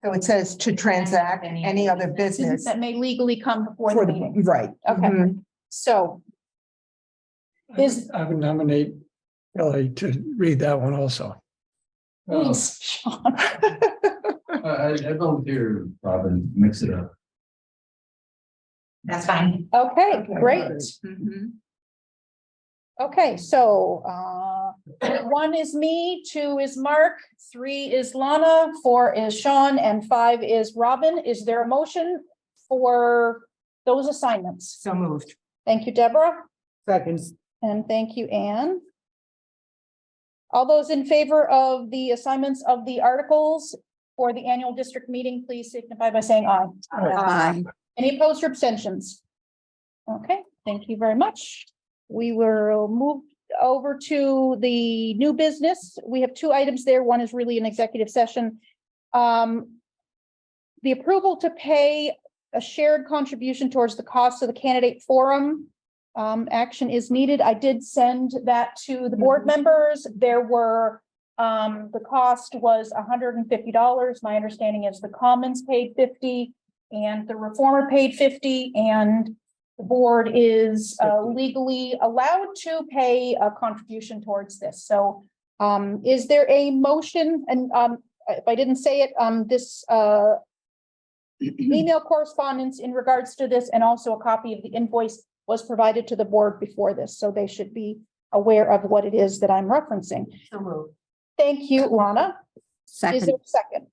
So it says to transact any other business. That may legally come before the For the, meeting. right. Okay, Mhm. so. Is, I would nominate Kelly to read that one also. please, Sean. I volunteer, Robin, mix it up. That's fine. Okay, great. Mhm. Okay, so 1 is me, 2 is Mark, 3 is Lana, 4 is Sean, and 5 is Robin. Is there a motion for those assignments? So moved. Thank you, Deborah, Second. and thank you, Anne. All those in favor of the assignments of the articles for the annual district meeting, please signify by saying aye. Aye. Any opposed or abstentions? Okay, thank you very much. We will move over to the new business. We have 2 items there. One is really an executive session. The approval to pay a shared contribution towards the cost of the candidate forum. Action is needed. I did send that to the board members. There were, the cost was $150. My understanding is the Commons paid $50 and the Reformer paid $50, and the board is legally allowed to pay a contribution towards this. So is there a motion? And if I didn't say it, this email correspondence in regards to this and also a copy of the invoice was provided to the board before this. So they should be aware of what it is that I'm referencing. So moved. Thank you, Lana. Is there Second. a second?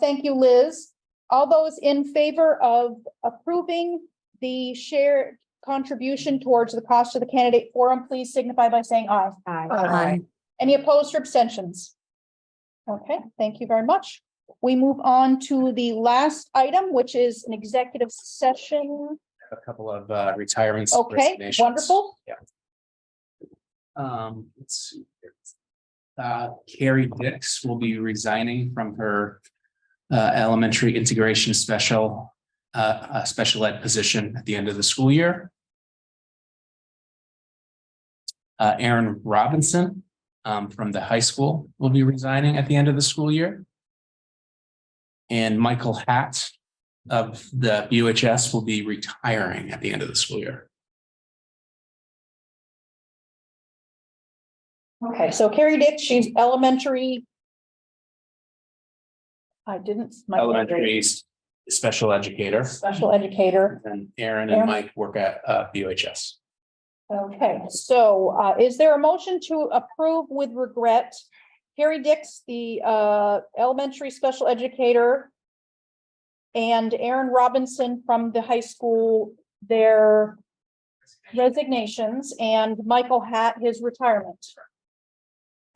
Thank you, Liz. All those in favor of approving the shared contribution towards the cost of the candidate forum, please signify by saying aye. Aye. Any opposed or abstentions? Okay, thank you very much. We move on to the last item, which is an executive session. A couple of retirements. Okay, resignations. wonderful. Yeah. Let's see. Carrie Dix will be resigning from her elementary integration special ed position at the end of the school year. Aaron Robinson from the high school will be resigning at the end of the school year. And Michael Hatt of the BUHS will be retiring at the end of the school year. Okay, so Carrie Dick, she's elementary. I didn't. Elementary special educator. Special educator. And Aaron and Mike work at BUHS. Okay, so is there a motion to approve with regret Carrie Dix, the elementary special educator, and Aaron Robinson from the high school, their resignations, and Michael Hatt, his retirement?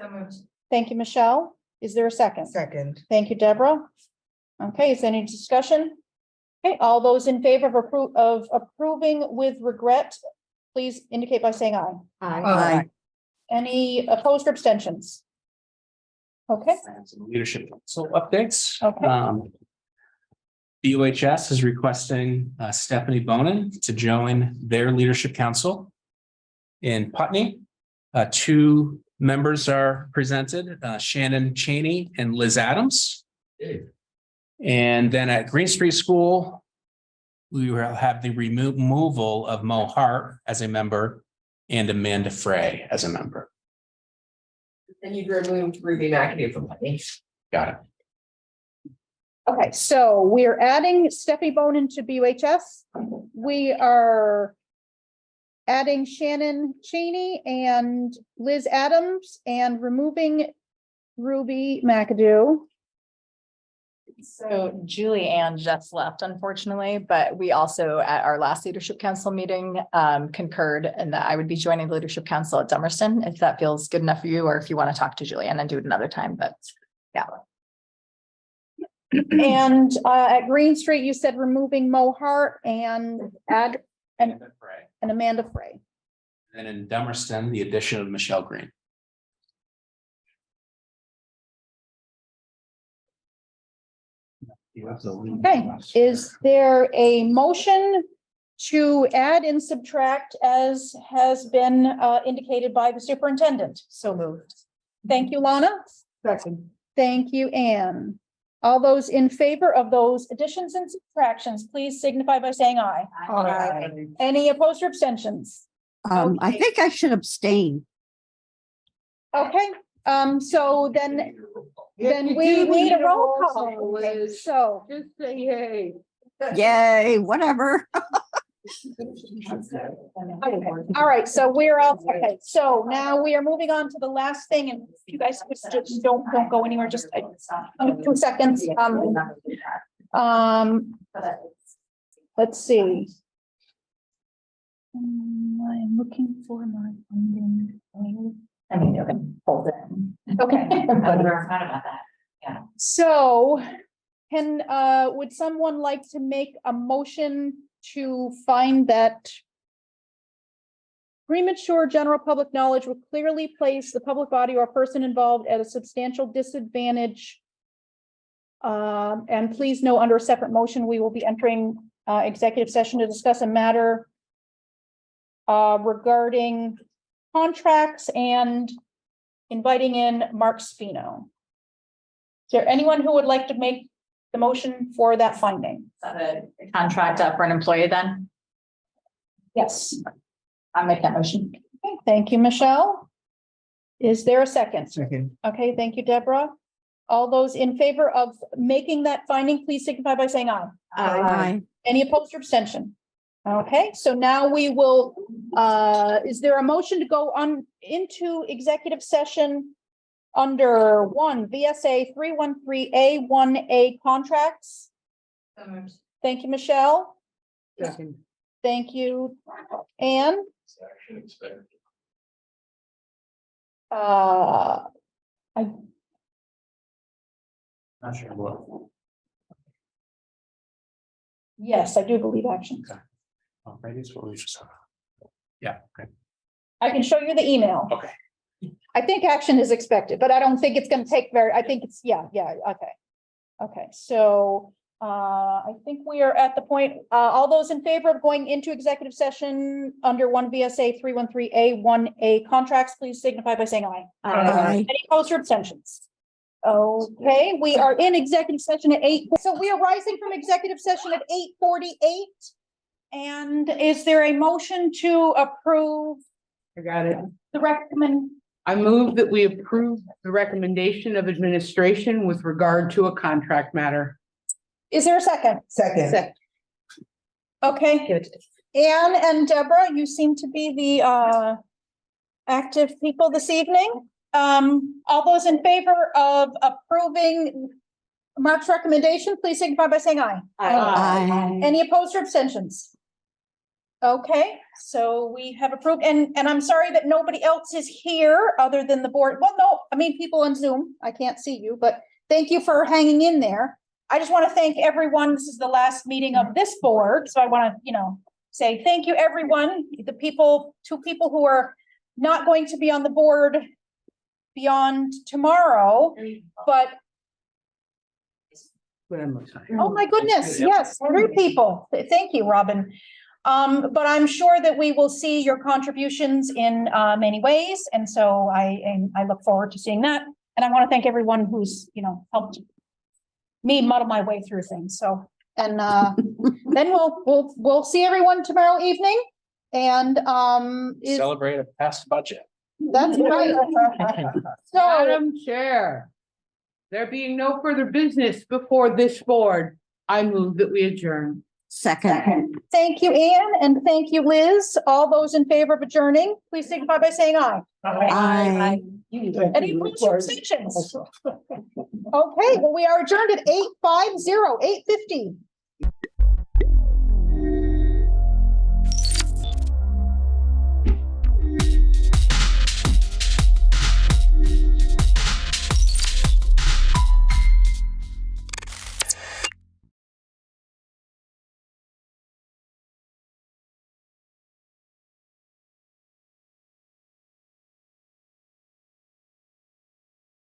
So moved. Thank you, Michelle. Is there a second? Second. Thank you, Deborah. Okay, is there any discussion? Okay, all those in favor of approving with regret, please indicate by saying aye. Aye. Any opposed or abstentions? Okay. Some leadership council updates. Okay. BUHS is requesting Stephanie Bonin to join their leadership council. In Putney, two members are presented, Shannon Cheney and Liz Adams. And then at Green Street School, we will have the removal of Mo Hart as a member and Amanda Frey as a member. And you'd remove Ruby McAdoo from Putney. Got it. Okay, so we're adding Stephanie Bonin to BUHS. We are adding Shannon Cheney and Liz Adams and removing Ruby McAdoo. So Julie Ann just left, unfortunately, but we also at our last leadership council meeting concurred and that I would be joining the leadership council at Dummerston, if that feels good enough for you, or if you want to talk to Julie Ann and do it another time, but yeah. And at Green Street, you said removing Mo Hart and add and Amanda Frey. And in Dummerston, the addition of Michelle Green. Okay, is there a motion to add and subtract as has been indicated by the superintendent? So moved. Thank you, Lana. Second. Thank you, Anne. All those in favor of those additions and subtractions, please signify by saying aye. Aye. Any opposed or abstentions? I think I should abstain. Okay, so then we need a roll call. Okay, so Just say yay. Yay, whatever. all right, so we're all, okay, so now we are moving on to the last thing, and if you guys just don't go anywhere, just 2 seconds. Let's see. I'm looking for my funding. I mean, you can hold it. Okay. Yeah. So would someone like to make a motion to find that premature general public knowledge will clearly place the public body or person involved at a substantial disadvantage? And please know, under a separate motion, we will be entering executive session to discuss a matter regarding contracts and inviting in Mark Spino. Is there anyone who would like to make the motion for that finding? A contract for an employee then? Yes. I'll make that motion. Okay, thank you, Michelle. Is there a second? Second. Okay, thank you, Deborah. All those in favor of making that finding, please signify by saying aye. Aye. Any opposed or abstention? Okay, so now we will, is there a motion to go on into executive session under 1 VSA 313A1A contracts? Thank you, Michelle. Second. Thank you, Anne. Not sure what. Yes, I do believe action. Maybe it's what we just. Yeah, okay. I can show you the email. Okay. I think action is expected, but I don't think it's gonna take I think it's, okay. Okay, so I think we are at the point, all those in favor of going into executive session under 1 VSA 313A1A contracts, please signify by saying aye. Aye. Any opposed or abstentions? Okay, we are in executive session at 8. So we are rising from executive session at 8:48. And is there a motion to approve I got it. the recommend? I move that we approve the recommendation of administration with regard to a contract matter. Is there a second? Second. Okay, Anne and Deborah, you seem to be the active people this evening. All those in favor of approving Mark's recommendation, please signify by saying aye. Aye. Any opposed or abstentions? Okay, so we have approved, and I'm sorry that nobody else is here other than the board. Well, no, I mean, people on Zoom, I can't see you, but thank you for hanging in there. I just want to thank everyone. This is the last meeting of this board, so I want to, say thank you, everyone. The people, 2 people who are not going to be on the board beyond tomorrow, but But I'm excited. Oh, my goodness, yes, 3 people. Thank you, Robin. But I'm sure that we will see your contributions in many ways, and so I look forward to seeing that. And I want to thank everyone who's, helped me muddle my way through things. So, and then we'll see everyone tomorrow evening. And Celebrate a past budget. that's right. So, Madam Chair, there being no further business before this board, I move that we adjourn. Second. thank you, Anne, and thank you, Liz. All those in favor of adjourning, please signify by saying aye. Aye. Any opposed or abstentions? Okay, well, we are adjourned at 8:50.